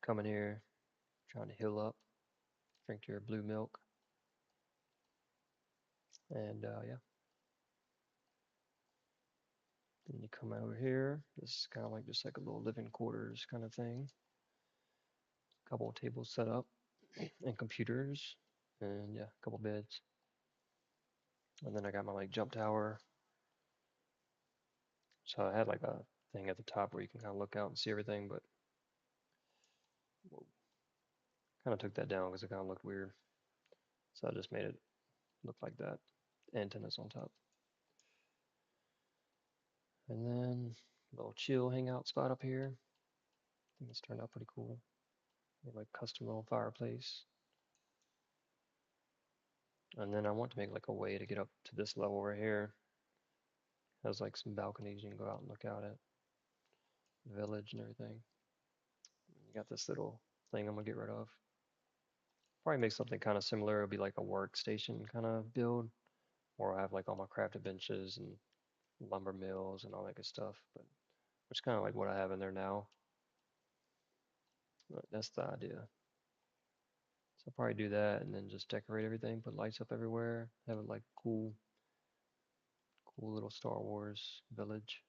[SPEAKER 1] Come in here, trying to heal up, drink your blue milk, and yeah. Then you come over here. This is kind of like just like a little living quarters kind of thing. A couple of tables set up and computers, and yeah, a couple beds. And then I got my like jump tower. So I had like a thing at the top where you can kind of look out and see everything, but kind of took that down because it kind of looked weird. So I just made it look like that. Antennas on top. And then a little chill hangout spot up here. I think it's turned out pretty cool. Made like custom little fireplace. And then I want to make like a way to get up to this level right here. Has like some balconies you can go out and look out at the village and everything. You got this little thing I'm gonna get rid of. Probably make something kind of similar. It'll be like a workstation kind of build, or I have like all my crafted benches and lumber mills and all that good stuff. But which is kind of like what I have in there now. But that's the idea. So I'll probably do that and then just decorate everything, put lights up everywhere, have it like cool little Star Wars village.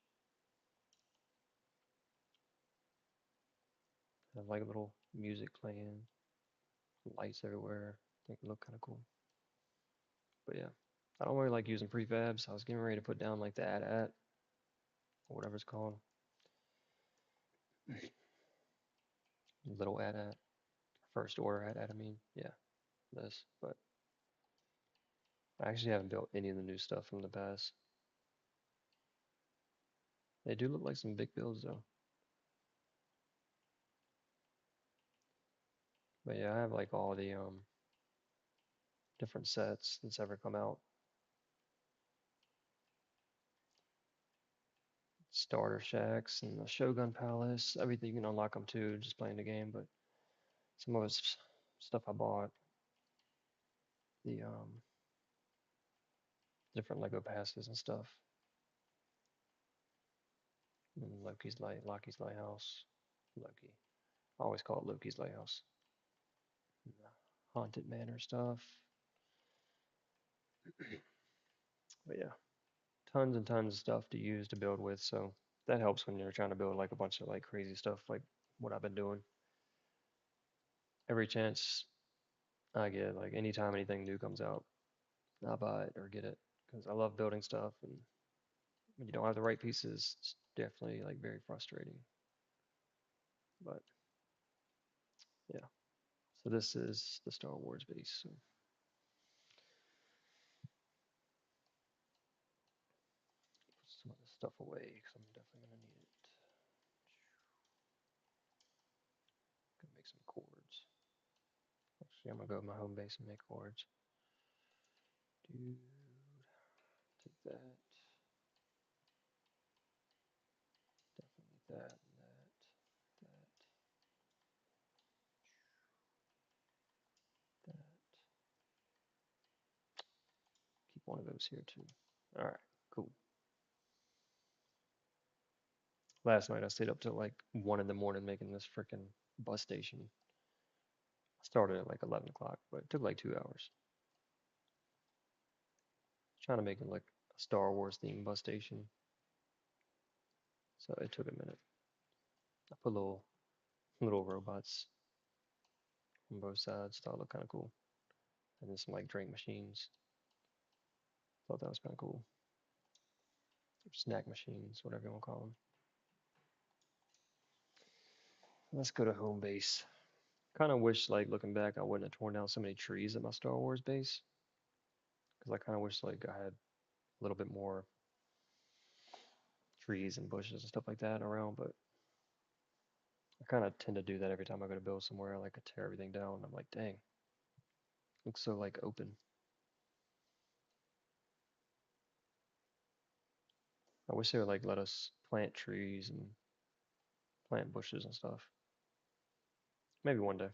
[SPEAKER 1] Have like a little music playing, lights everywhere. I think it look kind of cool. But yeah, I don't really like using prefabs. I was getting ready to put down like the AT-AT or whatever it's called, little AT-AT, first order AT-AT. I mean, yeah, this. But I actually haven't built any of the new stuff from the past. They do look like some big builds though. But yeah, I have like all the different sets that's ever come out. Starter shacks and the Shogun Palace, everything you can unlock them too, just playing the game. But some of it's stuff I bought, the different Lego passes and stuff. And Loki's Lighthouse, Loki. I always call it Loki's Lighthouse. And the Haunted Manor stuff. But yeah, tons and tons of stuff to use to build with. So that helps when you're trying to build like a bunch of like crazy stuff like what I've been doing. Every chance I get, like anytime anything new comes out, I'll buy it or get it because I love building stuff, and when you don't have the right pieces, it's definitely like very frustrating. But yeah, so this is the Star Wars base. So put some of this stuff away because I'm definitely gonna need it. Gonna make some cords. Actually, I'm gonna go to my home base and make cords. Dude, take that. Definitely that and that. That. Keep one of those here too. All right, cool. Last night I stayed up till like 1 in the morning making this freaking bus station. I started at like 11 o'clock, but it took like 2 hours. Trying to make it look Star Wars themed bus station. So it took a minute. I put little robots on both sides. Thought it looked kind of cool. And then some like drink machines. Thought that was kind of cool. Snack machines, whatever you want to call them. Let's go to home base. Kind of wish, like looking back, I wouldn't have torn down so many trees at my Star Wars base because I kind of wish like I had a little bit more trees and bushes and stuff like that around. But I kind of tend to do that every time I go to build somewhere. I like to tear everything down. I'm like, dang, looks so like open. I wish they would like let us plant trees and plant bushes and stuff. Maybe one day.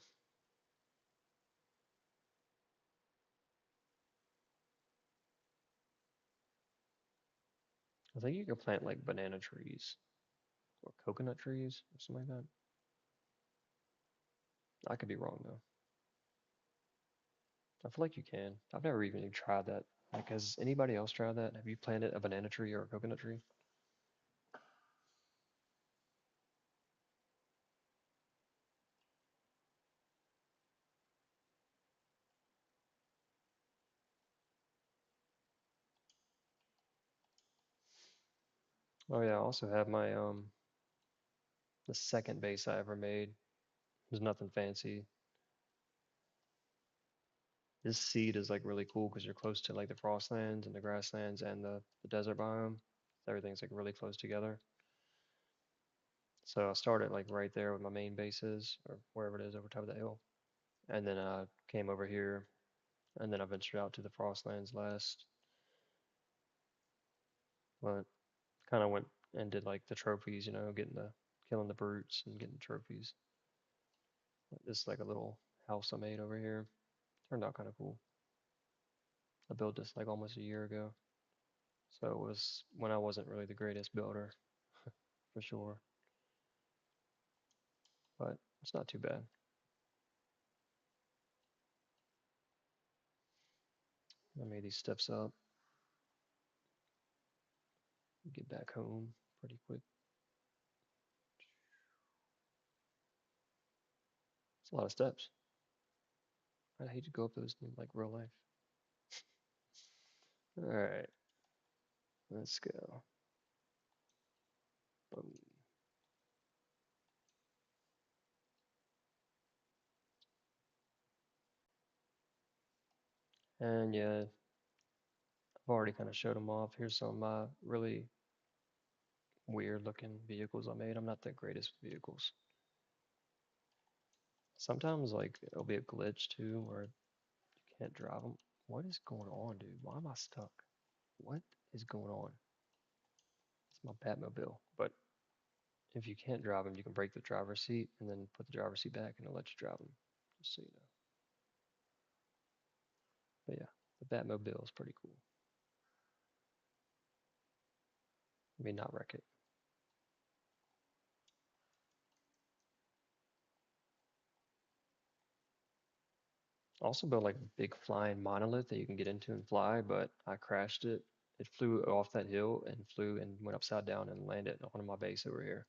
[SPEAKER 1] I think you could plant like banana trees or coconut trees or something like that. I could be wrong though. I feel like you can. I've never even tried that. Like, has anybody else tried that? Have you planted a banana tree or a coconut tree? Oh yeah, I also have my the second base I ever made. There's nothing fancy. This seed is like really cool because you're close to like the frostlands and the grasslands and the desert biome. Everything's like really close together. So I started like right there with my main bases or wherever it is over top of the hill. And then I came over here and then I ventured out to the frostlands last. But kind of went and did like the trophies, getting the killing the brutes and getting the trophies. This is like a little house I made over here. Turned out kind of cool. I built this like almost a year ago. So it was when I wasn't really the greatest builder for sure, but it's not too bad. I made these steps up, get back home pretty quick. It's a lot of steps. I'd hate to go up those in like real life. All right, let's go. Boom. And yeah, I've already kind of showed them off. Here's some of my really weird looking vehicles I made. I'm not the greatest with vehicles. Sometimes like it'll be a glitch too where you can't drive them. What is going on, dude? Why am I stuck? What is going on? It's my Batmobile. But if you can't drive them, you can break the driver's seat and then put the driver's seat back and it'll let you drive them. Just so you know. But yeah, the Batmobile is pretty cool. I mean, not wreck it. Also built like a big flying monolith that you can get into and fly, but I crashed it. It flew off that hill and flew and went upside down and landed on my base over here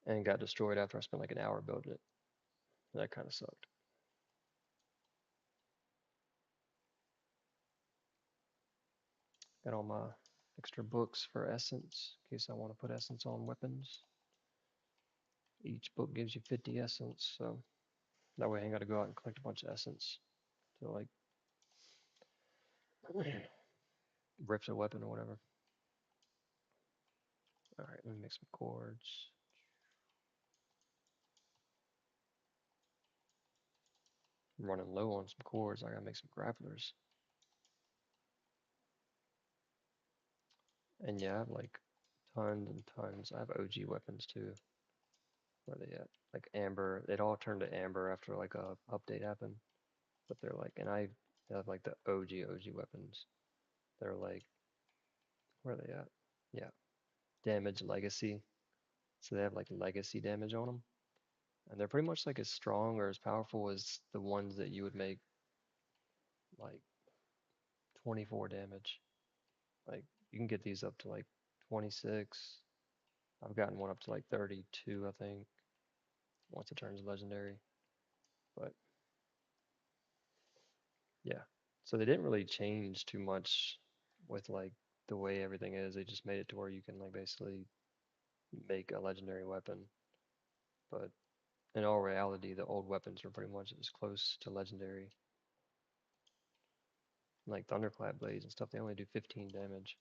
[SPEAKER 1] and got destroyed after I spent like an hour building it. That kind of sucked. Got all my extra books for essence in case I want to put essence on weapons. Each book gives you 50 essence, so that way I ain't got to go out and collect a bunch of essence to like rip a weapon or whatever. All right, let me make some cords. I'm running low on some cords. I gotta make some grapplers. And yeah, I have like tons and tons. I have OG weapons too. Where are they at? Like amber. It all turned to amber after like a update happened. But they're like, and I have like the OG weapons. They're like, where are they at? Yeah, damage legacy. So they have like legacy damage on them. And they're pretty much like as strong or as powerful as the ones that you would make like 24 damage. Like you can get these up to like 26. I've gotten one up to like 32, I think, once it turns legendary. But yeah. So they didn't really change too much with like the way everything is. They just made it to where you can like basically make a legendary weapon. But in all reality, the old weapons are pretty much as close to legendary. Like thunderclap blades and stuff, they only do 15 damage.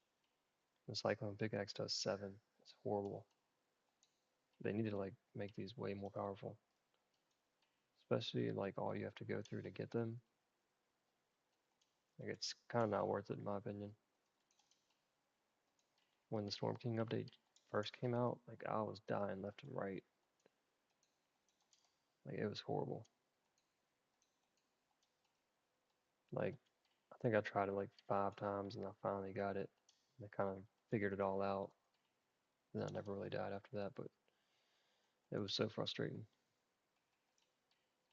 [SPEAKER 1] The cyclone pickaxe does 7. It's horrible. They need to like make these way more powerful. Especially like all you have to go through to get them. Like it's kind of not worth it in my opinion. When the Storm King update first came out, like I was dying left and right. Like it was horrible. Like I think I tried it like 5 times and I finally got it. And I kind of figured it all out. And I never really died after that, but it was so frustrating.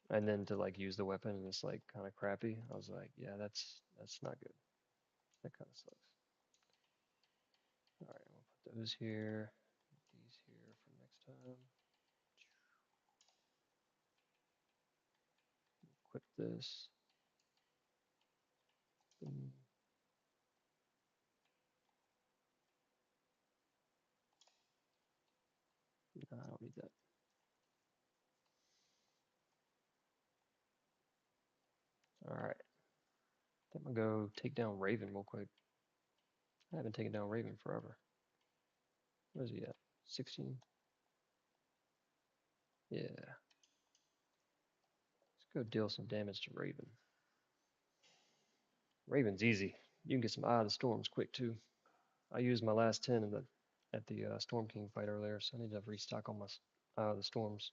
[SPEAKER 1] And then to like use the weapon and it's like kind of crappy. I was like, yeah, that's not good. That kind of sucks. All right, we'll put those here, these here for next time. Equip this. Boom. No, I don't need that. All right, I'm gonna go take down Raven real quick. I haven't taken down Raven forever. Where's he at? 16. Yeah, let's go deal some damage to Raven. Raven's easy. You can get some Eye of the Storms quick too. I used my last 10 in the at the Storm King fight earlier, so I need to restock on my Eye of the Storms.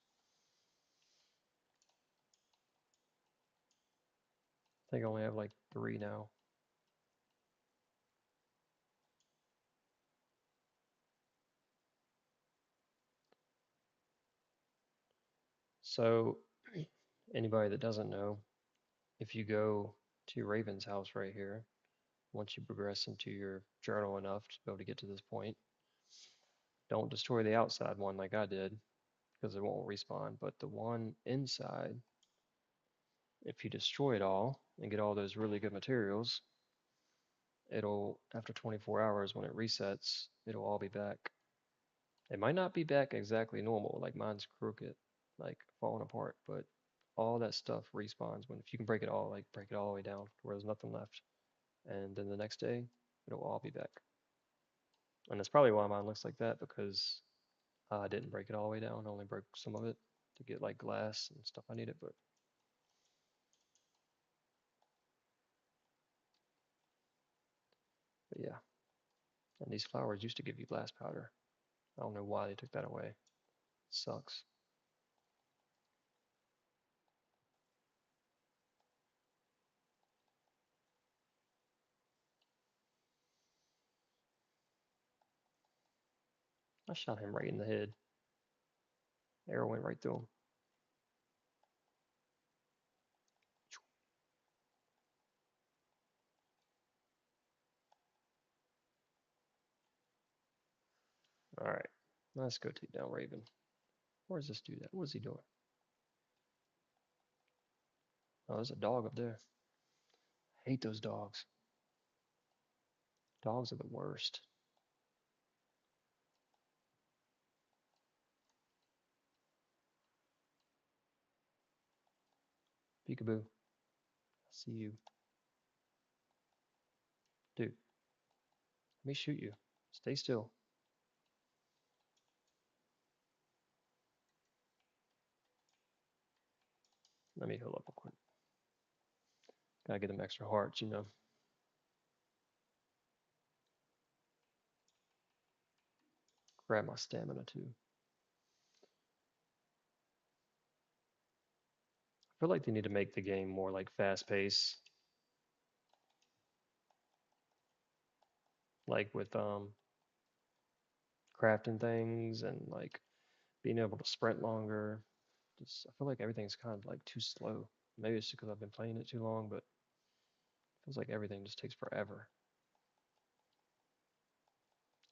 [SPEAKER 1] I think I only have like 3 now. So anybody that doesn't know, if you go to Raven's house right here, once you progress into your journal enough to be able to get to this point, don't destroy the outside one like I did, because it won't respawn. But the one inside, if you destroy it all and get all those really good materials, it'll, after 24 hours when it resets, it'll all be back. It might not be back exactly normal, like mine's crooked, like falling apart, but all that stuff respawns when, if you can break it all, like break it all the way down where there's nothing left. And then the next day, it'll all be back. And that's probably why mine looks like that, because I didn't break it all the way down. I only broke some of it to get like glass and stuff I needed. But yeah. And these flowers used to give you glass powder. I don't know why they took that away. It sucks. I shot him right in the head. Arrow went right through him. All right. Let's go take down Raven. Where's this dude at? What is he doing? Oh, there's a dog up there. I hate those dogs. Dogs are the worst. Peekaboo. I see you. Dude, let me shoot you. Stay still. Let me heal up real quick. Gotta get them extra hearts, you know. Grab my stamina too. I feel like they need to make the game more like fast paced, like with crafting things and like being able to sprint longer. Just I feel like everything's kind of like too slow. Maybe it's because I've been playing it too long, but it feels like everything just takes forever.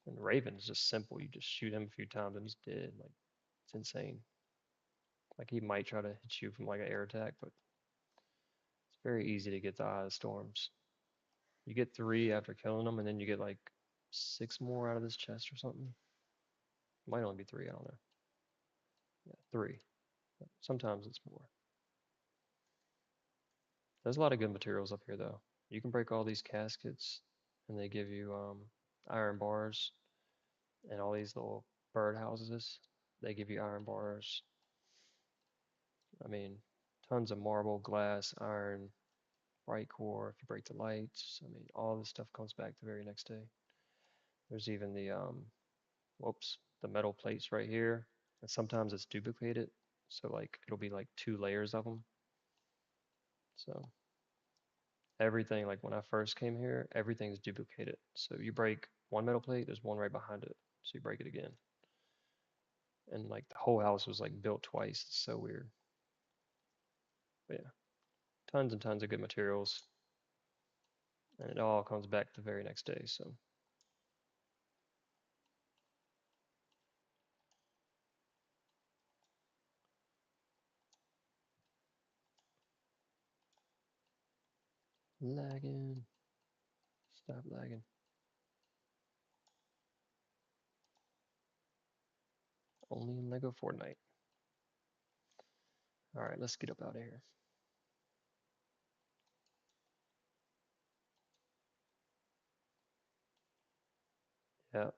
[SPEAKER 1] And Raven is just simple. You just shoot him a few times and he's dead. Like it's insane. Like he might try to hit you from like an air attack, but it's very easy to get the Eye of Storms. You get three after killing them, and then you get like six more out of this chest or something. It might only be three. I don't know. Yeah, three. Sometimes it's more. There's a lot of good materials up here though. You can break all these caskets, and they give you iron bars, and all these little bird houses. They give you iron bars. I mean, tons of marble, glass, iron, bright core. If you break the lights, I mean, all this stuff comes back the very next day. There's even the whoops, the metal plates right here, and sometimes it's duplicated, so like it'll be like two layers of them. So everything, like when I first came here, everything's duplicated. So you break one metal plate, there's one right behind it, so you break it again. And like the whole house was like built twice. It's so weird. But yeah, tons and tons of good materials, and it all comes back the very next day. So lagging, stop lagging. Only in Lego Fortnite. All right, let's get up out of here. Yeah.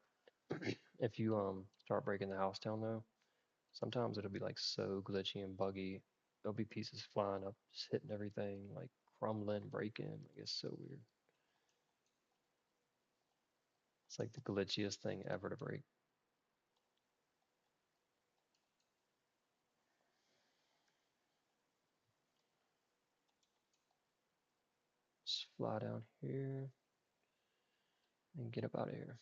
[SPEAKER 1] If you start breaking the house down though, sometimes it'll be like so glitchy and buggy. There'll be pieces flying up, just hitting everything, like crumbling, breaking. Like it's so weird. It's like the glitchiest thing ever to break. Just fly down here and get up out of here.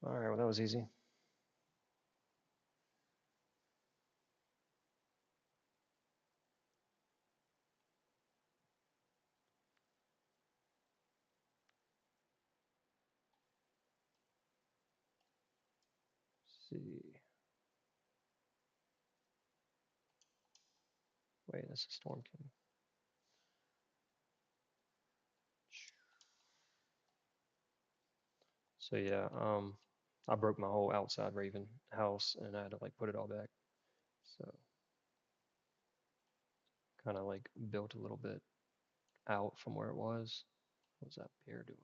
[SPEAKER 1] All right, well that was easy. Let's see. Wait, that's a Storm King. So yeah, I broke my whole outside Raven house and I had to like put it all back. So kind of like built a little bit out from where it was. What's that bear doing?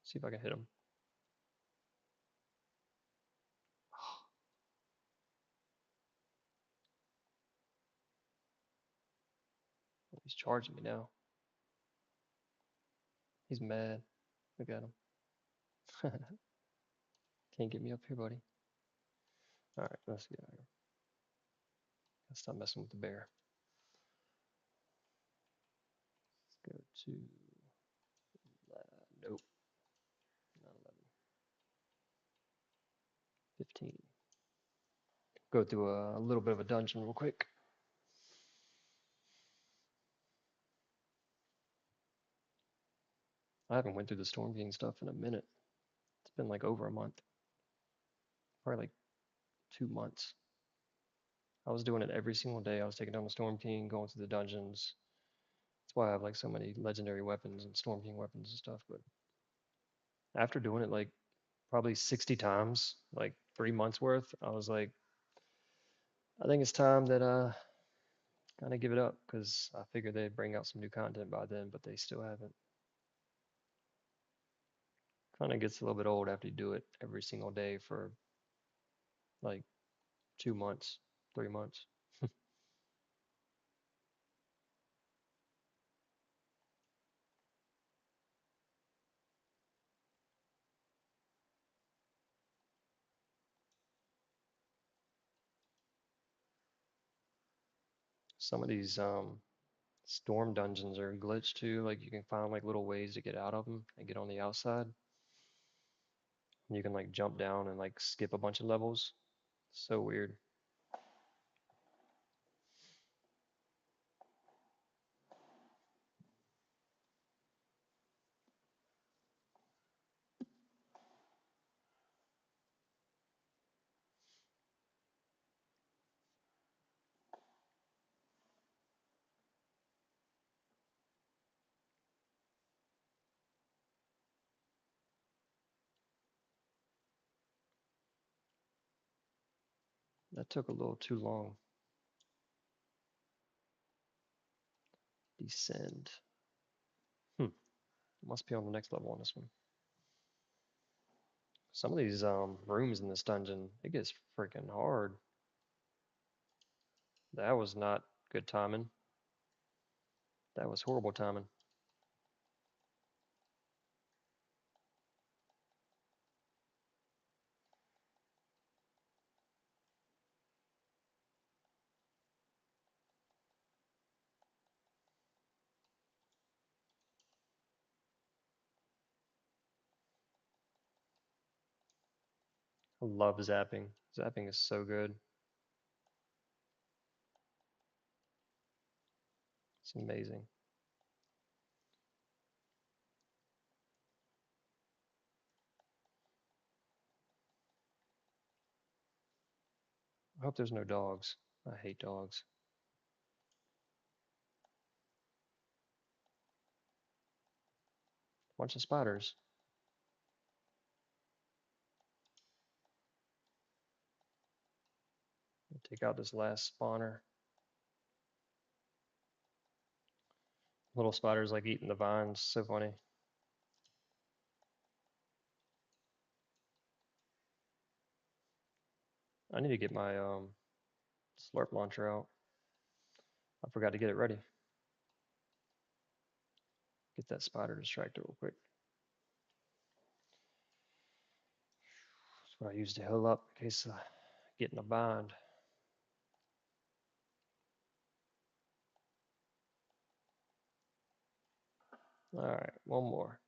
[SPEAKER 1] See if I can hit him. He's charging me now. He's mad. Look at him. Can't get me up here, buddy. All right, let's get out of here. Let's stop messing with the bear. Let's go to, nope, not 11. 15. Go through a little bit of a dungeon real quick. I haven't went through the Storm King stuff in a minute. It's been like over a month. Probably like 2 months. I was doing it every single day. I was taking down the Storm King, going through the dungeons. That's why I have like so many legendary weapons and Storm King weapons and stuff. But after doing it like probably 60 times, like 3 months worth, I was like, I think it's time that kind of give it up because I figured they'd bring out some new content by then, but they still haven't. Kind of gets a little bit old after you do it every single day for like 2 months, 3 months. Some of these Storm dungeons are glitched too. Like you can find like little ways to get out of them and get on the outside. You can like jump down and like skip a bunch of levels. So weird. That took a little too long. Descend. Hmm. Must be on the next level on this one. Some of these rooms in this dungeon, it gets freaking hard. That was not good timing. That was horrible timing. I love zapping. Zapping is so good. It's amazing. I hope there's no dogs. I hate dogs. Bunch of spiders. Take out this last spawner. Little spiders like eating the vines. So funny. I need to get my slurp launcher out. I forgot to get it ready. Get that spider distracted real quick. That's what I use to heal up in case I get in a bind. All right, one more.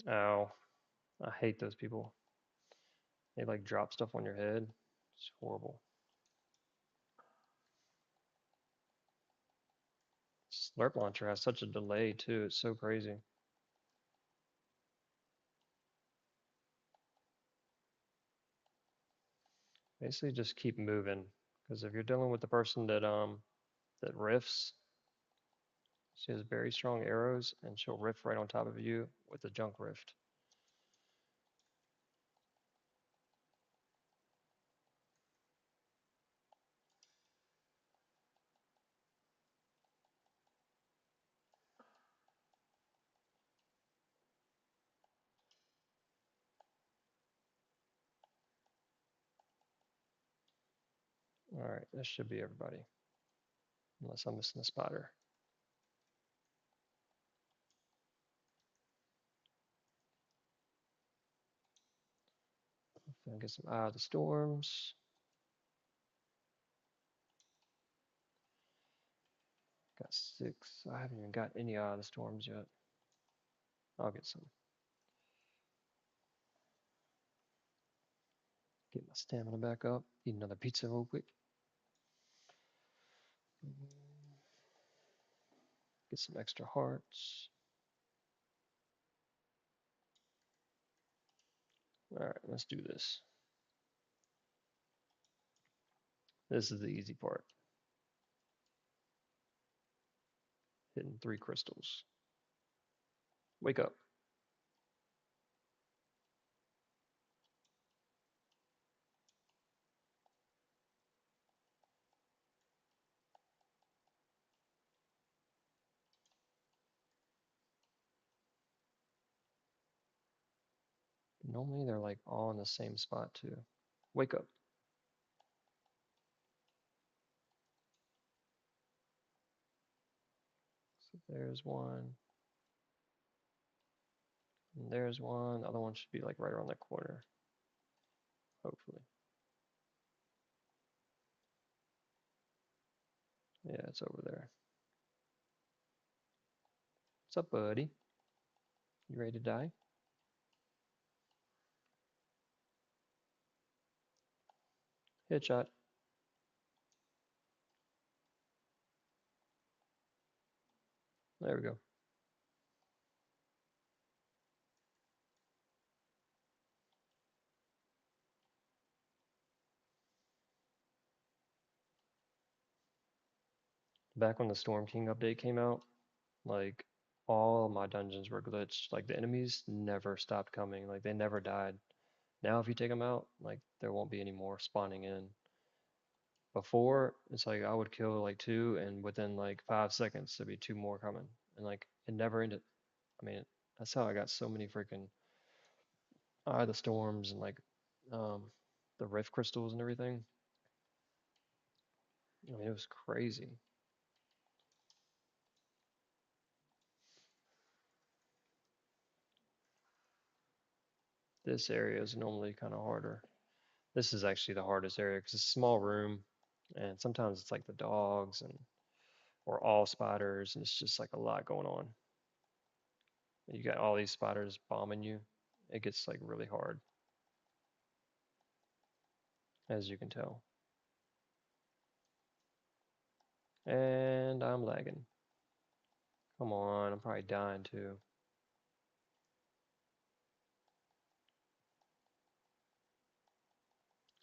[SPEAKER 1] Ow. I hate those people. They like drop stuff on your head. It's horrible. Slurp launcher has such a delay too. It's so crazy. Basically, just keep moving because if you're dealing with the person that riffs, she has very strong arrows and she'll riff right on top of you with a junk rift. All right, that should be everybody, unless I'm missing a spider. I'll get some Eye of the Storms. Got 6. I haven't even got any Eye of the Storms yet. I'll get some. Get my stamina back up. Eat another pizza real quick. Get some extra hearts. All right, let's do this. This is the easy part. Hitting 3 crystals. Wake up. Normally they're like all in the same spot too. Wake up. There's one. And there's one. The other one should be like right around that corner, hopefully. Yeah, it's over there. What's up, buddy? You ready to die? Headshot. There we go. Back when the Storm King update came out, like all of my dungeons were glitched. Like the enemies never stopped coming. Like they never died. Now if you take them out, like there won't be any more spawning in. Before, it's like I would kill like two, and within like 5 seconds there'd be two more coming, and like it never ended. I mean, that's how I got so many freaking Eye of the Storms and like um, the Rift crystals and everything. I mean, it was crazy. This area is normally kind of harder. This is actually the hardest area because it's a small room, and sometimes it's like the dogs and or all spiders, and it's just like a lot going on. You got all these spiders bombing you. It gets like really hard, as you can tell. And I'm lagging. Come on, I'm probably dying too.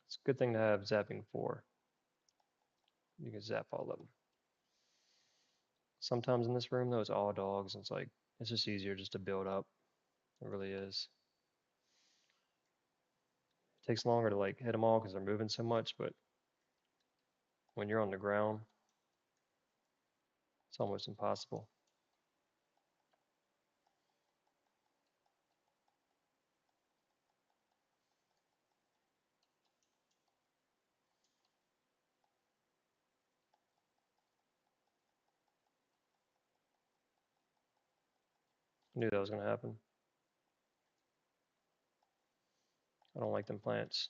[SPEAKER 1] It's a good thing to have zapping for. You can zap all of them. Sometimes in this room though, it's all dogs, and it's like it's just easier just to build up. It really is. It takes longer to like hit them all because they're moving so much, but when you're on the ground, it's almost impossible. I knew that was gonna happen. I don't like them plants.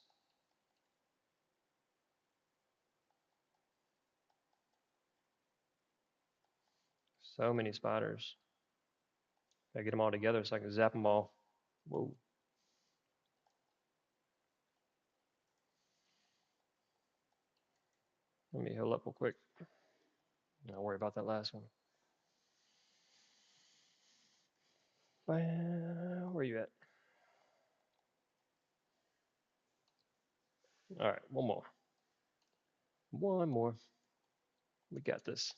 [SPEAKER 1] So many spiders. Gotta get them all together so I can zap them all. Whoa. Let me heal up real quick. Don't worry about that last one. Where are you at? All right, one more. One more. We got this.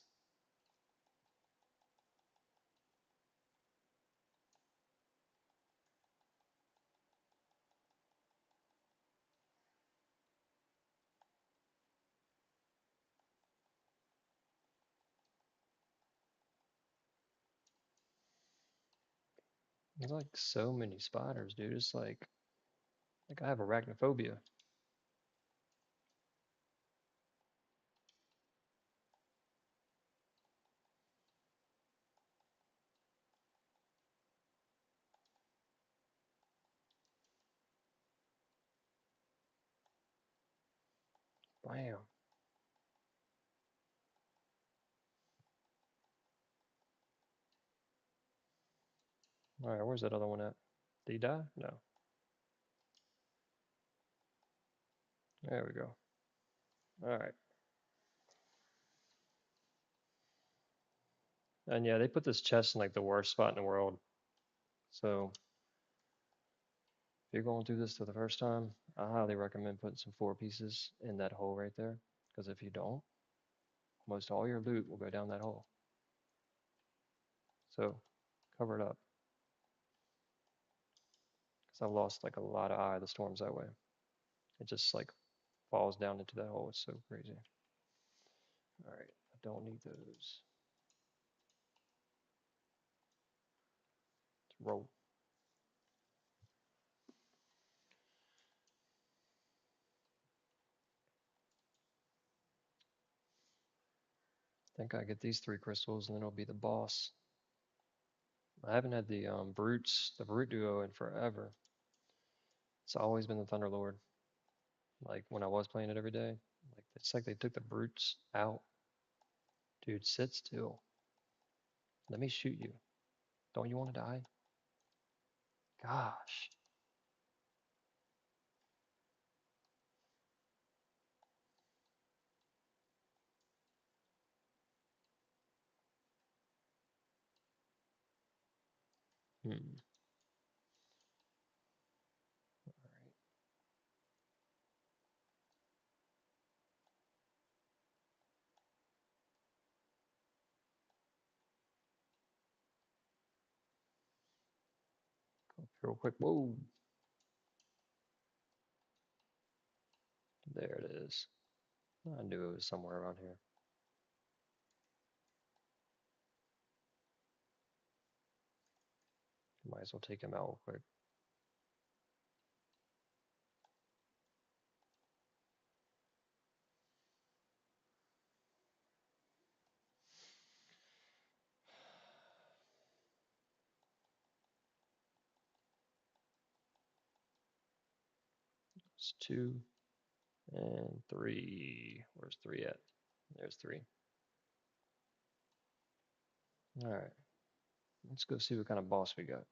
[SPEAKER 1] There's like so many spiders, dude. It's like I have arachnophobia. Bam. All right, where's that other one at? Did he die? No. There we go. All right. And yeah, they put this chest in like the worst spot in the world. So if you're going through this for the first time, I highly recommend putting some four pieces in that hole right there. Because if you don't, most all your loot will go down that hole. So cover it up. Because I've lost like a lot of Eye of the Storms that way. It just like falls down into that hole. It's so crazy. All right, I don't need those. Let's roll. I think I get these three crystals and then it'll be the boss. I haven't had the brute duo in forever. It's always been the Thunderlord. Like when I was playing it every day, like it's like they took the brutes out. Dude, sit still. Let me shoot you. Don't you want to die? Gosh. Hmm. All right. Go up here real quick. Whoa. There it is. I knew it was somewhere around here. Might as well take him out real quick. It's 2 and 3. Where's 3 at? There's 3. All right. Let's go see what kind of boss we got.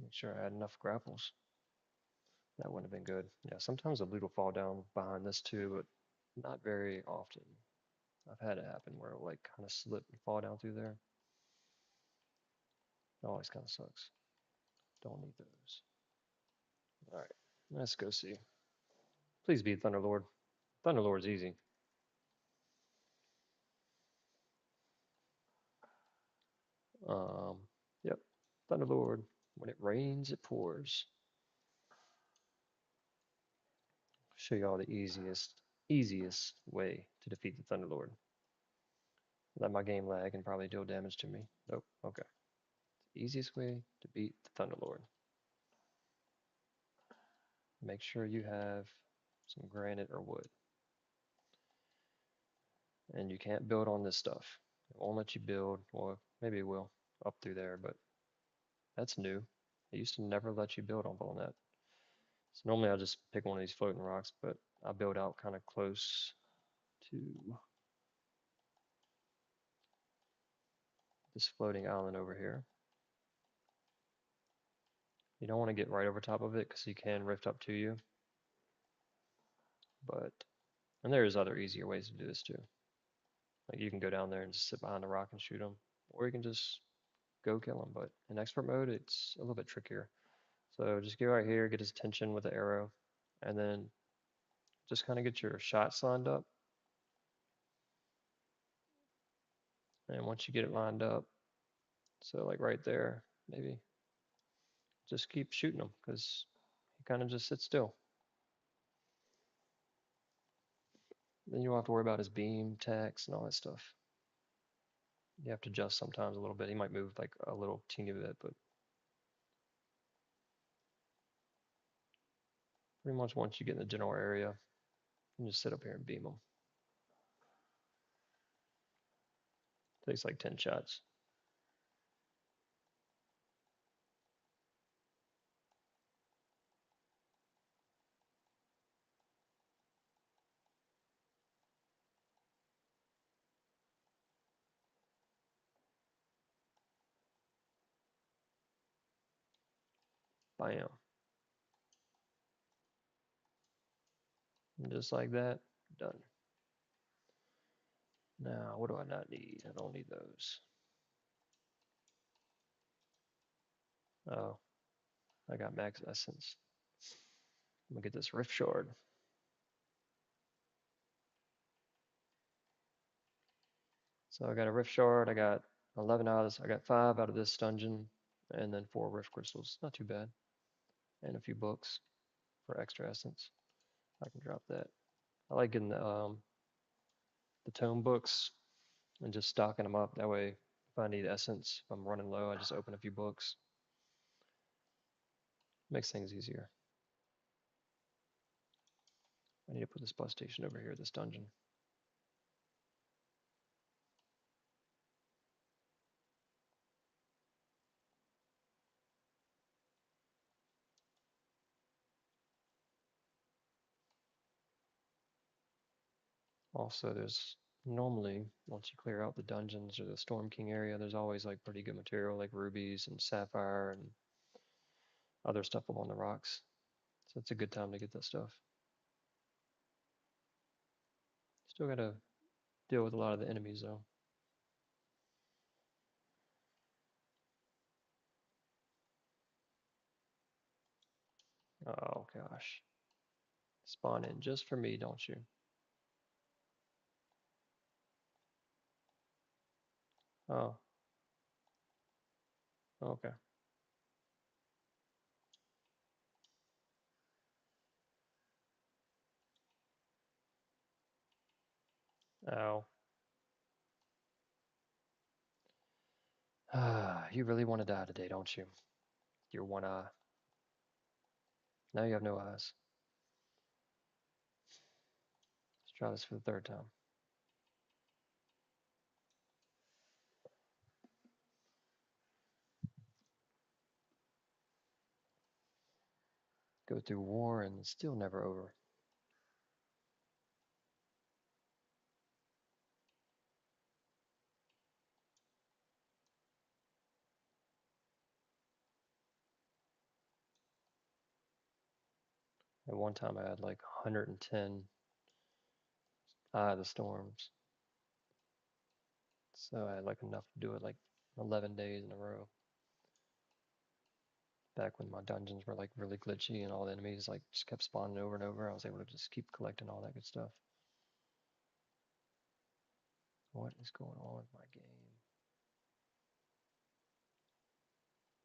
[SPEAKER 1] Make sure I had enough grapples. That wouldn't have been good. Yeah, sometimes the loot will fall down behind this too, but not very often. I've had it happen where it'll like kind of slip and fall down through there. It always kind of sucks. Don't need those. All right, let's go see. Please be Thunderlord. Thunderlord's easy. Um, yep, Thunderlord. When it rains, it pours. Show you all the easiest way to defeat the Thunderlord. Let my game lag and probably deal damage to me. Nope. Okay. Easiest way to beat the Thunderlord. Make sure you have some granite or wood. And you can't build on this stuff. It won't let you build, or maybe it will up through there, but that's new. It used to never let you build on that. So normally I just pick one of these floating rocks, but I build out kind of close to this floating island over here. You don't want to get right over top of it because you can rift up to you. But, and there's other easier ways to do this too. Like you can go down there and just sit behind the rock and shoot them, or you can just go kill them. But in expert mode, it's a little bit trickier. So just get right here, get his attention with the arrow, and then just kind of get your shots lined up. And once you get it lined up, so like right there, maybe just keep shooting him because he kind of just sits still. Then you don't have to worry about his beam, text, and all that stuff. You have to adjust sometimes a little bit. He might move like a little teeny bit, but pretty much once you get in the general area, you just sit up here and beam him. Takes like 10 shots. Bam. And just like that, done. Now, what do I not need? I don't need those. Oh, I got max essence. I'm gonna get this rift shard. So I got a rift shard. I got 11 out of this. I got 5 out of this dungeon, and then 4 rift crystals. Not too bad, and a few books. for extra essence. I can drop that. I like getting the tome books and just stocking them up. That way, if I need essence, if I'm running low, I just open a few books. Makes things easier. I need to put this bus station over here, this dungeon. Also, there's normally, once you clear out the dungeons or the Storm King area, there's always like pretty good material like rubies and sapphire and other stuff along the rocks. So it's a good time to get that stuff. Still gotta deal with a lot of the enemies though. Oh gosh. Spawn in just for me, don't you? Oh, okay. Ow. Ah, you really want to die today, don't you? Your one eye. Now you have no eyes. Let's try this for the third time. Go through war and it's still never over. At one time I had like 110 Eye of the Storms. So I had like enough to do it like 11 days in a row. Back when my dungeons were like really glitchy and all the enemies like just kept spawning over and over, I was able to just keep collecting all that good stuff. What is going on with my game?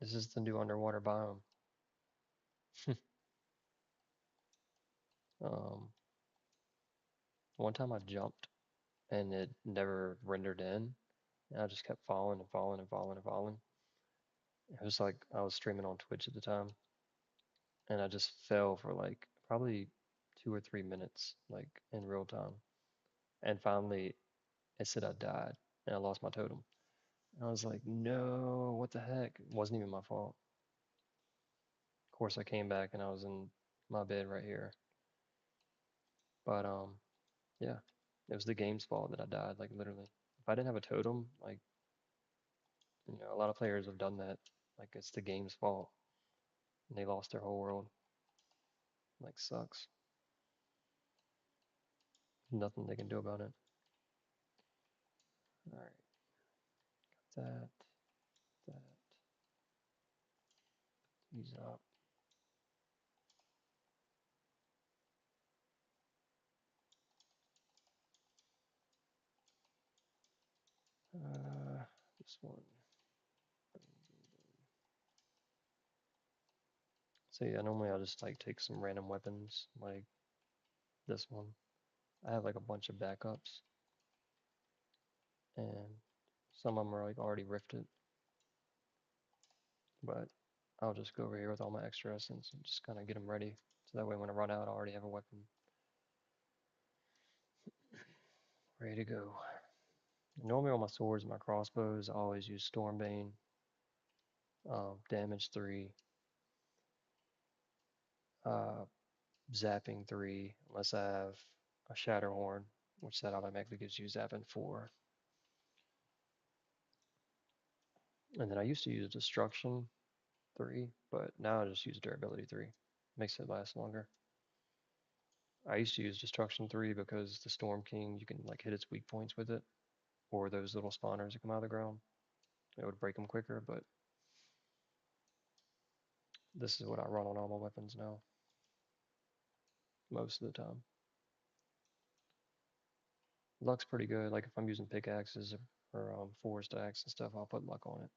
[SPEAKER 1] This is the new underwater biome. um, One time I jumped and it never rendered in, and I just kept falling and falling and falling and falling. It was like I was streaming on Twitch at the time, and I just fell for like probably 2 or 3 minutes, like in real time. And finally, it said I died, and I lost my totem. And I was like, no, what the heck? It wasn't even my fault. Of course, I came back and I was in my bed right here. But yeah, it was the game's fault that I died, like literally. If I didn't have a totem, like a lot of players have done that. Like it's the game's fault, and they lost their whole world. Like sucks. Nothing they can do about it. All right, that, that, these up. This one. So yeah, normally I'll just like take some random weapons, like this one. I have like a bunch of backups, and some of them are like already rifted, but I'll just go over here with all my extra essence and just kind of get them ready. So that way when I run out, I already have a weapon ready to go. Normally on my swords and my crossbows, I always use Stormbane, damage 3, uh, zapping 3, unless I have a Shatterhorn, which that automatically gives you zapping 4. And then I used to use Destruction 3, but now I just use Durability 3. Makes it last longer. I used to use Destruction 3 because the Storm King, you can like hit its weak points with it, or those little spawners that come out of the ground. It would break them quicker, but this is what I run on all my weapons now, most of the time. Luck's pretty good. Like if I'm using pickaxes or forest axe and stuff, I'll put luck on it.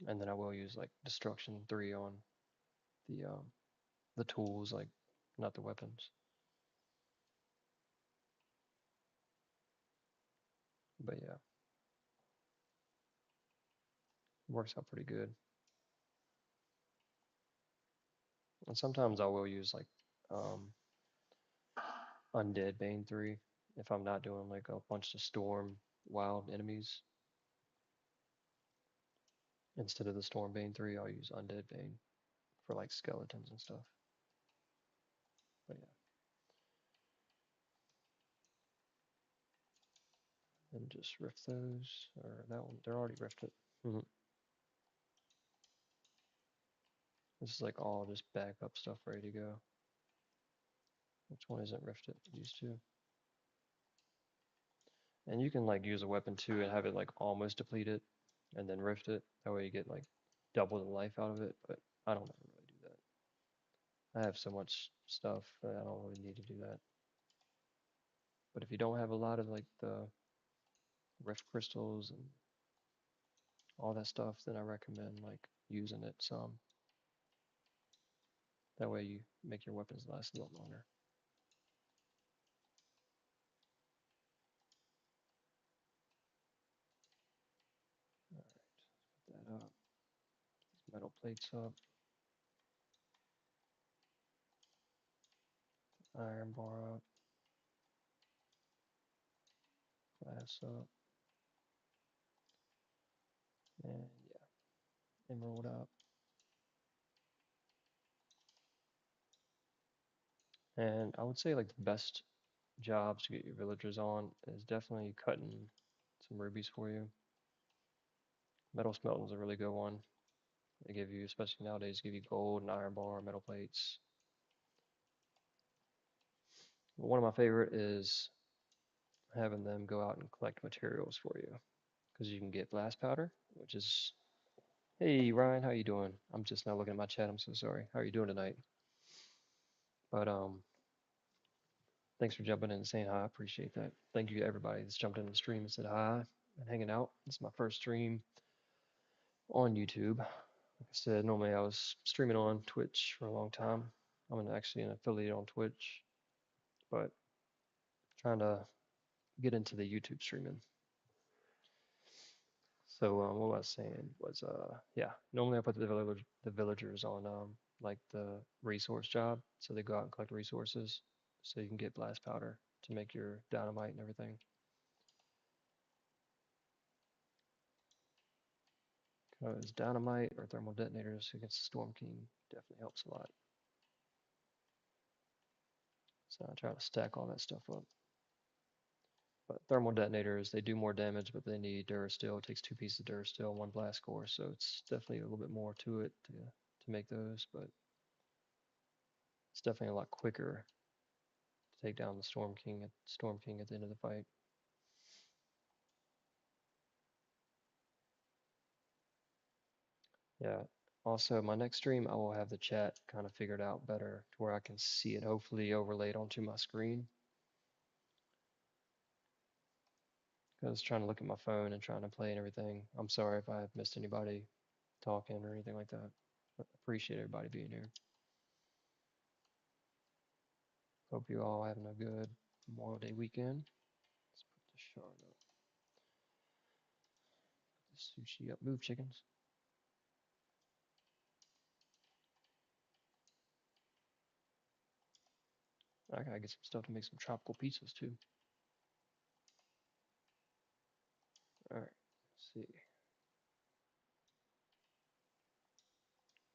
[SPEAKER 1] And then I will use like Destruction 3 on the The tools, like, not the weapons. But yeah, works out pretty good. And sometimes I will use like um, Undead Bane 3 if I'm not doing like a bunch of storm wild enemies. Instead of the Storm Bane 3, I'll use Undead Bane for like skeletons and stuff. But yeah, and just rift those, or that one, they're already rifted. This is like all just backup stuff ready to go. Which one isn't rifted? These two. And you can like use a weapon too and have it like almost depleted and then rift it. That way you get like double the life out of it, but I don't ever really do that. I have so much stuff that I don't really need to do that. But if you don't have a lot of like the rift crystals and all that stuff, then I recommend like using it some. That way you make your weapons last a little longer. All right, put that up. These metal plates up. Iron bar up. Glass up. And yeah, emerald up. And I would say like the best jobs to get your villagers on is definitely cutting some rubies for you. Metal smelting is a really good one. They give you, especially nowadays, give you gold and iron bar, metal plates. One of my favorite is having them go out and collect materials for you because you can get blast powder, which is, hey Ryan, how you doing? I'm just now looking at my chat. I'm so sorry. How are you doing tonight? But thanks for jumping in and saying hi. I appreciate that. Thank you to everybody that's jumped in the stream and said hi and hanging out. This is my first stream on YouTube. Like I said, normally I was streaming on Twitch for a long time. Actually an affiliate on Twitch, but trying to get into the YouTube streaming. So what I was saying was, yeah, normally I put the villagers on like the resource job, so they go out and collect resources, so you can get blast powder to make your dynamite and everything. Because dynamite or thermal detonators against the Storm King definitely helps a lot. So I try to stack all that stuff up. But thermal detonators, they do more damage, but they need Durasteel. It takes 2 pieces of Durasteel, 1 blast core, so it's definitely a little bit more to it to make those, but it's definitely a lot quicker to take down the Storm King at the end of the fight. Yeah. Also, my next stream, I will have the chat kind of figured out better to where I can see it hopefully overlaid onto my screen. I was trying to look at my phone and trying to play and everything. I'm sorry if I have missed anybody talking or anything like that. But appreciate everybody being here. Hope you all having a good Memorial Day weekend. Let's put the shard up. Put the sushi up. Move, chickens. I gotta get some stuff to make some tropical pizzas too. All right, let's see.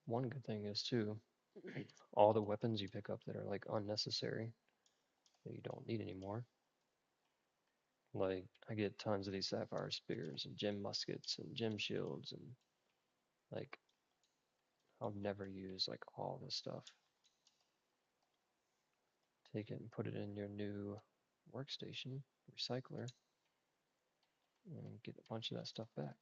[SPEAKER 1] One good thing is too, all the weapons you pick up that are like unnecessary that you don't need anymore. Like I get tons of these sapphire spears and gem muskets and gem shields and like I'll never use like all this stuff. Take it and put it in your new workstation recycler and get a bunch of that stuff back.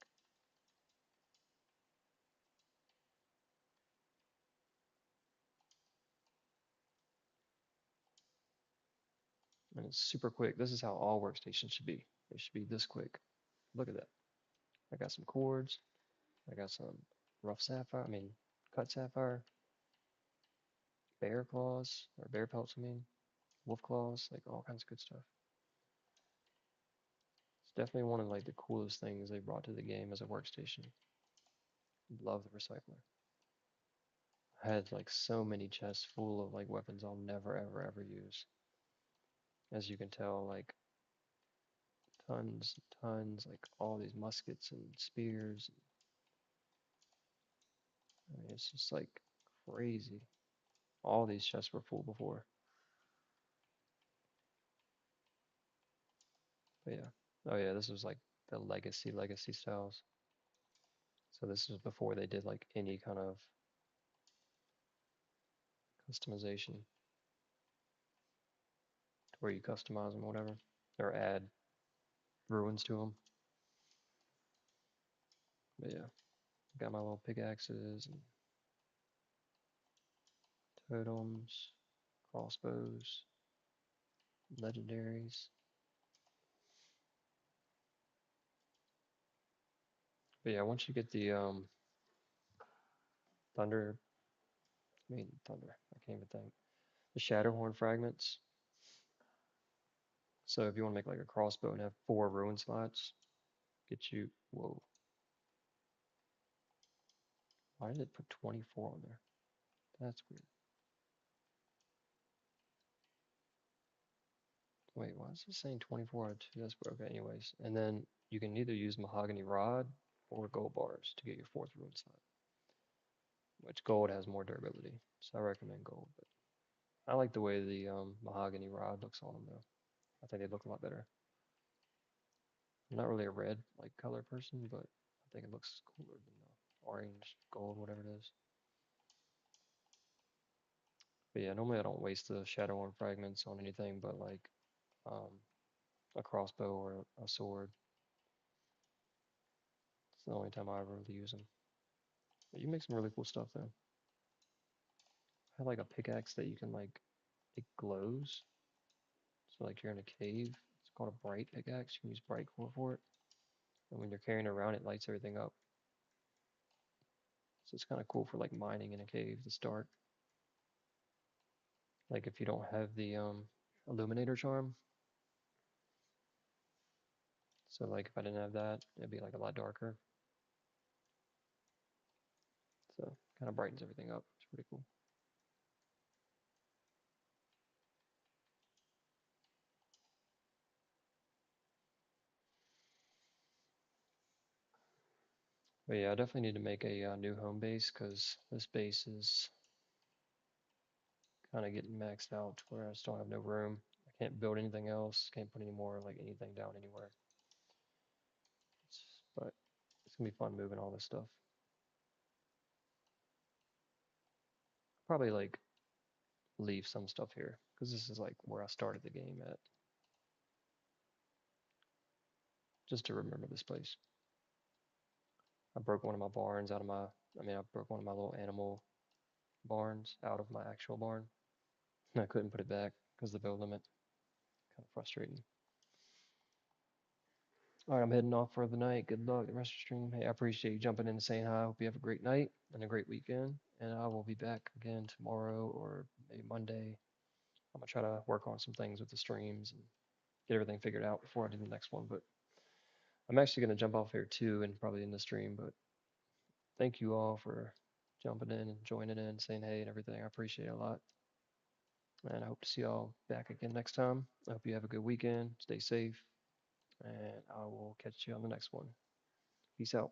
[SPEAKER 1] And it's super quick. This is how all workstations should be. They should be this quick. Look at that. I got some cords. I got some rough sapphire. I mean, cut sapphire. bear claws or bear pelts, I mean, wolf claws, like all kinds of good stuff. It's definitely one of like the coolest things they brought to the game as a workstation. Love the recycler. I had like so many chests full of like weapons I'll never ever ever use. As you can tell, like tons and tons, like all these muskets and spears. I mean, it's just like crazy. All these chests were full before. But yeah. Oh yeah, this was like the legacy styles. So this was before they did like any kind of customization to where you customize them or whatever, or add ruins to them. But yeah, got my little pickaxes and totems, crossbows, legendaries. But yeah, once you get the thunder, I mean thunder, I can't even think. The Shatterhorn fragments. So if you want to make like a crossbow and have 4 ruin slots, get you. Whoa, why did it put 24 on there? That's weird. Wait, why is it saying 24 out of 2? That's okay, anyways. And then you can either use mahogany rod or gold bars to get your 4th ruin slot, which gold has more durability. So I recommend gold, but I like the way the mahogany rod looks on them though. I think they look a lot better. I'm not really a red like color person, but I think it looks cooler than the orange, gold, whatever it is. But yeah, normally I don't waste the Shadowhorn fragments on anything but like um, a crossbow or a sword. It's the only time I ever really use them. But you make some really cool stuff though. I have like a pickaxe that you can like, it glows. So like you're in a cave. It's called a bright pickaxe. You can use bright core for it. And when you're carrying it around, it lights everything up. So it's kind of cool for like mining in a cave to start. Like if you don't have the illuminator charm. So like if I didn't have that, it'd be like a lot darker. So kind of brightens everything up. It's pretty cool. But yeah, I definitely need to make a new home base because this base is kind of getting maxed out to where I just don't have no room. I can't build anything else. Can't put any more like anything down anywhere. But it's gonna be fun moving all this stuff. Probably like leave some stuff here because this is like where I started the game at, just to remember this place. I broke one of my barns out of my, I mean, I broke one of my little animal barns out of my actual barn. And I couldn't put it back because the build limit. Kind of frustrating. All right, I'm heading off for the night. Good luck the rest of the stream. Hey, I appreciate you jumping in and saying hi. I hope you have a great night and a great weekend. And I will be back again tomorrow or maybe Monday. I'm gonna try to work on some things with the streams and get everything figured out before I do the next one. But I'm actually gonna jump off here too and probably in the stream. But thank you all for jumping in and joining in, saying hey and everything. I appreciate it a lot. And I hope to see y'all back again next time. I hope you have a good weekend. Stay safe. And I will catch you on the next one. Peace out.